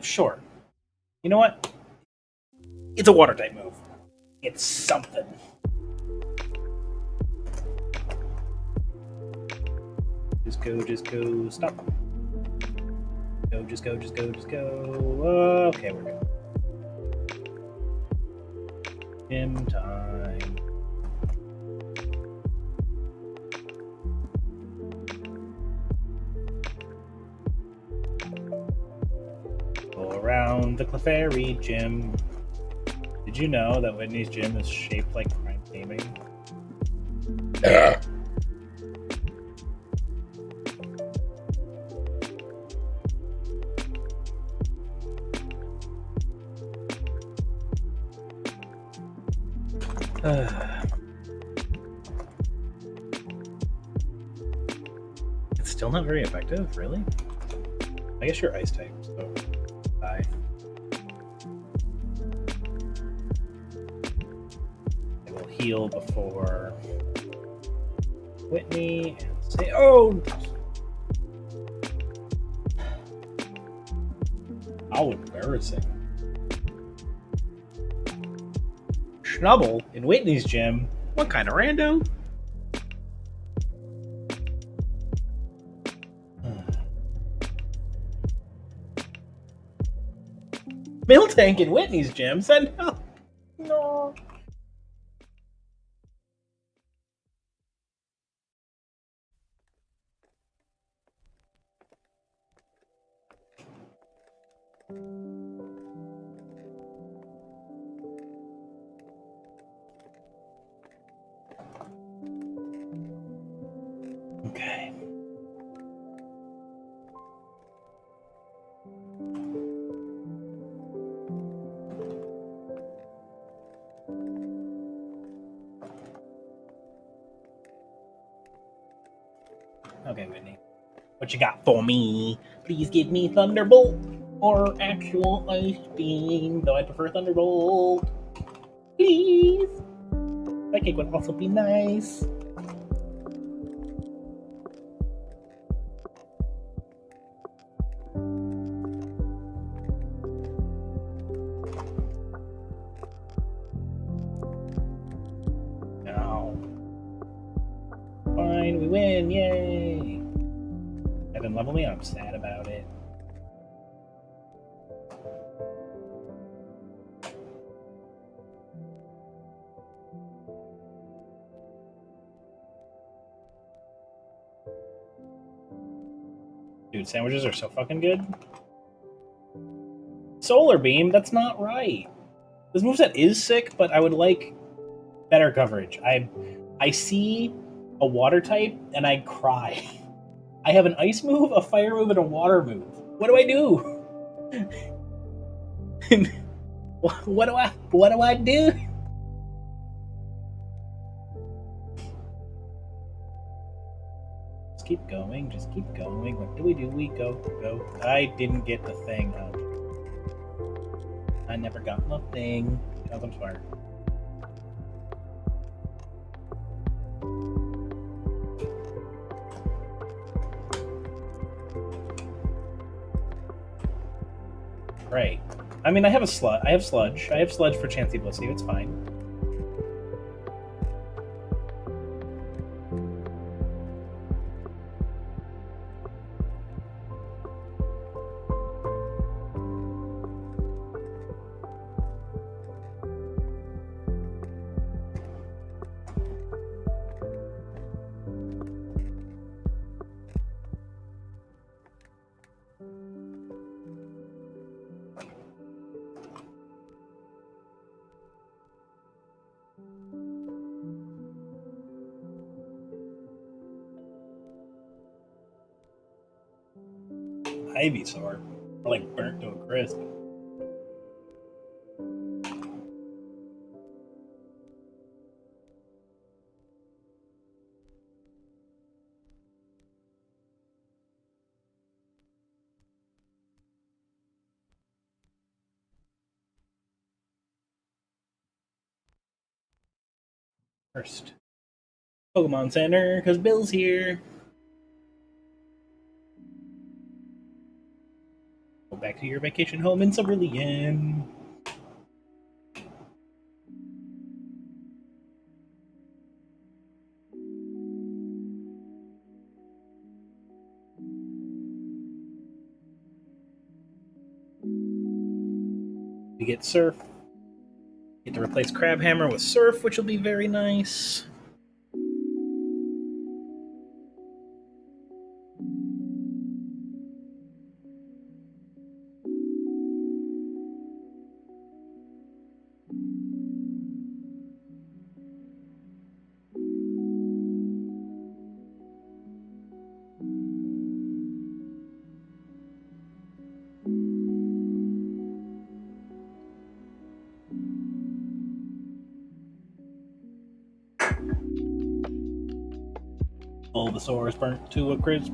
Sure. You know what? It's a water type move. It's something. Just go, stop. Just go. Okay, we're good. Gym time. Go around the Clefairy gym. Did you know that Whitney's gym is shaped like crime gaming? It's still not very effective, really? I guess you're ice type, so bye. I will heal before Whitney and say, oh! How embarrassing. Schnubble in Whitney's gym? What kind of rando? Miltank in Whitney's gym said no. No. Okay. Okay, Whitney. What you got for me? Please give me Thunderbolt or actual Ice Beam, though I prefer Thunderbolt. Please. That cake would also be nice. No. Fine, we win, yay! Evan level me, I'm sad about it. Dude, sandwiches are so fucking good. Solar Beam? That's not right. This moveset is sick, but I would like better coverage. I see a water type and I cry. I have an ice move, a fire move, and a water move. What do I do? what do I do? Just keep going, just keep going. What do? We go. I didn't get the thing. I never got the thing. Because I'm smart. Right. I mean, I have sludge. I have sludge for Chansey Blissey. It's fine. Ivysaur. Or like burnt to a crisp. First, Pokemon Center, because Bill's here. Go back to your vacation home in Cerulean. We get Surf. Get to replace Crabhammer with Surf, which will be very nice. Bulbasaur is burnt to a crisp.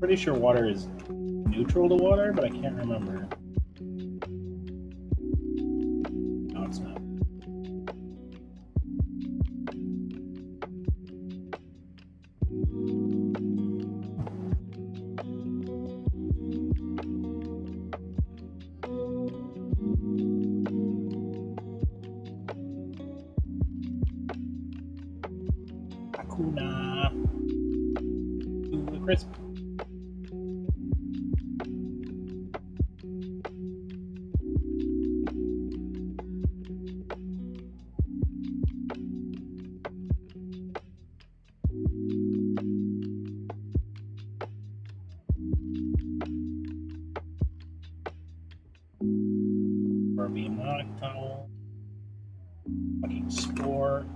Pretty sure water is neutral to water, but I can't remember. No, it's not. Hakuna. Ooh, the crisp. Beam Noctowl. Fucking Spore.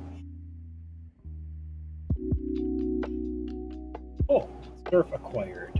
Oh, Surf acquired.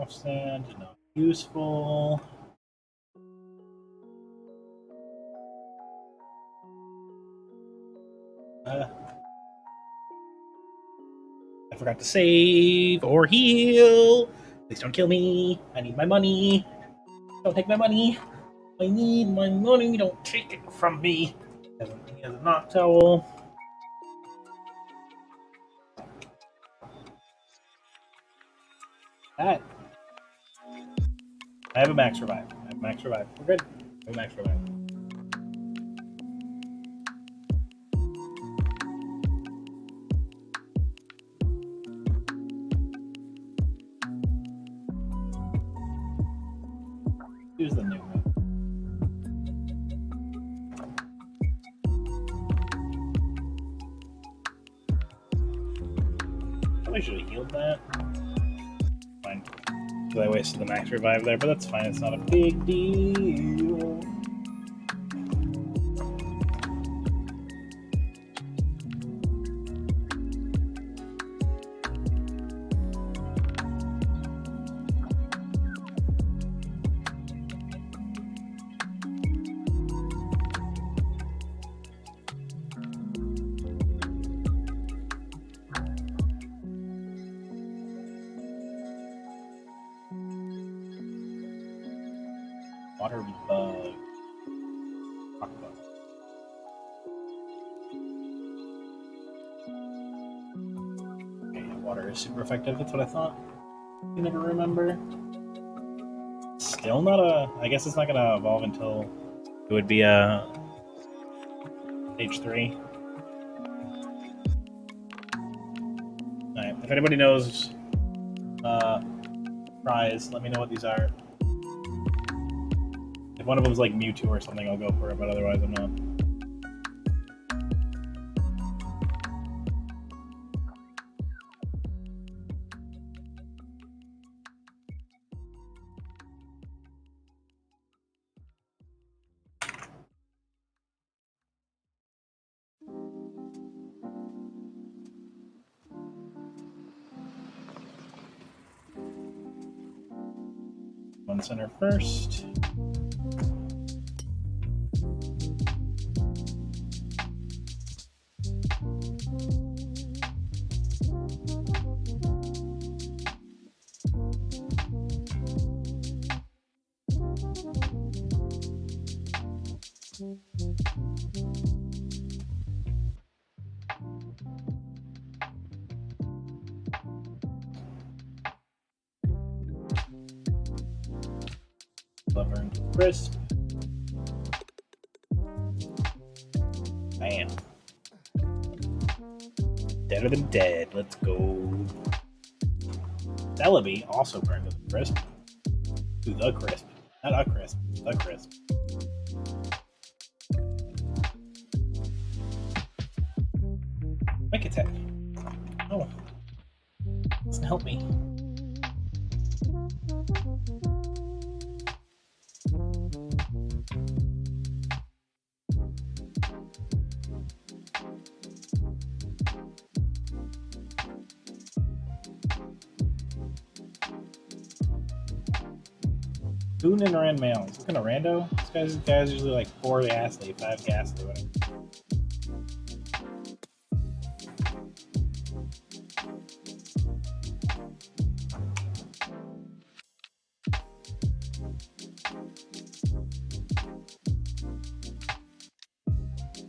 Sand, not useful. I forgot to save or heal. Please don't kill me. I need my money. Don't take my money. I need my money. Don't take it from me. He has a Noctowl. That. I have a max revive. I have max revive. We're good. I have max revive. Use the new one. Probably should have healed that. Fine. I wasted the max revive there, but that's fine. It's not a big deal. Water bug. Rock bug. Okay, water is super effective. That's what I thought. You never remember. Still not a. I guess it's not gonna evolve until it would be a stage 3. Alright, if anybody knows prize, let me know what these are. If one of them's like Mewtwo or something, I'll go for it, but otherwise I'm not. One center first. Lever and crisp. Bam. Deader than dead. Let's go. Celebi also burned with crisp. Ooh, the crisp. Not a crisp. The crisp. Quick attack. Oh. Doesn't help me. Boone and Rand males. What kind of rando? This guy's usually like 4 ghastly, 5 ghastly, whatever.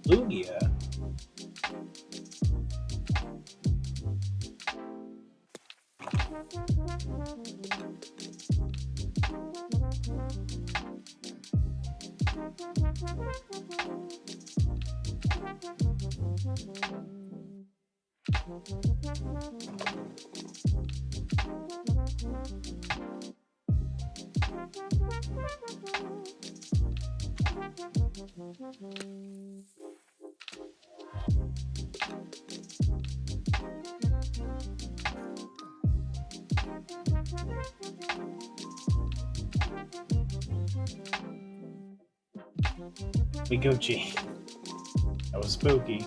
Lugia. We Gucci. That was spooky.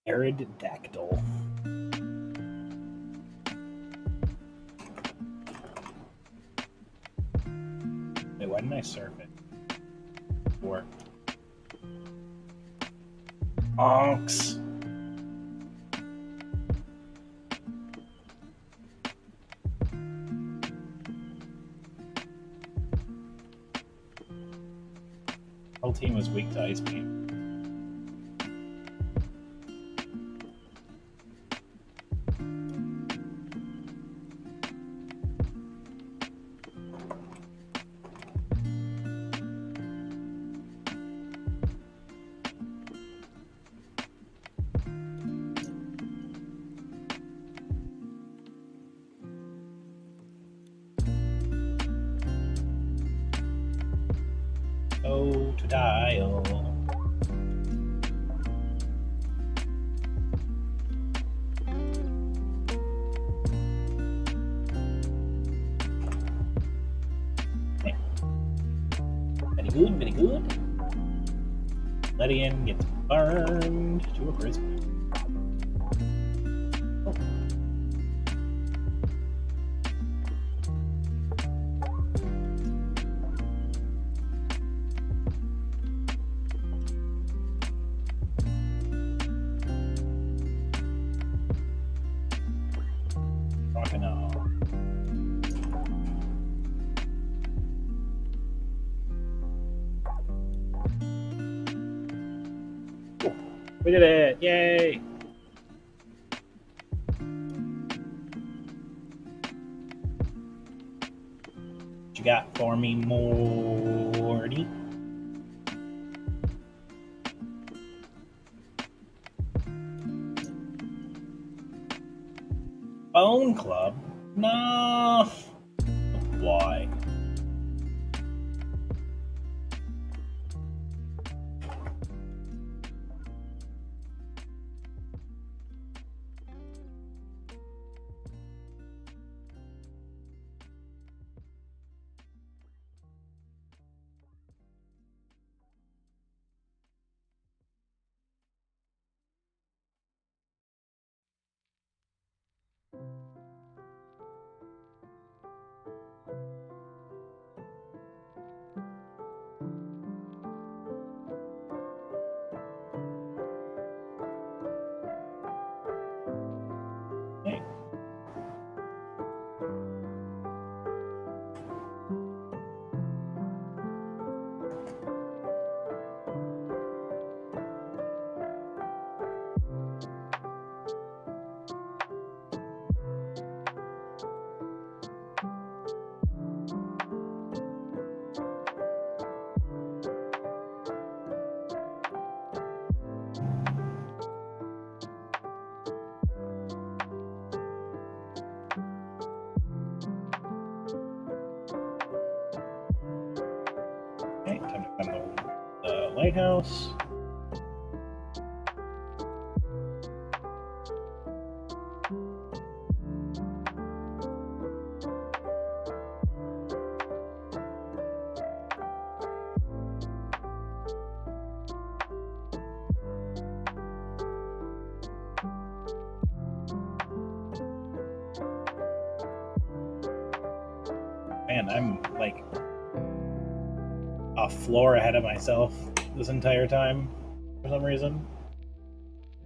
Aerodactyl. Wait, why didn't I surf it? Or Onks. Whole team was weak to Ice Beam. Go to dial. Very good, very good. Ledian gets burned to a crisp. We did it! Yay! What you got for me, Morty? Bone Club? No! Why? Okay, time to find the lighthouse. Man, I'm like a floor ahead of myself this entire time for some reason.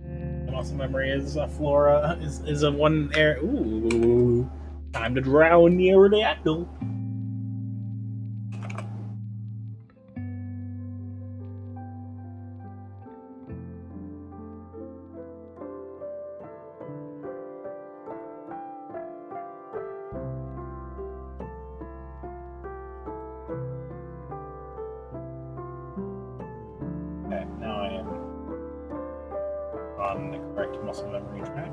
And also memory is a flora is a one air. Ooh, time to drown the Aerodactyl. Okay, now I am on the correct muscle memory track.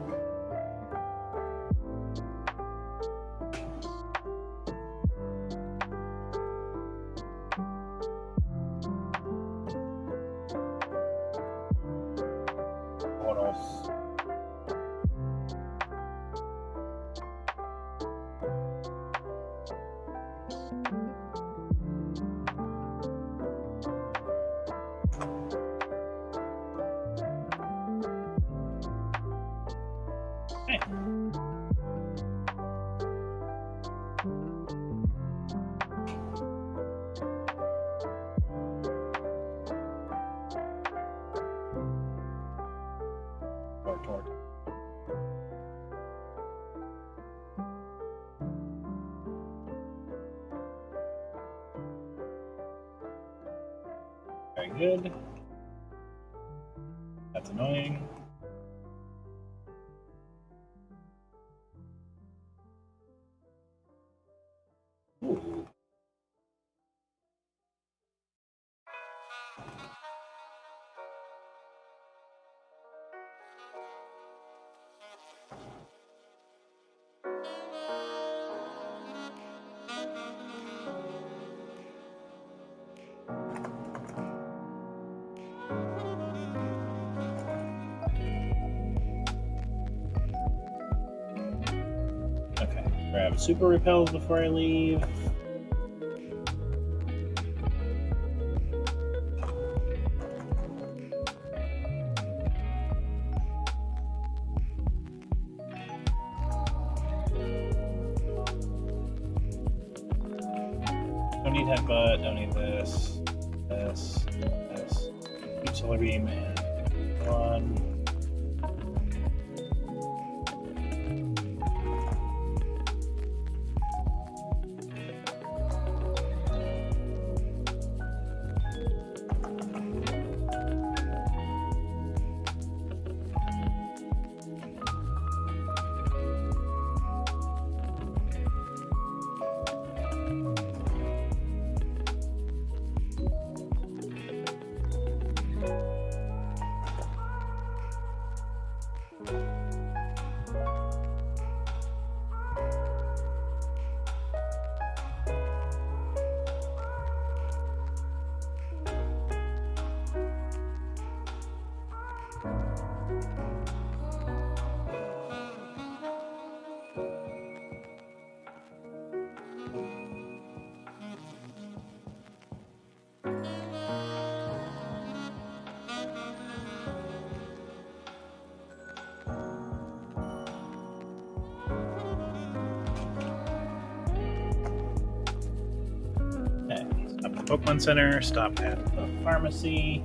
What else? Okay. Toward. Very good. That's annoying. Ooh. Okay, grab super repels before I leave. Don't need headbutt, don't need this, this. Keep solar beam and one. Pokemon Center, stop at the pharmacy.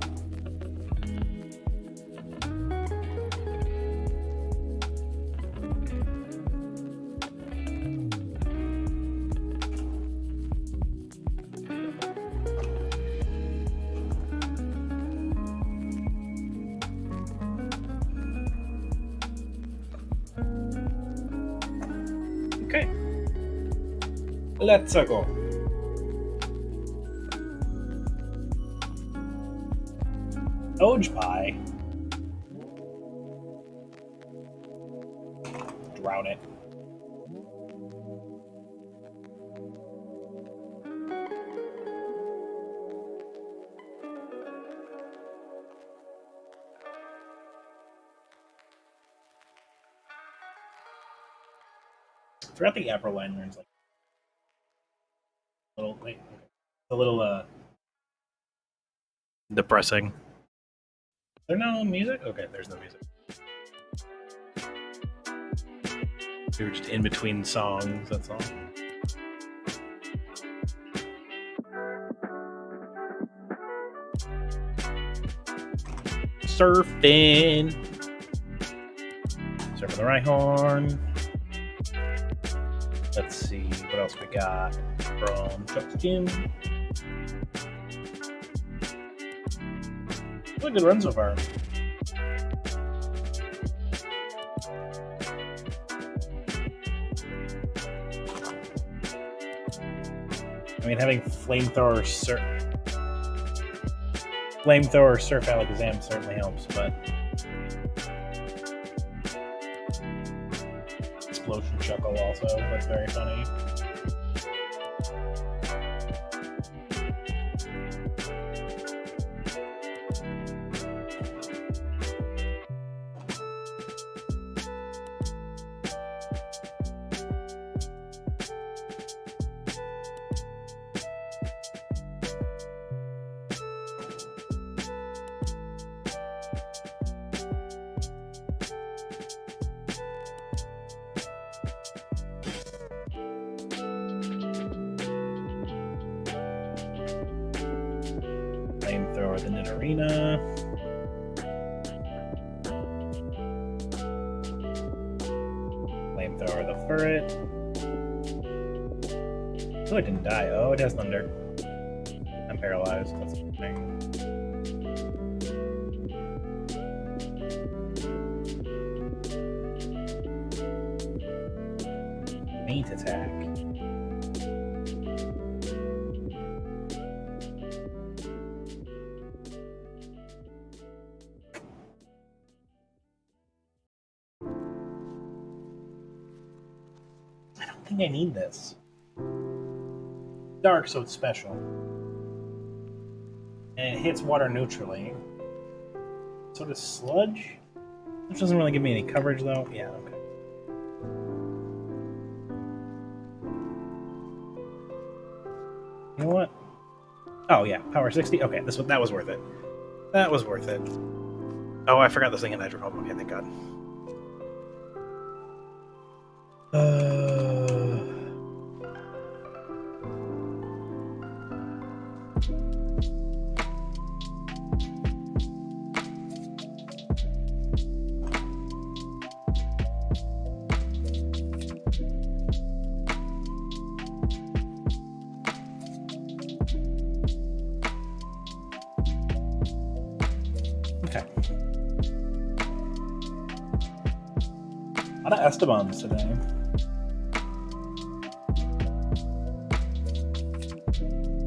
Okay. Let's go. Doge Pie. Drown it. forgot the April line learns like a little. Wait, a little depressing. Is there no music? Okay, there's no music. We were just in between songs. That's all. Surfing. Surfing the Rhyhorn. Let's see what else we got from Chuck's Gym. Really good run so far. I mean, having Flamethrower Surf Alakazam certainly helps, but Explosion Chuckle also, that's very funny. Flamethrower the Nidorina. Flamethrower the Furret. Oh, it didn't die. Oh, it has Thunder. I'm paralyzed. That's the thing. Feint attack. I don't think I need this. Dark, so it's special. And it hits water neutrally. So does Sludge? Which doesn't really give me any coverage, though. Yeah, okay. You know what? Oh, yeah, power 60. Okay, that was worth it. That was worth it. Oh, I forgot this thing in Hydro Pump. Okay, thank God. Okay. A lot of Estebans today.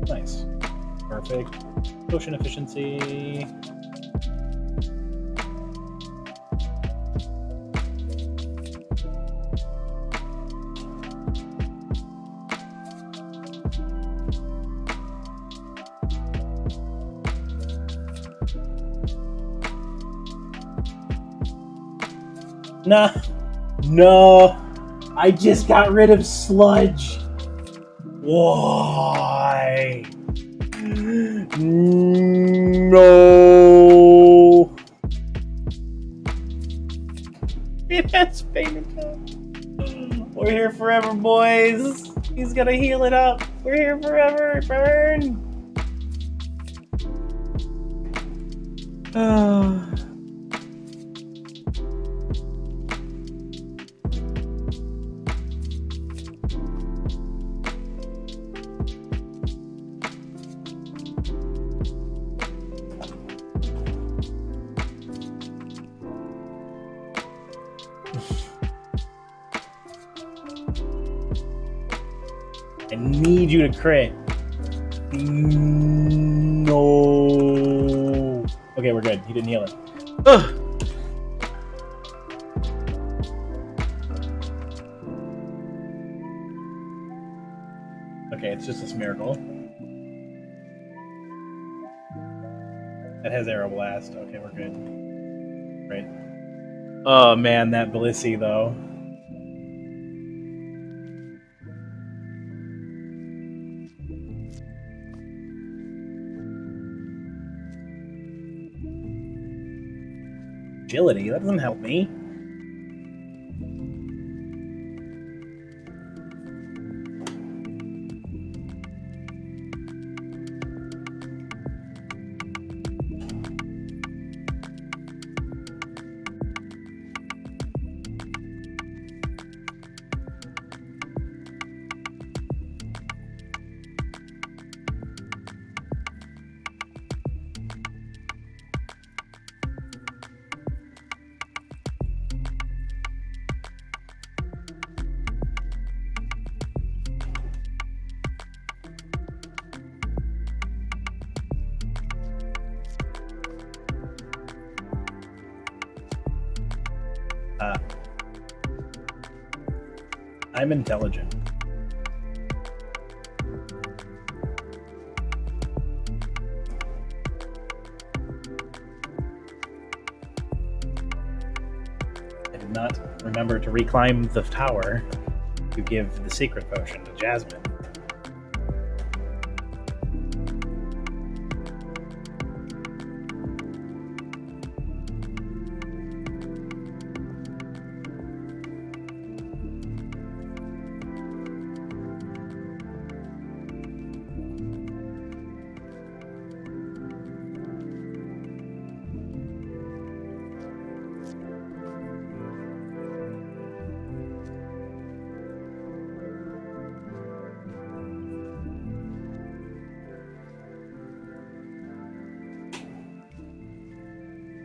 Nice. Perfect. Potion efficiency. Nah. No. I just got rid of Sludge. Why? No. It has payment time. We're here forever, boys. He's gonna heal it up. We're here forever. Burn. I need you to crit. No. Okay, we're good. He didn't heal it. Ugh. Okay, it's just this miracle. That has Aero Blast. Okay, we're good. Great. Oh man, that Blissey though. agility. That doesn't help me. I'm intelligent. I did not remember to reclimb the tower to give the secret potion to Jasmine.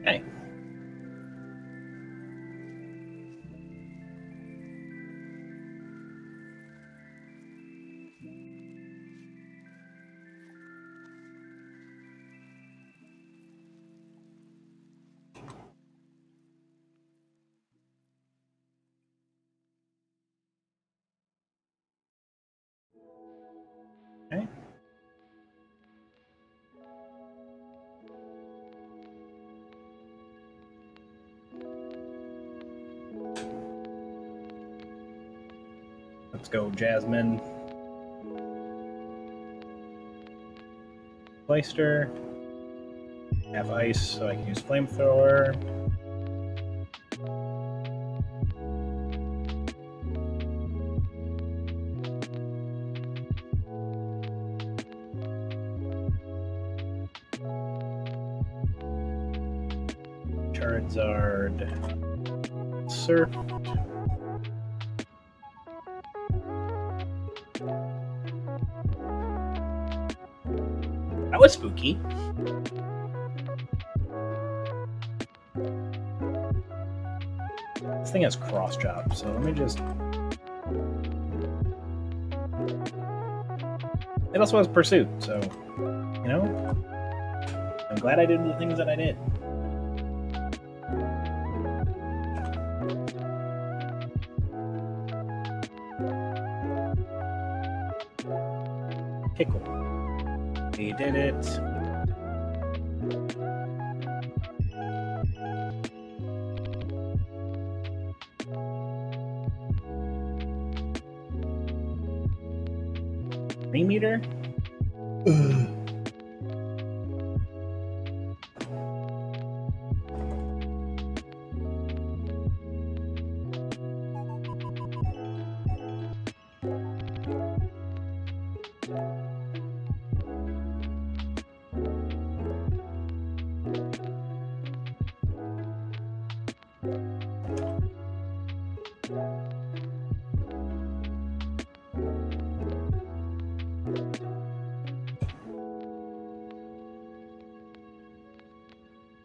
Okay. Okay. Let's go, Jasmine. Clayster. Have ice, so I can use flamethrower. Charizard. Surf. That was spooky. This thing has cross chop, so let me just... It also has pursuit, so, you know, I'm glad I did the things that I did. Pickle. We did it. Meter?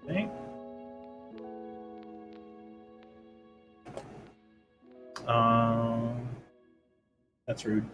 Okay. That's rude.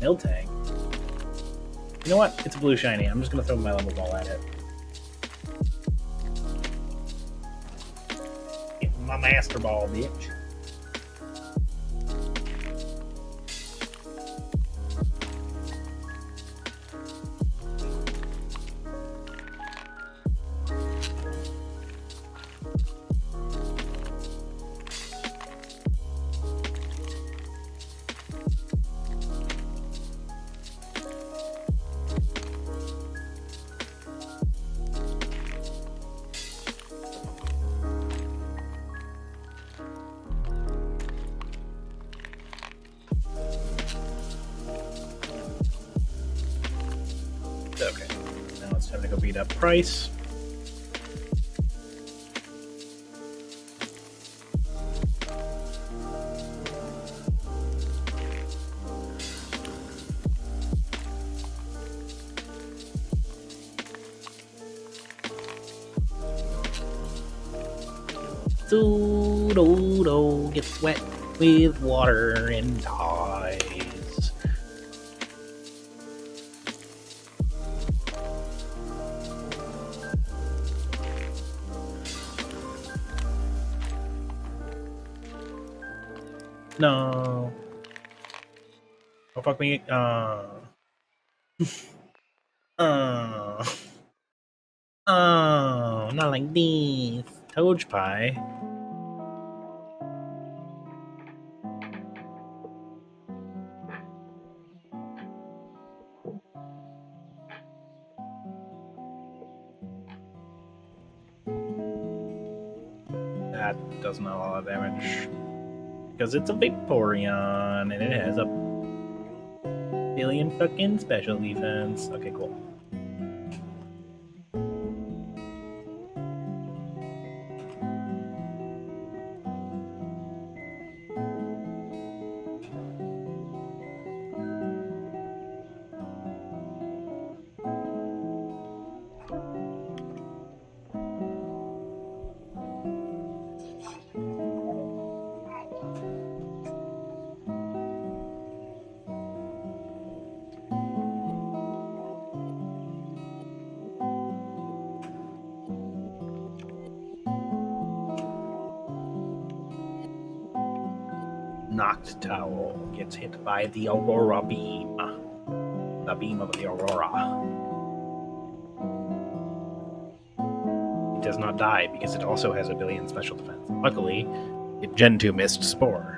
Miltank. You know what? It's a blue shiny. I'm just gonna throw my level ball at it. Get my master ball, bitch. Okay, now it's time to go beat up Price. Dodo gets wet with water and dies. No. Oh, fuck me. Oh, not like this. Toad Pie. That does not a lot of damage. Because it's a Vaporeon, and it has a billion fucking special defense. Okay, cool. Knocked Towel gets hit by the Aurora Beam. The beam of the Aurora. It does not die because it also has a billion special defense. Luckily, it Gen 2 missed Spore.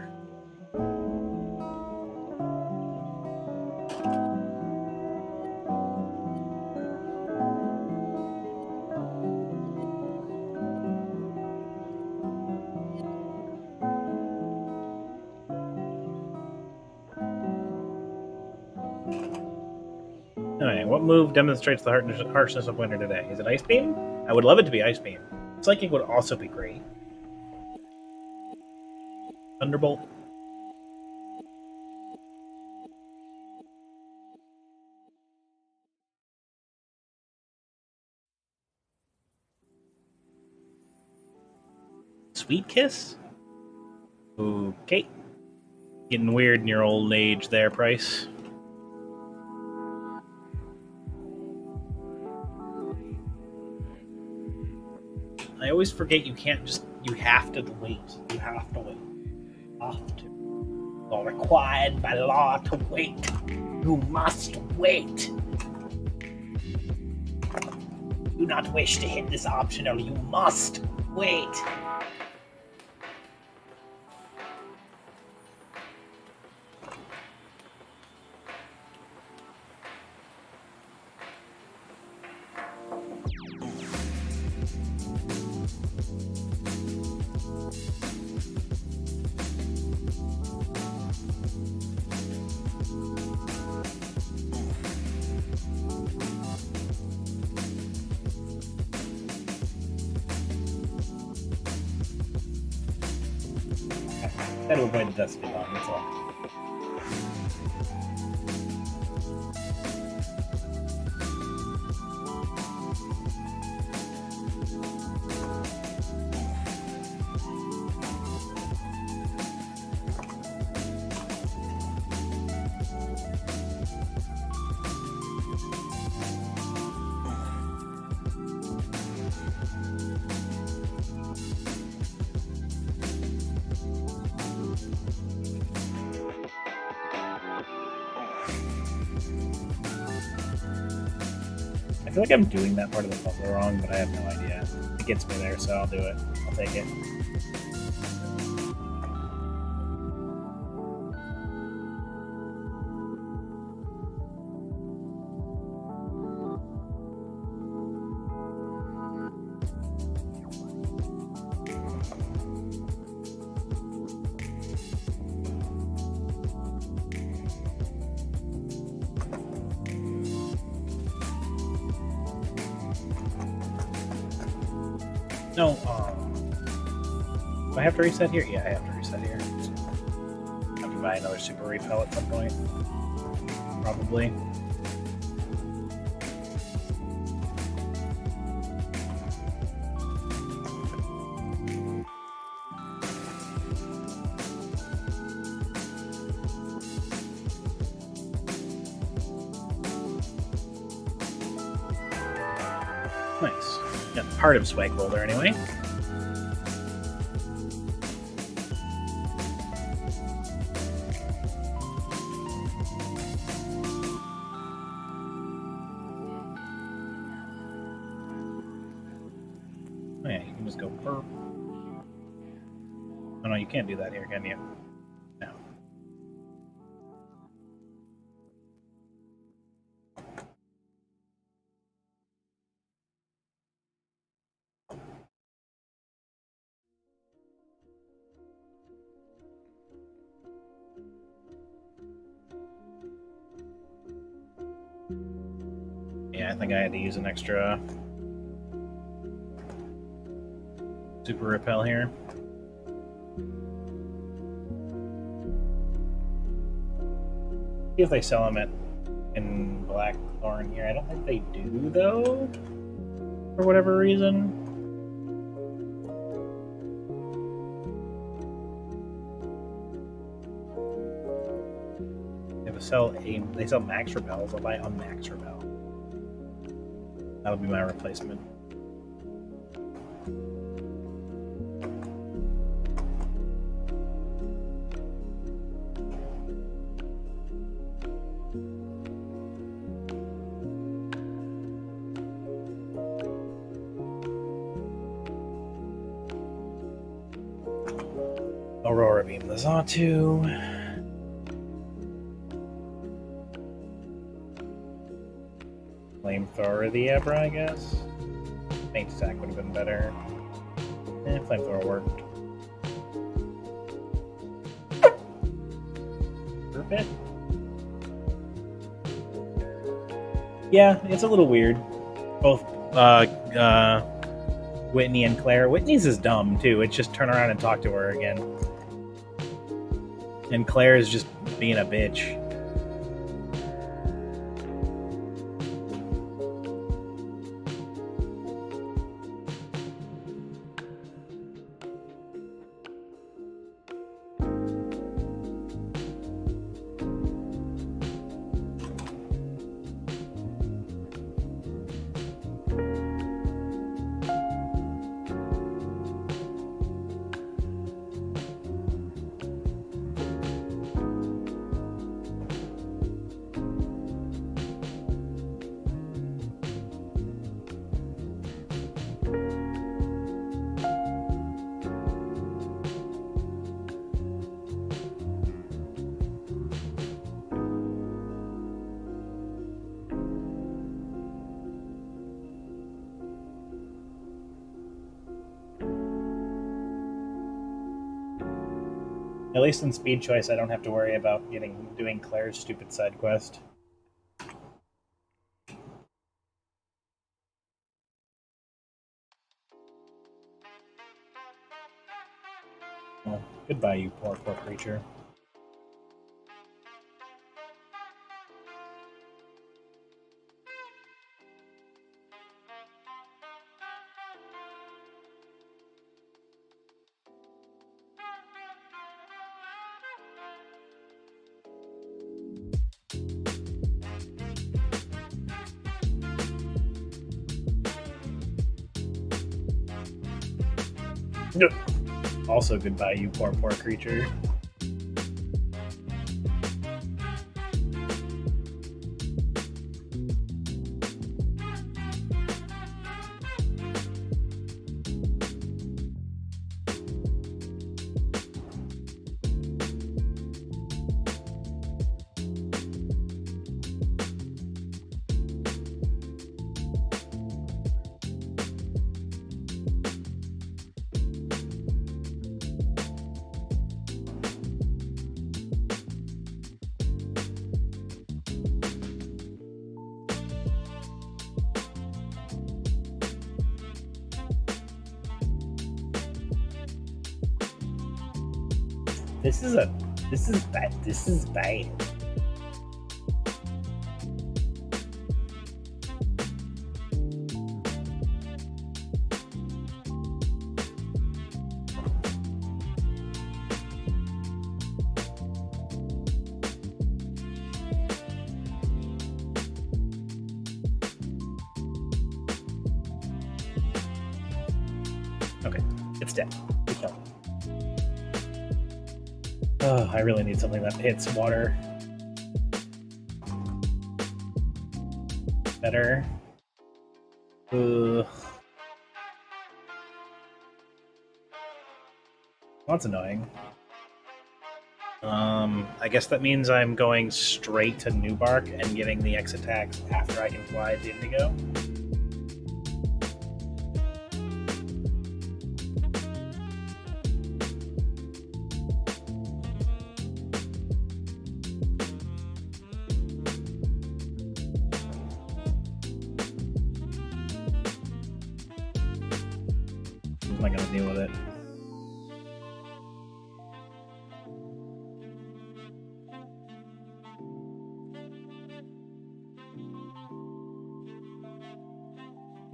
Alright, what move demonstrates the harshness of winter today? Is it Ice Beam? I would love it to be Ice Beam. Psychic would also be great. Thunderbolt. Sweet Kiss? Okay. Getting weird in your old age there, Price. I always forget you can't just... You have to wait. You have to wait. Have to. You're required by law to wait. You must wait. Do not wish to hit this optional. You must wait. Gotta avoid the dust bomb, that's all. feel like I'm doing that part of the puzzle wrong, but I have no idea. It gets me there, so I'll do it. I'll take it. No, do I have to reset here? Yeah, I have to reset here. I have to buy another super repel at some point. Probably. Nice. Got part of Swag Boulder anyway. Oh yeah, you can just go burp. Oh no, you can't do that here, can you? No. Yeah, I think I had to use an extra super repel here. See if they sell them in Blackthorn here. I don't think they do though, for whatever reason. They sell max repels. I'll buy a max repel. That'll be my replacement. Aurora Beam Lizatu. Flamethrower the Abra, I guess. Faint attack would have been better. Flamethrower worked. Perfect. Yeah, it's a little weird. Both Whitney and Claire. Whitney's is dumb too. It's just turn around and talk to her again. And Claire is just being a bitch. At least in Speed Choice, I don't have to worry about doing Claire's stupid side quest. Well, goodbye, you poor creature. Also, goodbye, you poor creature. This is bad. This is bad. Okay, it's dead. We killed it. Oh, I really need something that hits water better. Ugh. That's annoying. I guess that means I'm going straight to Newbark and getting the X attacks after I can fly to Indigo. I'm not gonna deal with it.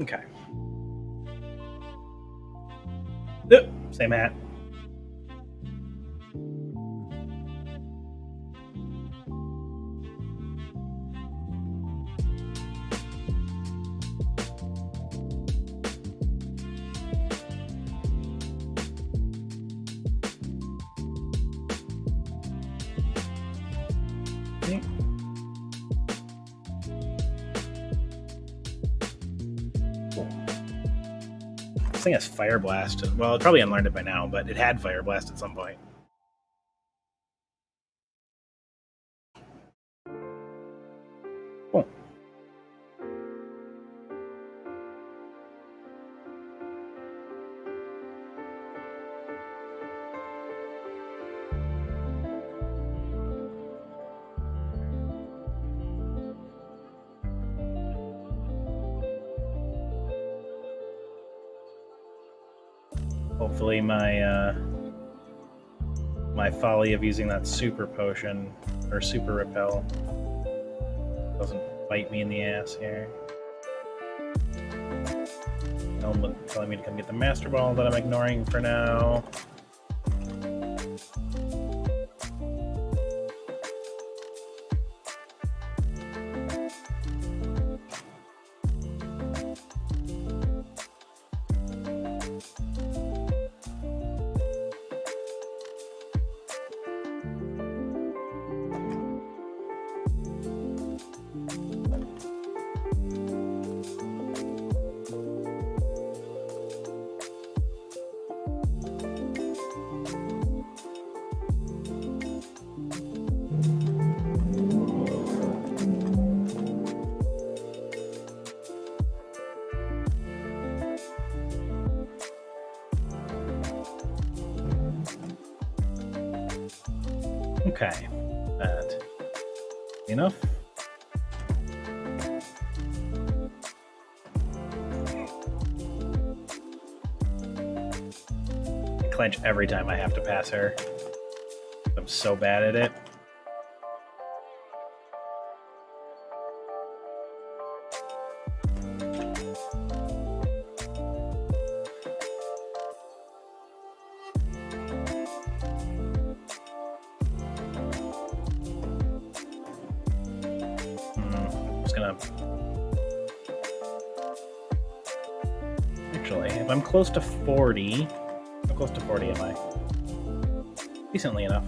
Okay. Yep, same hat. This thing has Fire Blast. Well, it probably unlearned it by now, but it had Fire Blast at some point. Cool. Hopefully my my folly of using that super potion or super repel doesn't bite me in the ass here. Telling me to come get the Master Ball that I'm ignoring for now. Okay, that enough. I clench every time I have to pass her. I'm so bad at it. Actually, if I'm close to 40, how close to 40 am I? Decently enough.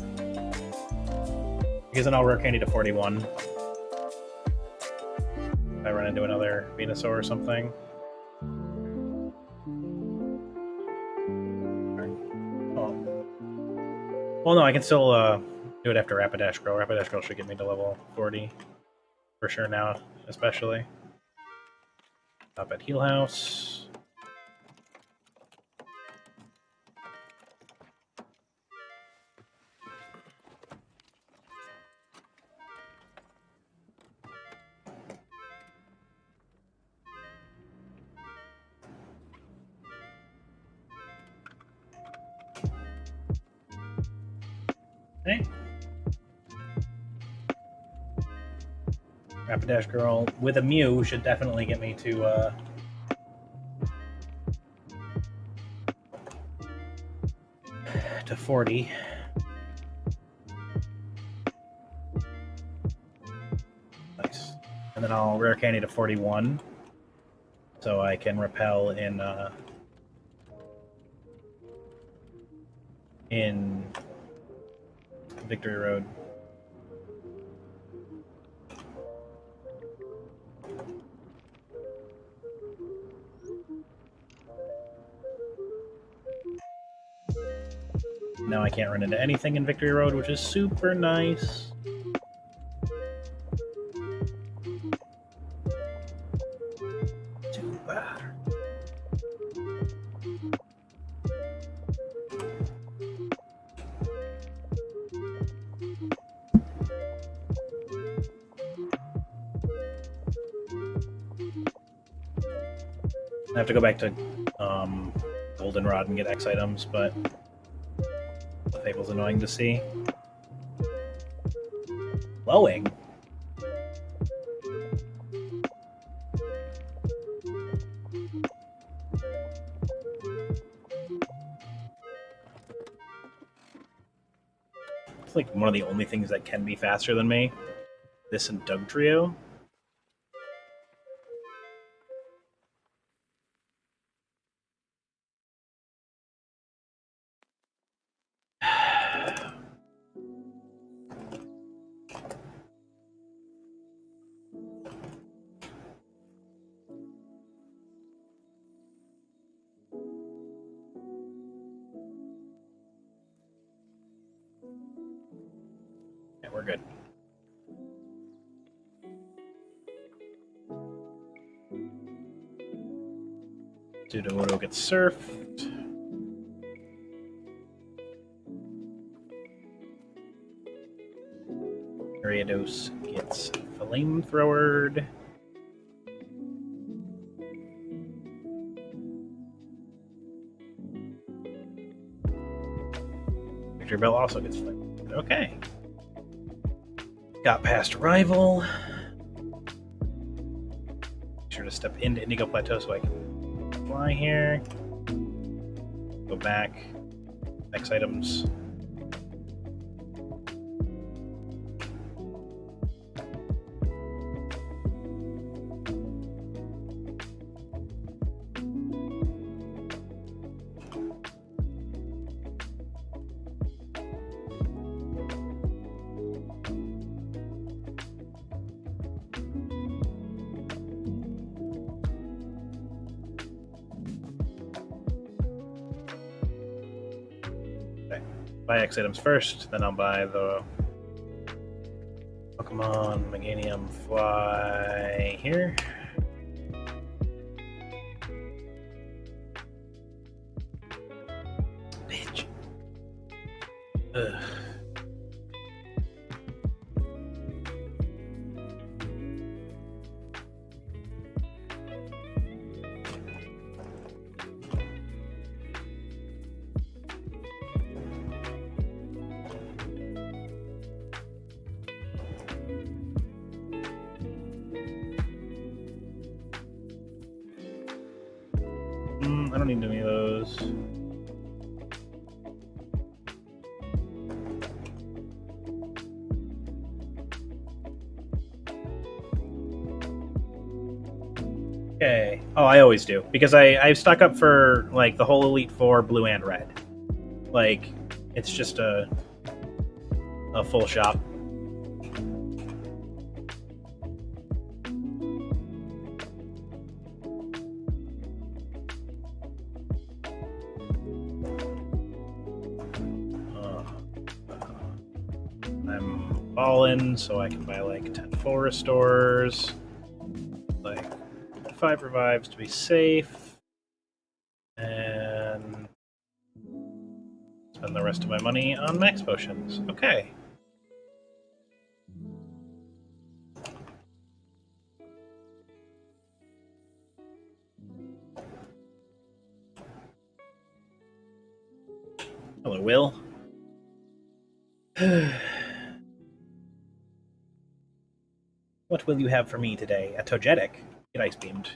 Because then I'll rare candy to 41. If I run into another Venusaur or something. Oh. Well, no, I can still do it after Rapidash Grow. Rapidash Grow should get me to level 40. For sure now, especially. Stop at Heal House. Okay. Rapidash Girl with a Mew should definitely get me to 40. Nice. And then I'll rare candy to 41. So I can repel in Victory Road. Now I can't run into anything in Victory Road, which is super nice. Too bad. I have to go back to Goldenrod and get X items, but the Fable's annoying to see. Glowing? It's like one of the only things that can be faster than me. This and Doug Trio. Yeah, we're good. Sudowoodo gets surfed. Ariados gets flamethrowered. Victory Bell also gets flamethrowered. Okay. Got past Rival. Make sure to step into Indigo Plateau so I can fly here. Go back. X items. Buy X items first, then I'll buy the Pokemon Meganium Fly here. Bitch. Ugh. I don't need any of those. Okay. Oh, I always do. Because I stock up for, like, the whole Elite Four, blue and red. Like, it's just a full shop. I'm balling, so I can buy, like, 10 full restores. Like, 5 revives to be safe, and spend the rest of my money on max potions. Okay. Hello, Will. What will you have for me today? A Togetic. Get Ice Beamed.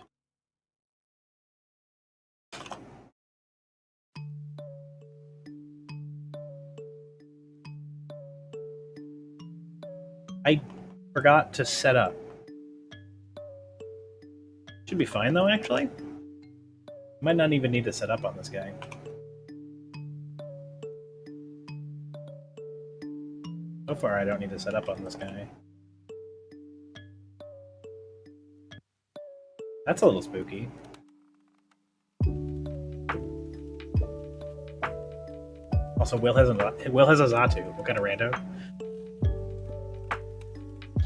I forgot to set up. Should be fine though, actually. Might not even need to set up on this guy. So far, I don't need to set up on this guy. That's a little spooky. Also, Will has a Zatu. What kind of rando?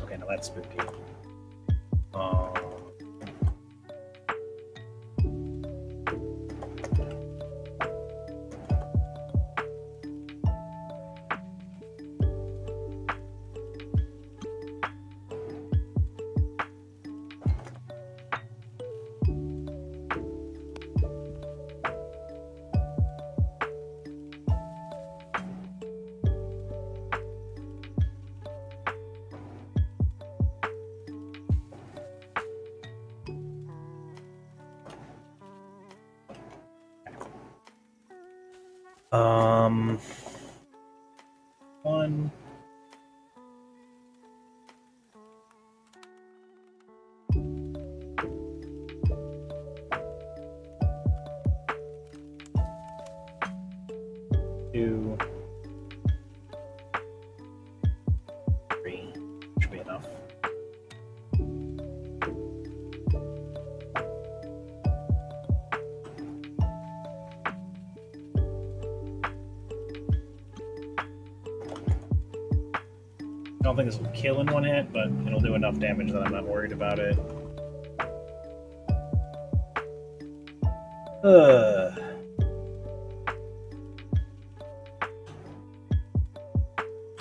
Okay, now that's spooky. One. Two. Three. Should be enough. I don't think this will kill in one hit, but it'll do enough damage that I'm not worried about it.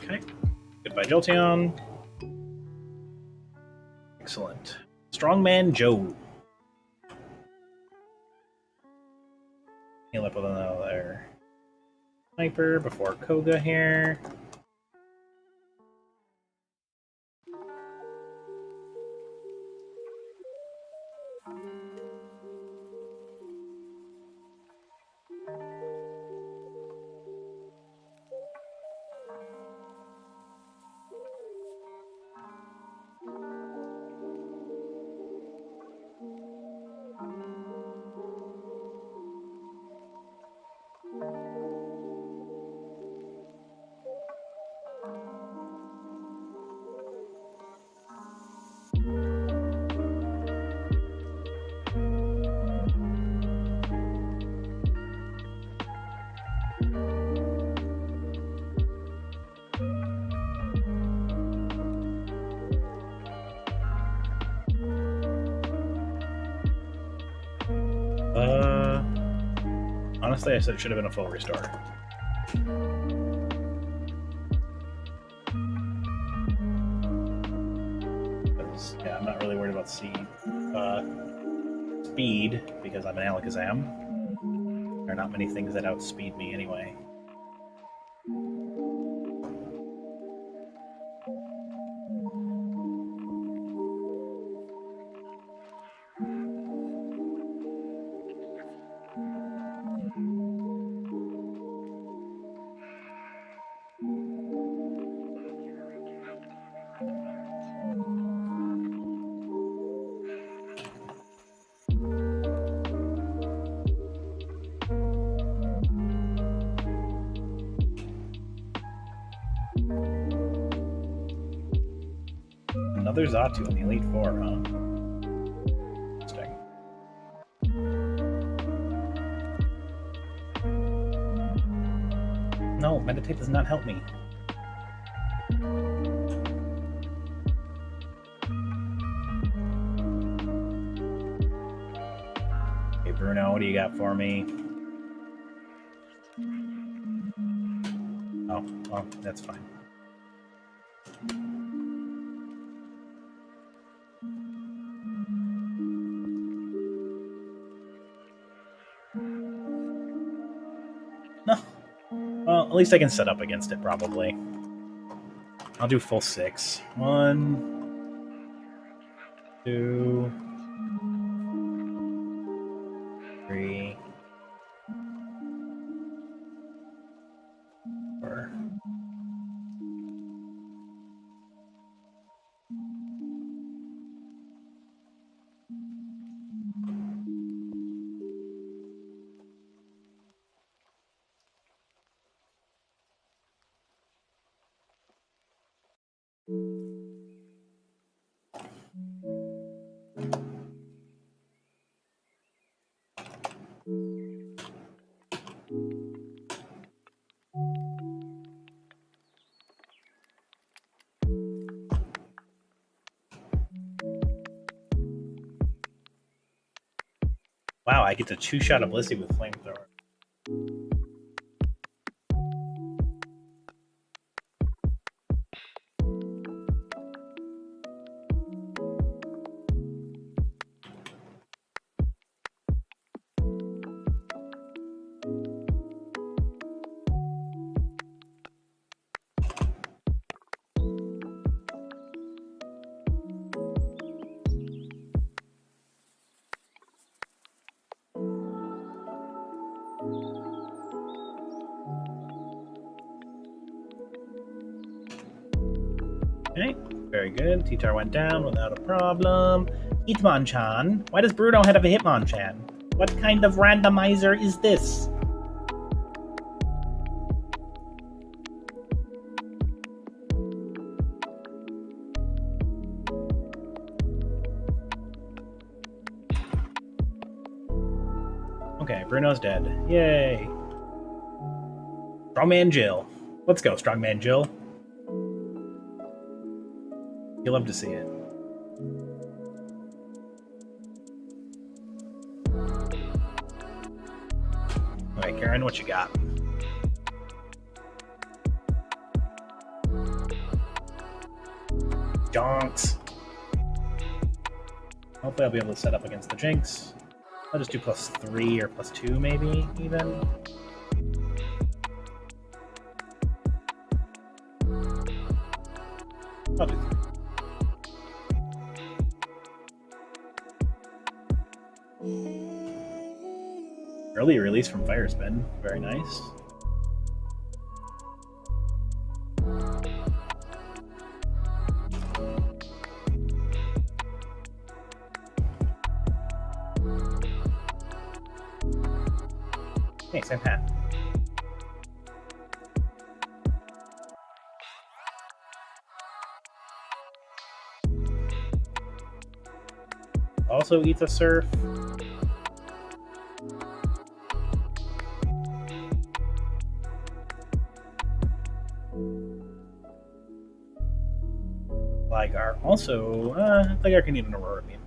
Okay. Goodbye, Jolteon. Excellent. Strongman Joe. Heal up with another sniper before Koga here. Honestly, I said it should have been a full restore. Because, yeah, I'm not really worried about speed, because I'm an Alakazam. There are not many things that outspeed me anyway. Another Zatu in the Elite Four, huh? Interesting. No, meditate does not help me. Hey Bruno, what do you got for me? Oh, well, that's fine. No. Well, at least I can set up against it, probably. I'll do full 6. 1, 2, 3, 4. Wow, I get to 2-shot a Blissey with Flamethrower. Okay, very good. T-Tar went down without a problem. Hitmonchan. Why does Bruno have a Hitmonchan? What kind of randomizer is this? Okay, Bruno's dead. Yay. Strongman Jill. Let's go, Strongman Jill. You'll love to see it. Alright, Karen, what you got? Jonks. Hopefully I'll be able to set up against the Jinx. I'll just do +3 or +2 maybe, even. I'll do 3. Early release from Fire Spin. Very nice. Hey, same hat. Also eats a surf. Ligar. Also, Ligar can eat an Aurora Beam.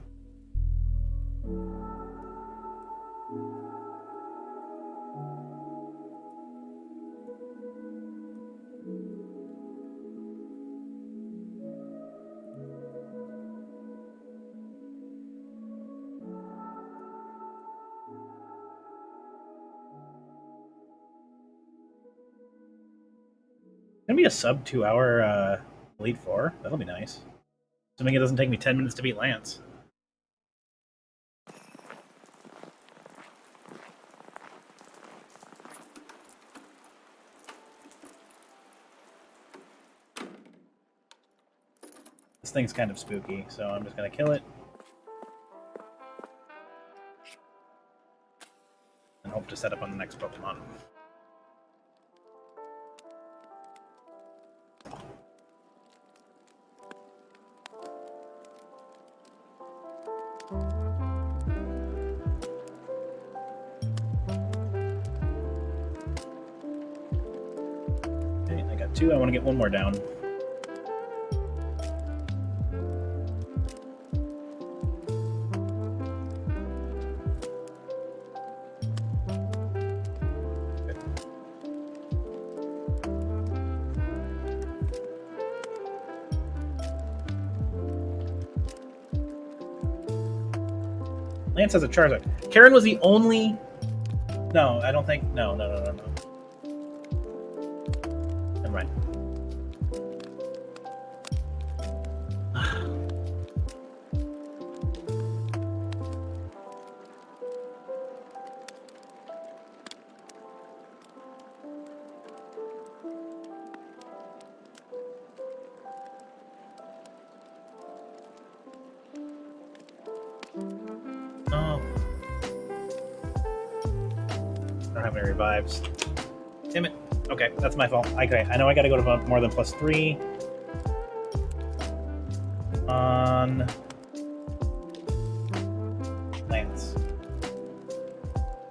Gonna be a sub 2-hour Elite Four. That'll be nice. Assuming it doesn't take me 10 minutes to beat Lance. This thing's kind of spooky, so I'm just gonna kill it. And hope to set up on the next Pokemon. Okay, I got 2. I want to get 1 more down. Lance has a Charizard. Karen was the only... No, I don't think... No. Never mind. Oh. I don't have any revives. Damn it. Okay, that's my fault. Okay, I know I gotta go to more than +3. On... Lance.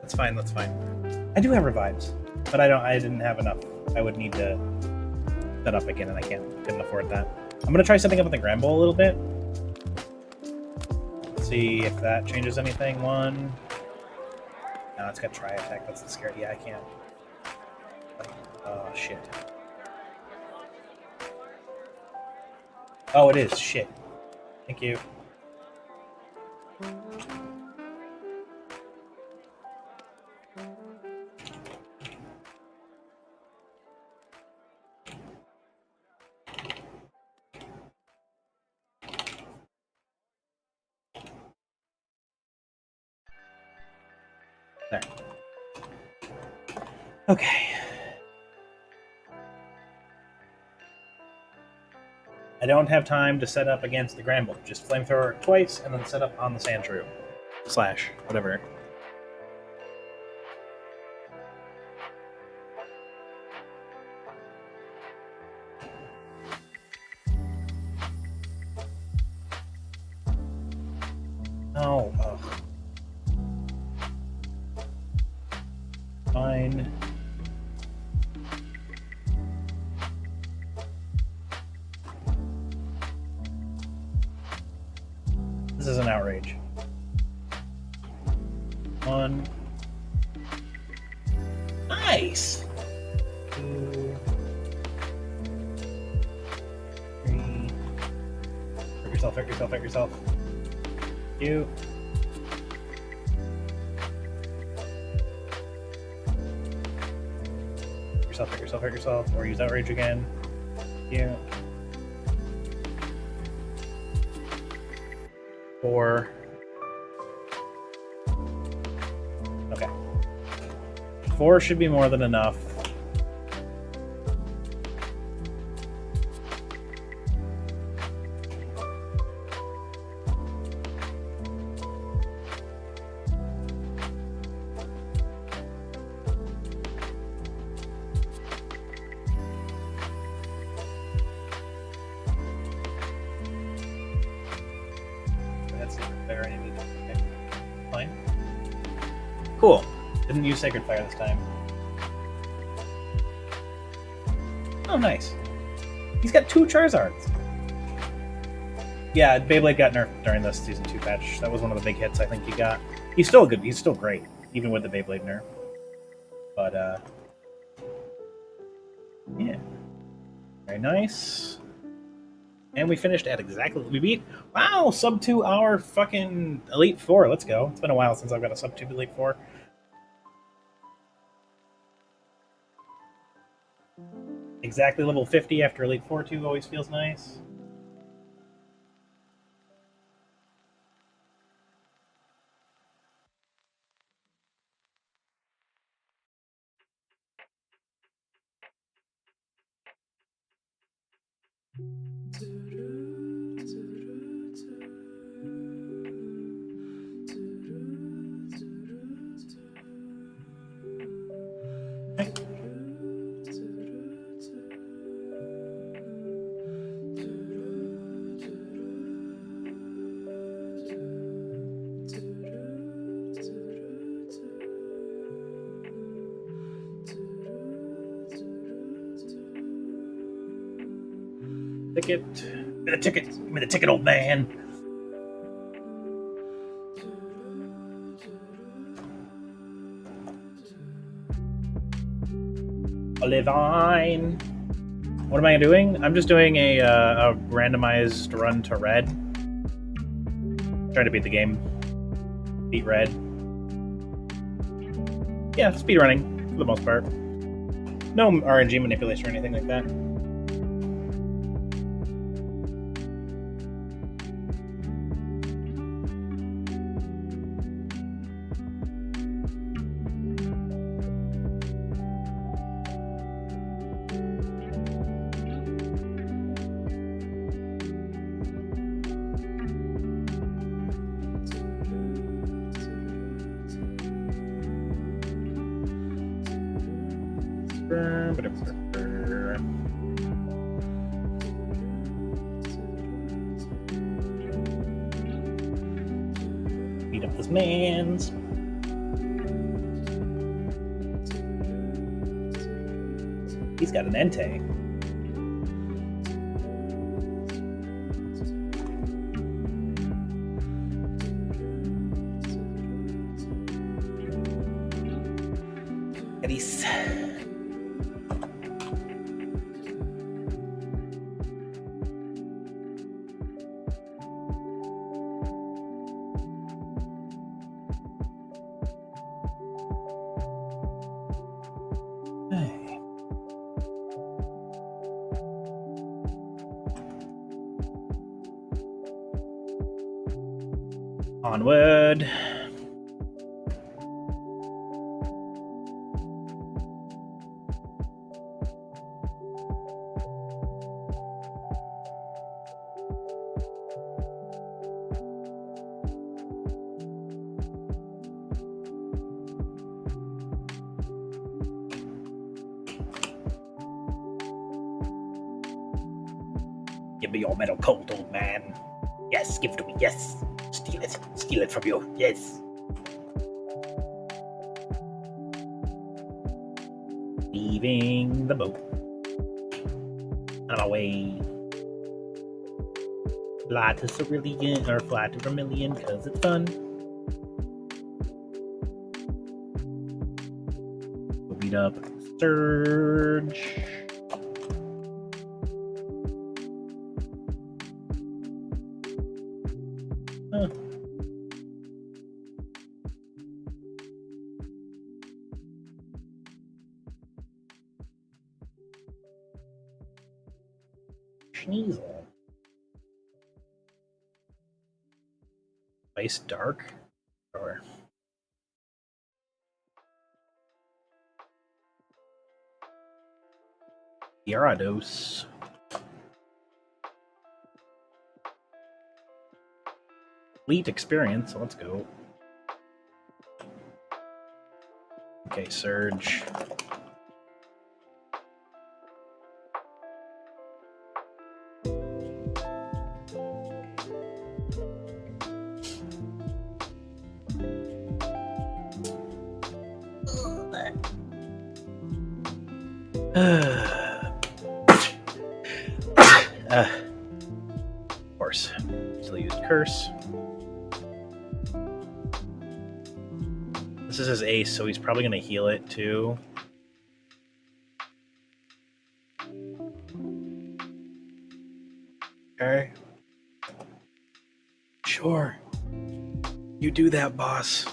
That's fine, that's fine. I do have revives, but I didn't have enough. I would need to set up again, and I couldn't afford that. I'm gonna try setting up with the Gramble a little bit. See if that changes anything. One. No, it's got try attack. That's the scary. Yeah, I can't. Oh, shit. Oh, it is. Shit. Thank you. There. Okay. I don't have time to set up against the Gramble. Just flamethrower twice and then set up on the Sandshrew. Slash, whatever. Oh, ugh. Fine. This is an outrage. 1. Nice! 2. 3. Hurt yourself, hurt yourself, hurt yourself. You. Hurt yourself, hurt yourself, or use outrage again. You. 4. Okay. 4 should be more than enough. Cool. Didn't use Sacred Fire this time. Oh, nice. He's got 2 Charizards. Yeah, Beyblade got nerfed during the Season 2 patch. That was one of the big hits I think he got. He's still good. He's still great, even with the Beyblade nerf. But, yeah. Very nice. And we finished at exactly... We beat... Wow! Sub 2 hour fucking Elite Four. Let's go. It's been a while since I've got a sub 2 Elite Four. Exactly level 50 after Elite Four 2 always feels nice. Ticket. Give me the ticket. Give me the ticket, old man. Olivine. What am I doing? I'm just doing a randomized run to red. Trying to beat the game. Beat red. Yeah, speed running for the most part. No RNG manipulation or anything like that. Beat up this man's. He's got an Entei. Eddie's. Onward. Give me your metal coat, old man. Yes, give it to me, yes. Steal it from you, yes. Leaving the boat. On my way. Fly to Cerulean, or fly to Vermilion, cause it's fun. We'll beat up Surge. Huh. Schneasel. Ice Dark? Or Gyarados. Elite experience, so let's go. Okay, Surge. Of course. Still used Curse. This is his ace, so he's probably going to heal it too. Okay. Sure. You do that, boss.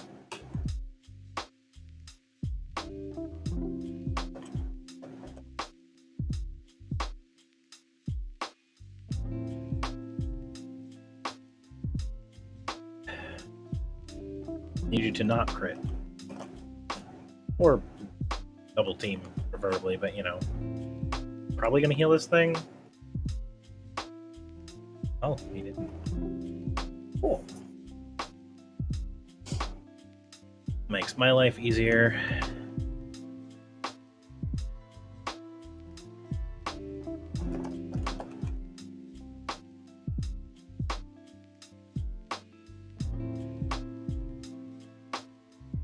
Need you to not crit. Or double team, preferably, but you know. Probably gonna heal this thing. Oh, he didn't. Cool. Makes my life easier.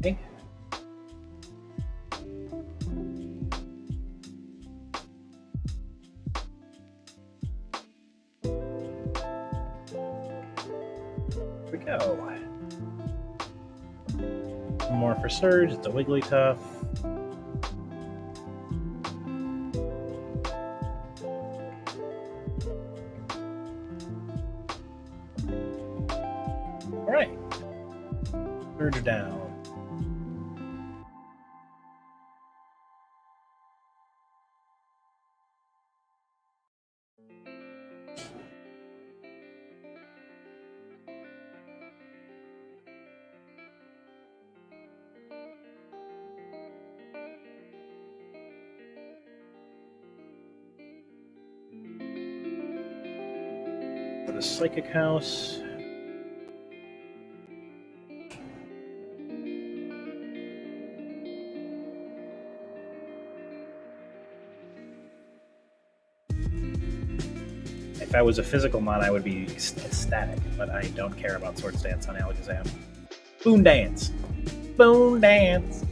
Okay. Here we go. One more for Surge. It's a Wigglytuff. All right. Surge down. The Psychic House. If I was a physical mon, I would be ecstatic, but I don't care about Sword Stance on Alakazam. Boon Dance! Boon Dance!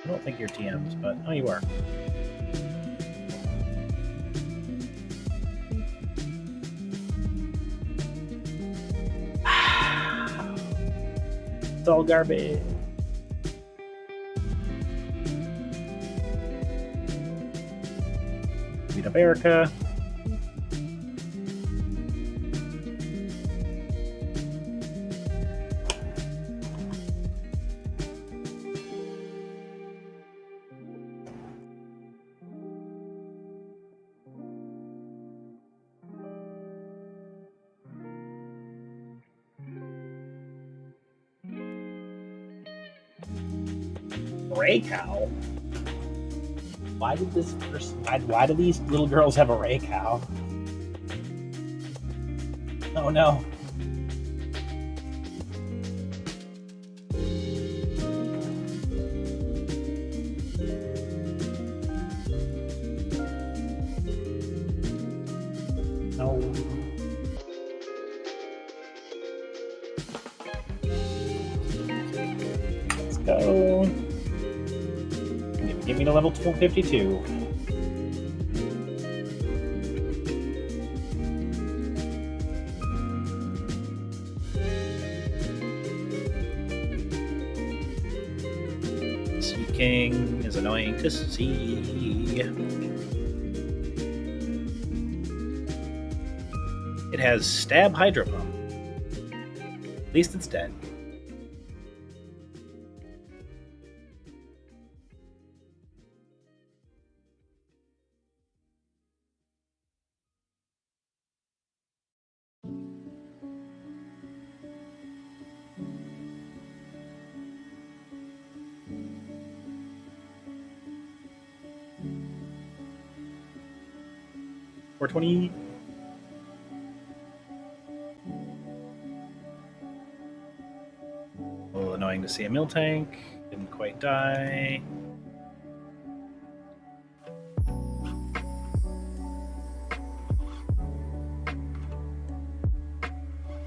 I don't think you're TMs, but oh, you are. It's all garbage. Beat up Erica. Ray cow? Why did this person? Why do these little girls have a Ray cow? Oh no. No. Let's go. Give me to level 52. Seeking is annoying to see. It has Stab Hydro Pump. At least it's dead. $420. A little annoying to see a Miltank. Didn't quite die.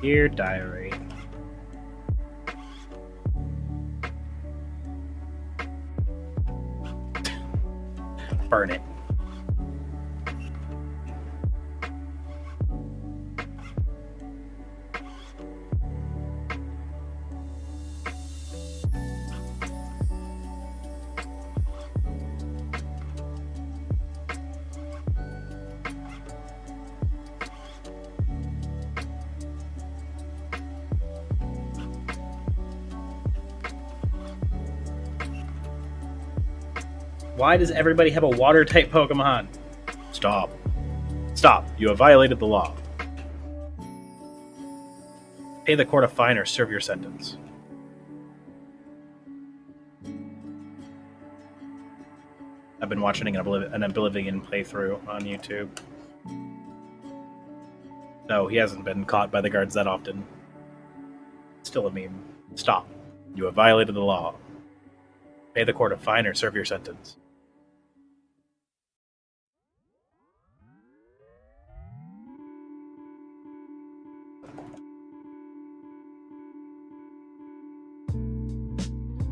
Dear Diary. Burn it. Why does everybody have a water-type Pokemon? Stop. Stop. You have violated the law. Pay the court a fine or serve your sentence. I've been watching an Oblivion playthrough on YouTube. No, he hasn't been caught by the guards that often. Still a meme. Stop. You have violated the law. Pay the court a fine or serve your sentence.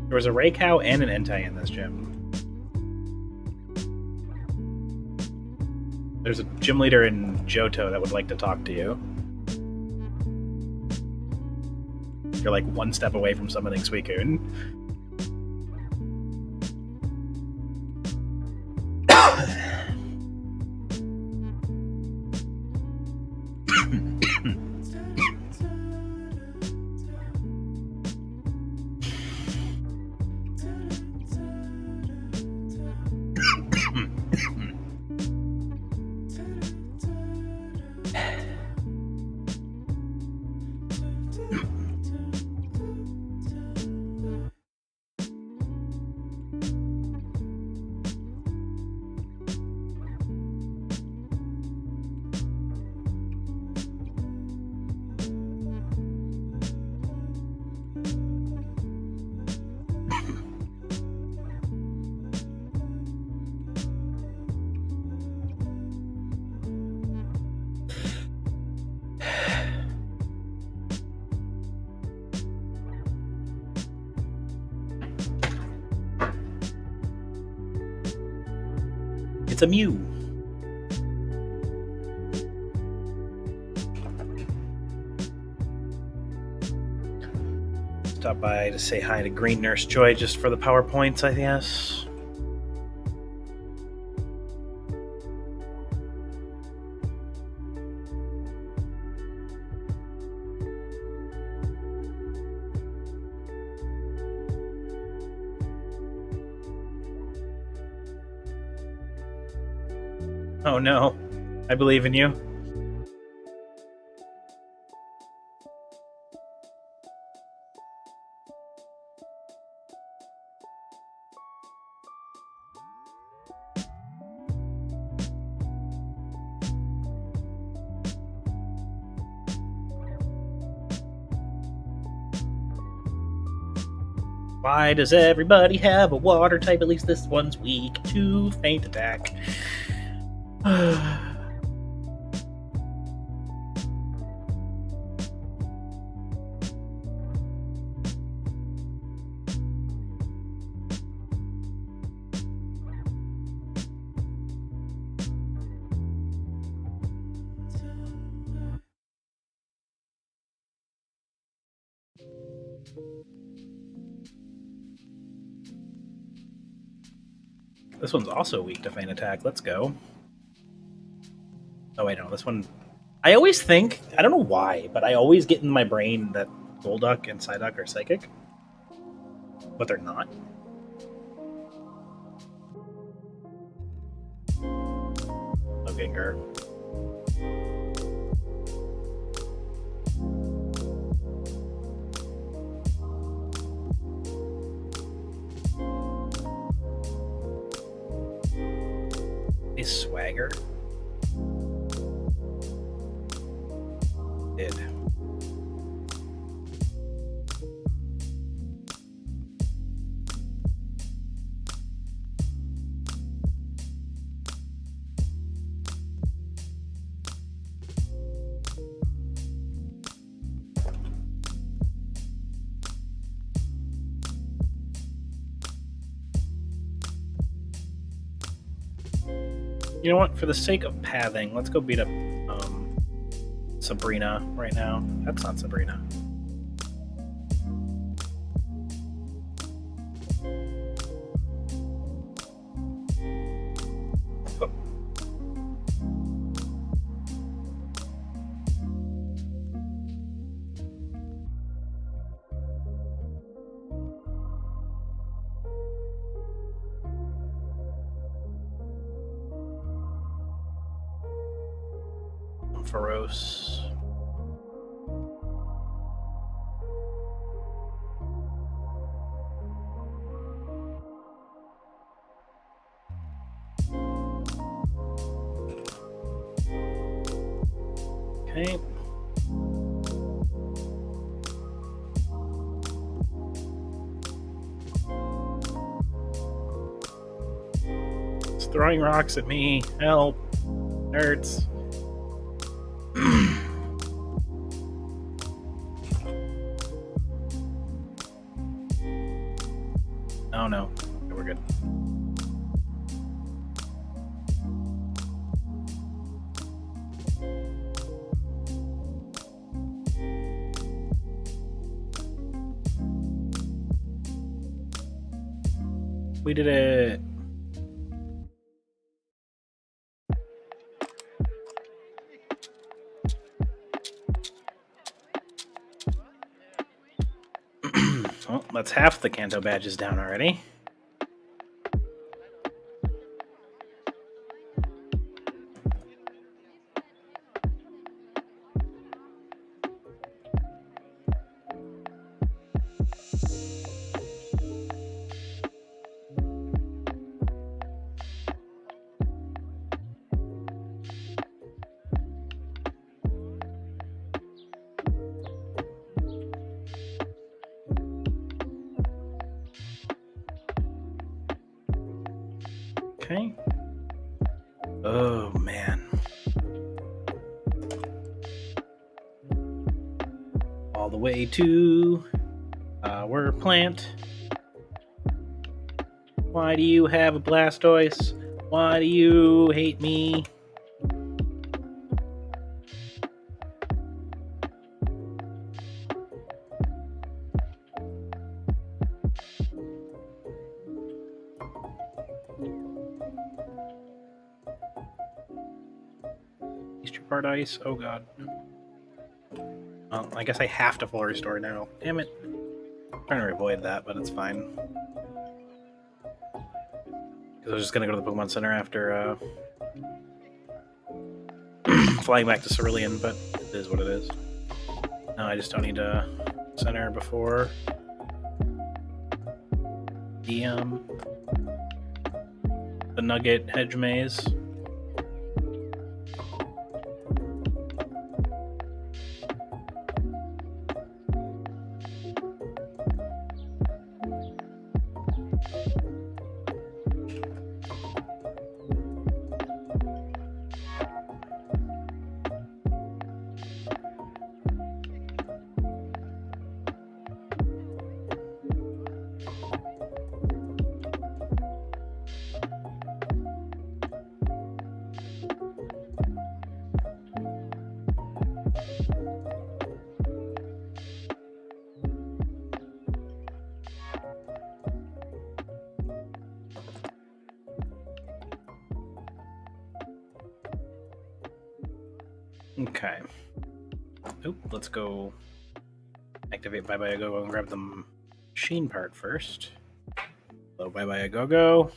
There was a Raycow and an Entei in this gym. There's a gym leader in Johto that would like to talk to you. You're like one step away from summoning Suicune. it's a Mew. Stop by to say hi to Green Nurse Joy just for the PowerPoints, I guess. Oh no, I believe in you. Why does everybody have a water type? At least this one's weak to faint attack. This one's also weak to feint attack. Let's go. Oh wait, no, this one... I always think, I don't know why, but I always get in my brain that Golduck and Psyduck are psychic. But they're not. No Gengar. Swagger. Did. You know what? For the sake of pathing, let's go beat up Sabrina right now. That's not Sabrina. Oh. Feroce. Okay. It's throwing rocks at me. Help. Hurts. Oh no. Okay, we're good. We did it. Well, that's half the Kanto badges down already. Okay. Oh, man. All the way to our plant. Why do you have a Blastoise? Why do you hate me? Easter part ice? Oh god. Well, I guess I have to full restore now. Damn it. I'm trying to avoid that, but it's fine. Because I was just gonna go to the Pokemon Center after flying back to Cerulean, but it is what it is. No, I just don't need to center before the Nugget Hedge Maze. Okay. Oop, let's go activate Bye Bye Go and grab the machine part first. Hello, Bye Bye Go.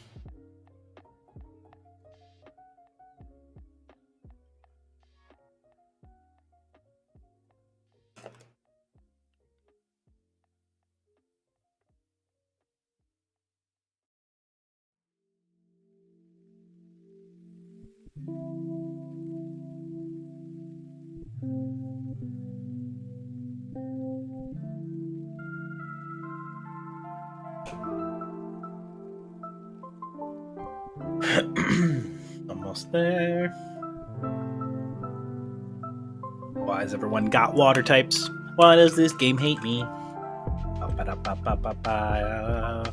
Almost there. Why has everyone got water types? Why does this game hate me? Ba-ba-da-ba-ba-ba-ba.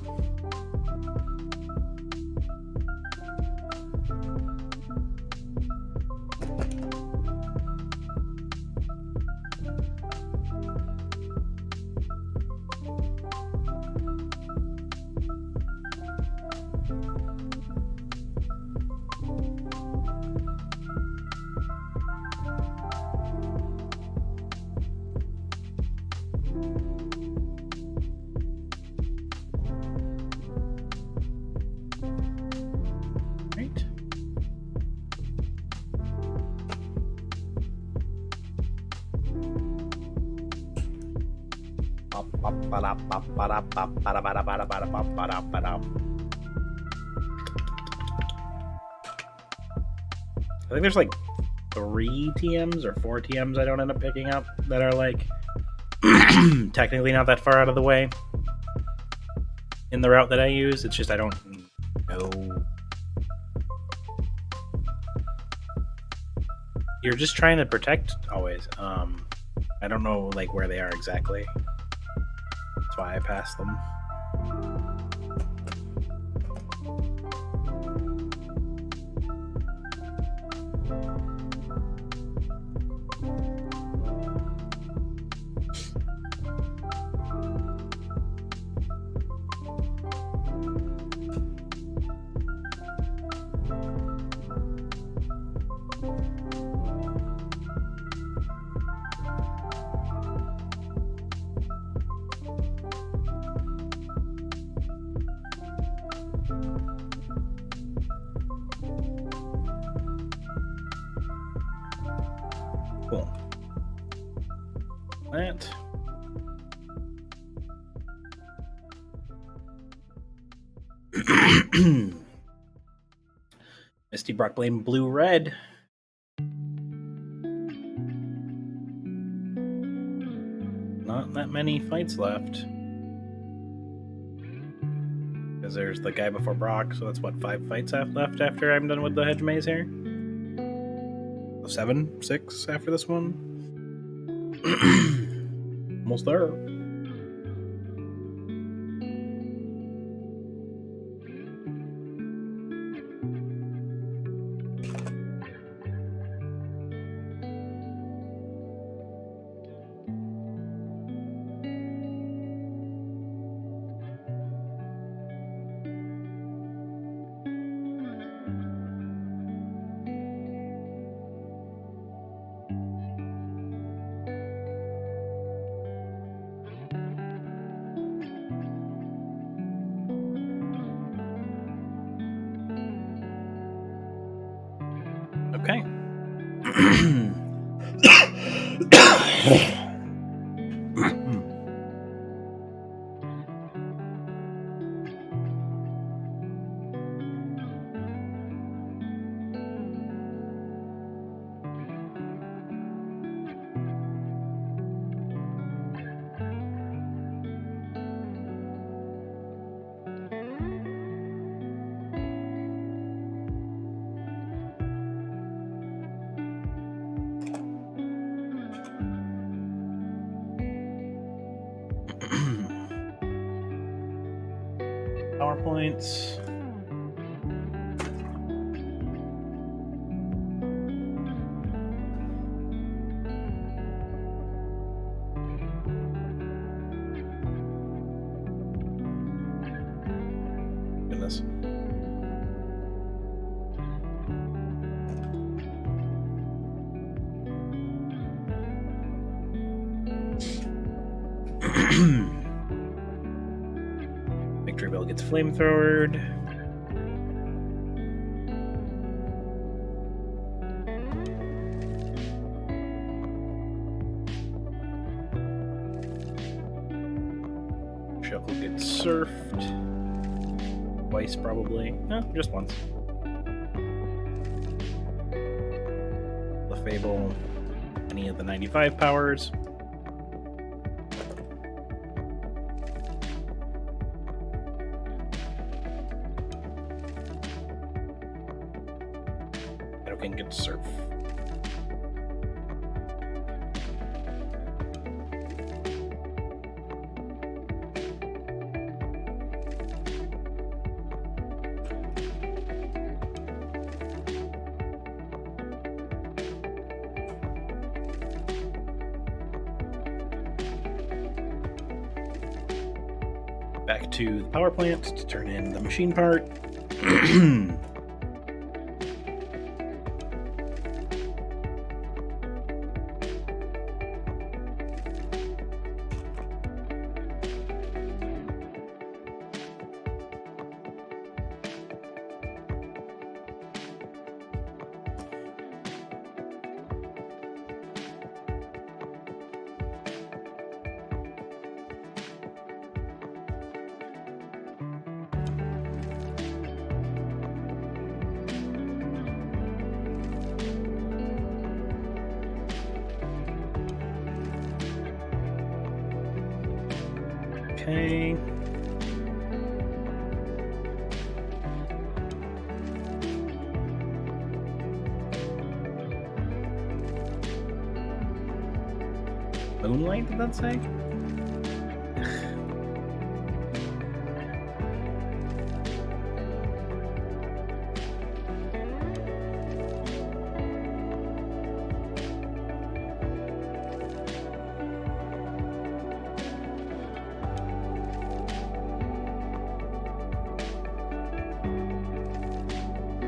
I think there's like 3 TMs or 4 TMs I don't end up picking up that are like technically not that far out of the way in the route that I use. It's just I don't know. You're just trying to protect always. I don't know like where they are exactly. That's why I passed them. Cool. That. Misty Brock Blame Blue Red. Not that many fights left. Because there's the guy before Brock, so that's what, 5 fights left after I'm done with the hedge maze here? 7, 6 after this one. Almost there. PowerPoints. Goodness. Victory Bell gets flamethrowered. Shuckle gets surfed. Twice, probably. No, just once. The Fable, any of the 95 powers. Can get surf. Back to the power plant to turn in the machine part. Okay. Moonlight, did that say?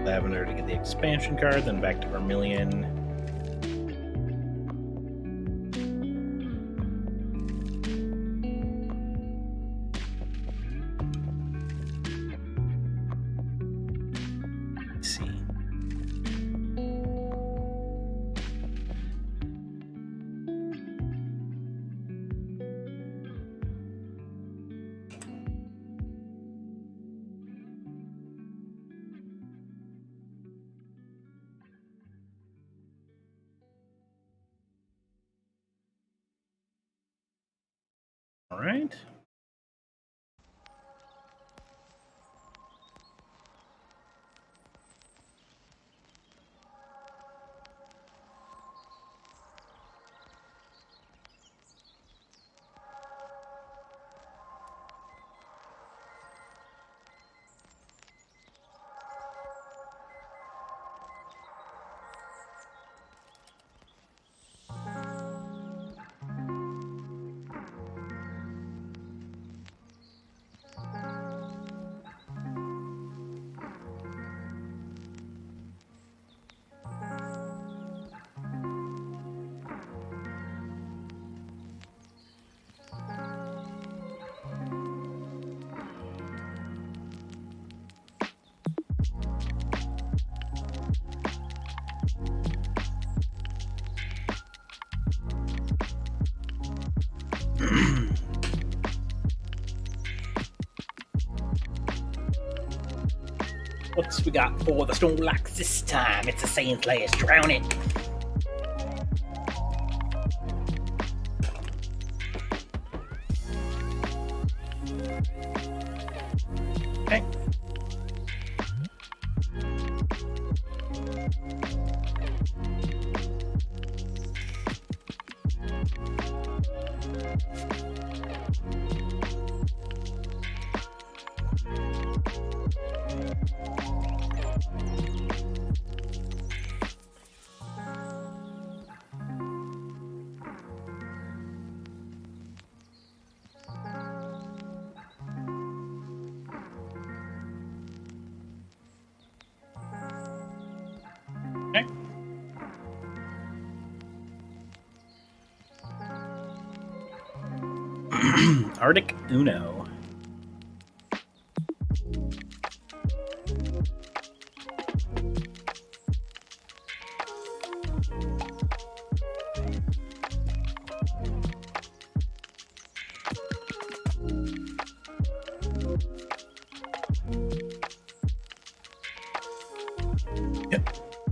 Lavender to get the expansion card, then back to Vermilion. Let's see. All right. What's we got for the Snorlax this time? It's a Saiyan Slash. Drown it. Okay. Okay. Arctic Uno.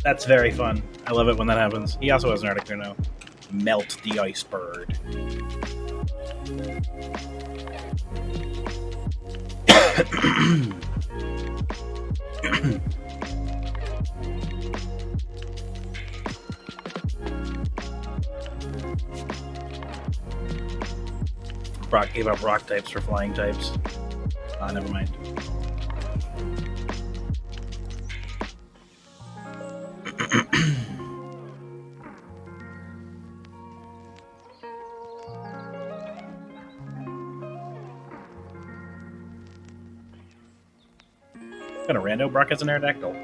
That's very fun. I love it when that happens. He also has an Arctic Uno. Melt the ice bird. Brock gave up rock types for flying types. Never mind. What kind of rando? Brock has an Aerodactyl.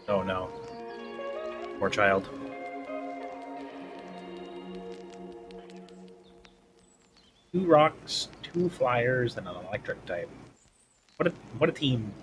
Oh no. Poor child. Two rocks, two flyers, and an electric type. What a team.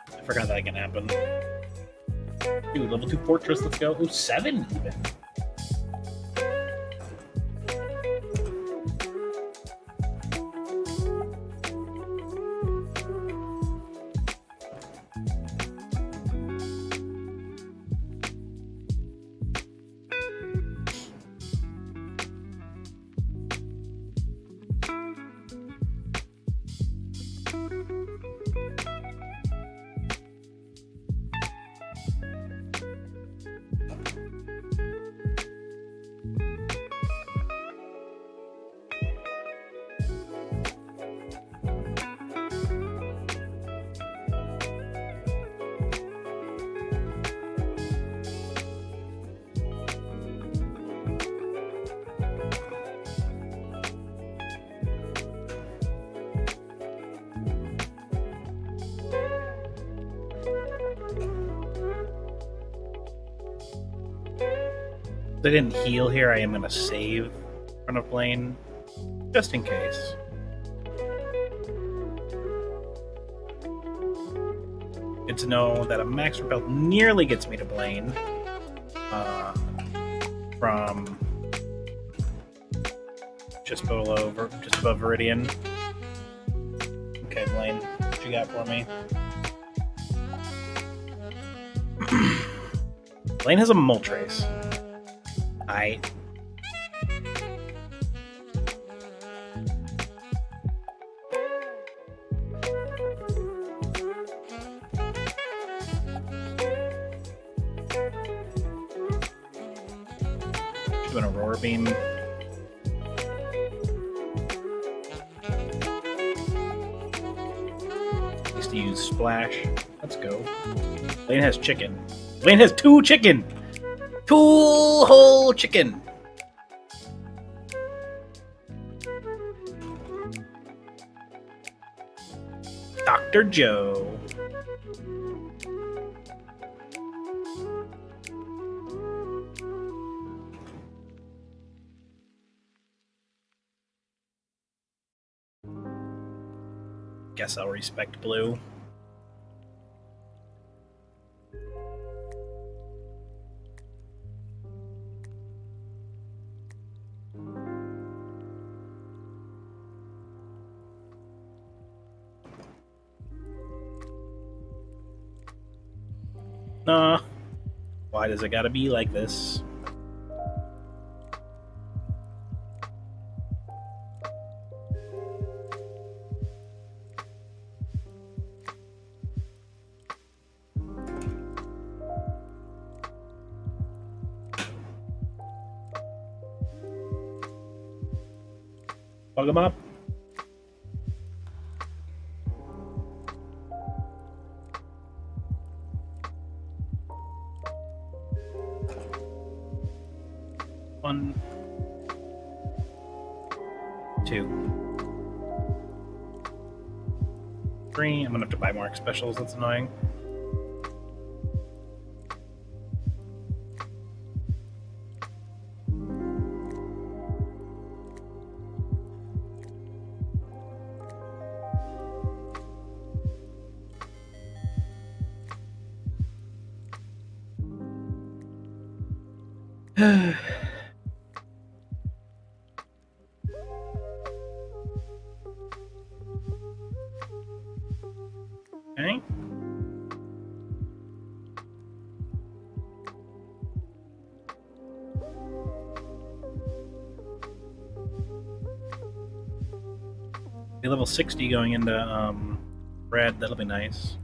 I forgot that can happen. Dude, level 2 fortress, let's go. Ooh, 7 even. If I didn't heal here, I am going to save in front of Blaine, just in case. Good to know that a max repel nearly gets me to Blaine from just above Viridian. Okay, Blaine, what you got for me? Blaine has a Moltres. Aight. Do an Aurora Beam. Used to use Splash. Let's go. Blaine has chicken. Blaine has 2 chicken! 2 whole chicken! Dr. Joe. Guess I'll respect blue. Nah. Why does it gotta be like this? Plug them up. One, two, three. I'm gonna have to buy more specials. That's annoying. Okay. Be level 60 going into red. That'll be nice.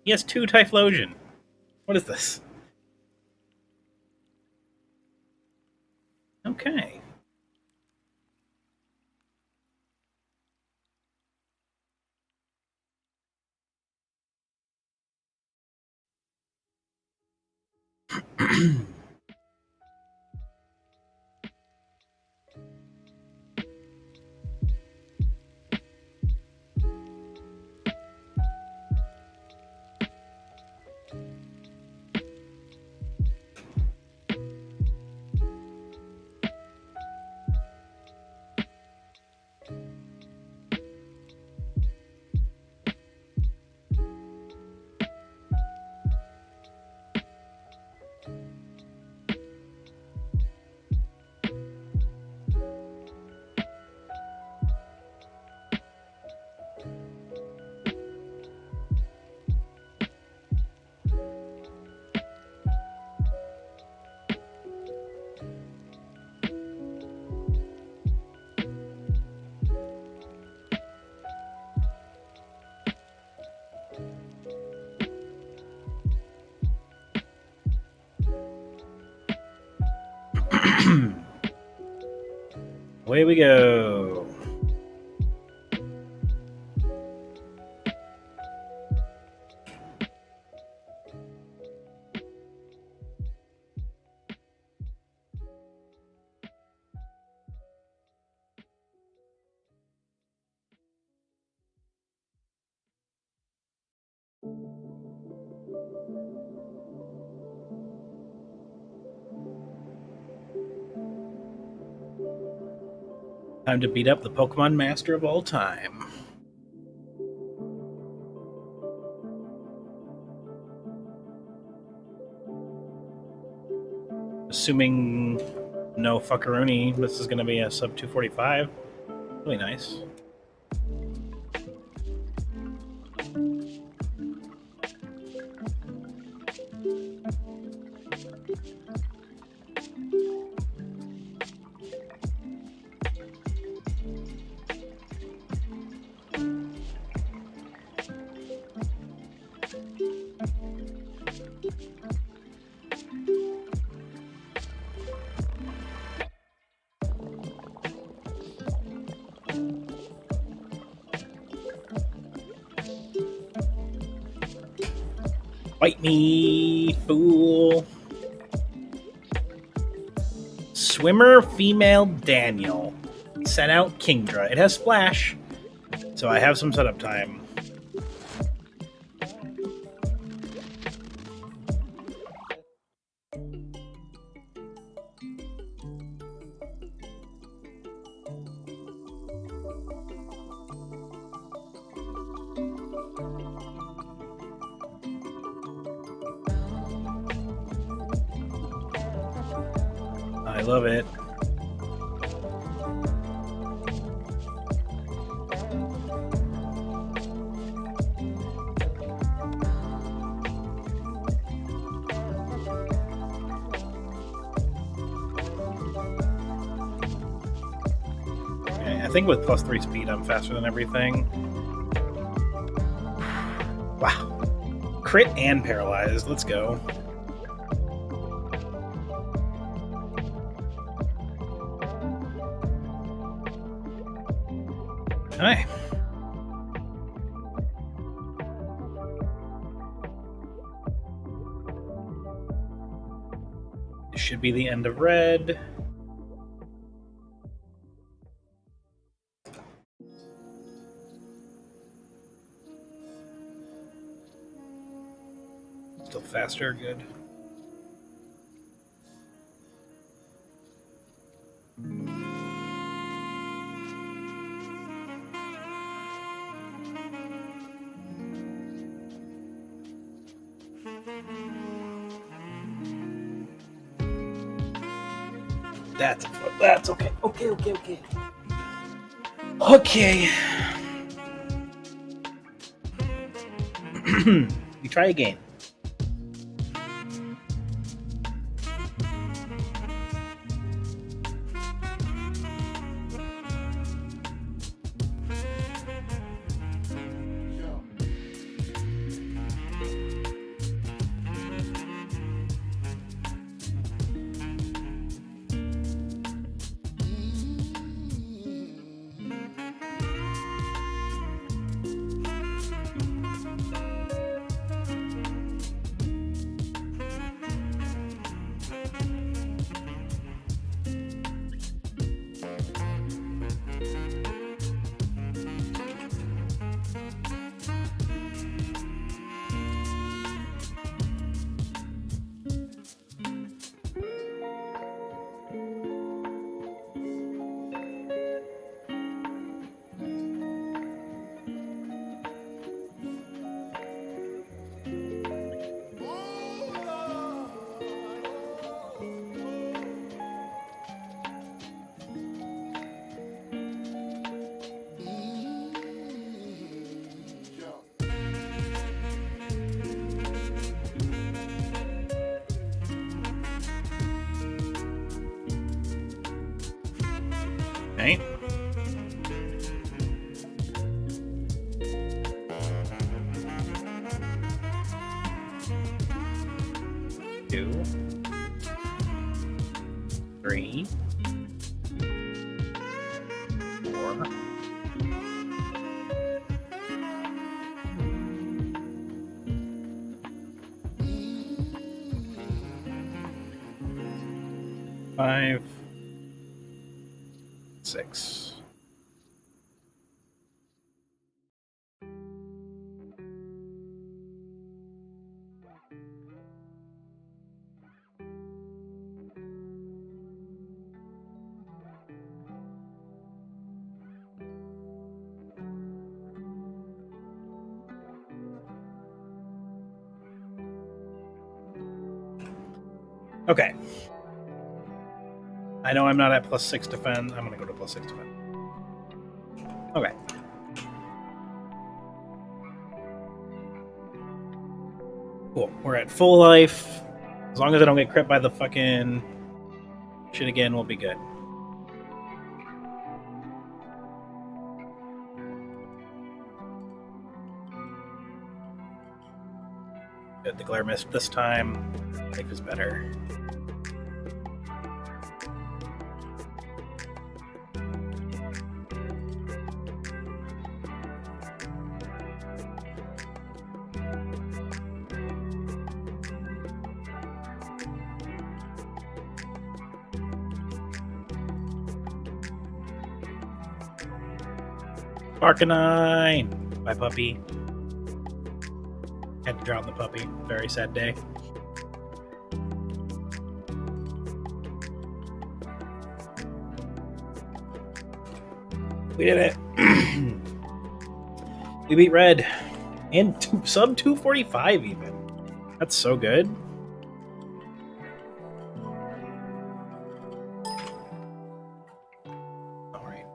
He has 2 Typhlosion. What is this? Okay. Away we go. Time to beat up the Pokemon master of all time. Assuming no fuckaroonie, this is going to be a sub 245. Really nice. Fight me, fool. Swimmer female Daniel. Sent out Kingdra. It has splash, so I have some setup time. I love it. Okay, I think with +3 speed, I'm faster than everything. Wow. Crit and paralyzed. Let's go. Hi. This should be the end of red. Still faster, good. That's okay. Okay. Okay. We try again. Okay. Two. 3. 4. 5. 6. Okay. I know I'm not at +6 defend. I'm going to go to +6 defend. Okay. Cool. We're at full life. As long as I don't get crit by the fucking shit again, we'll be good. Good. The glare missed this time. Life is better. Arcanine! My puppy. Had to drown the puppy. Very sad day. We did it. We beat Red. And sub 245 even. That's so good. Alright.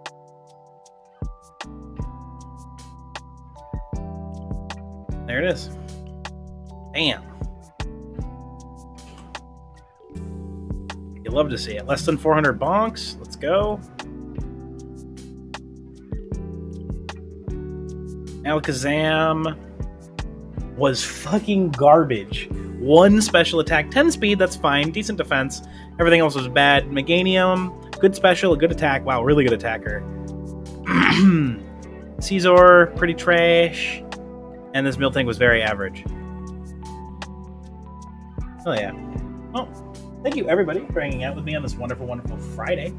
There it is. Damn. You love to see it. Less than 400 bonks. Let's go. Alakazam was fucking garbage. 1 special attack, 10 speed, that's fine. Decent defense. Everything else was bad. Meganium, good special, a good attack. Wow, really good attacker. Caesar, pretty trash. And this Miltank was very average. Oh yeah. Well, thank you everybody for hanging out with me on this wonderful, wonderful Friday.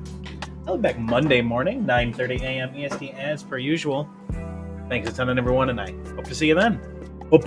I'll be back Monday morning, 9:30 a.m. EST as per usual. Thanks a ton, everyone, and I hope to see you then.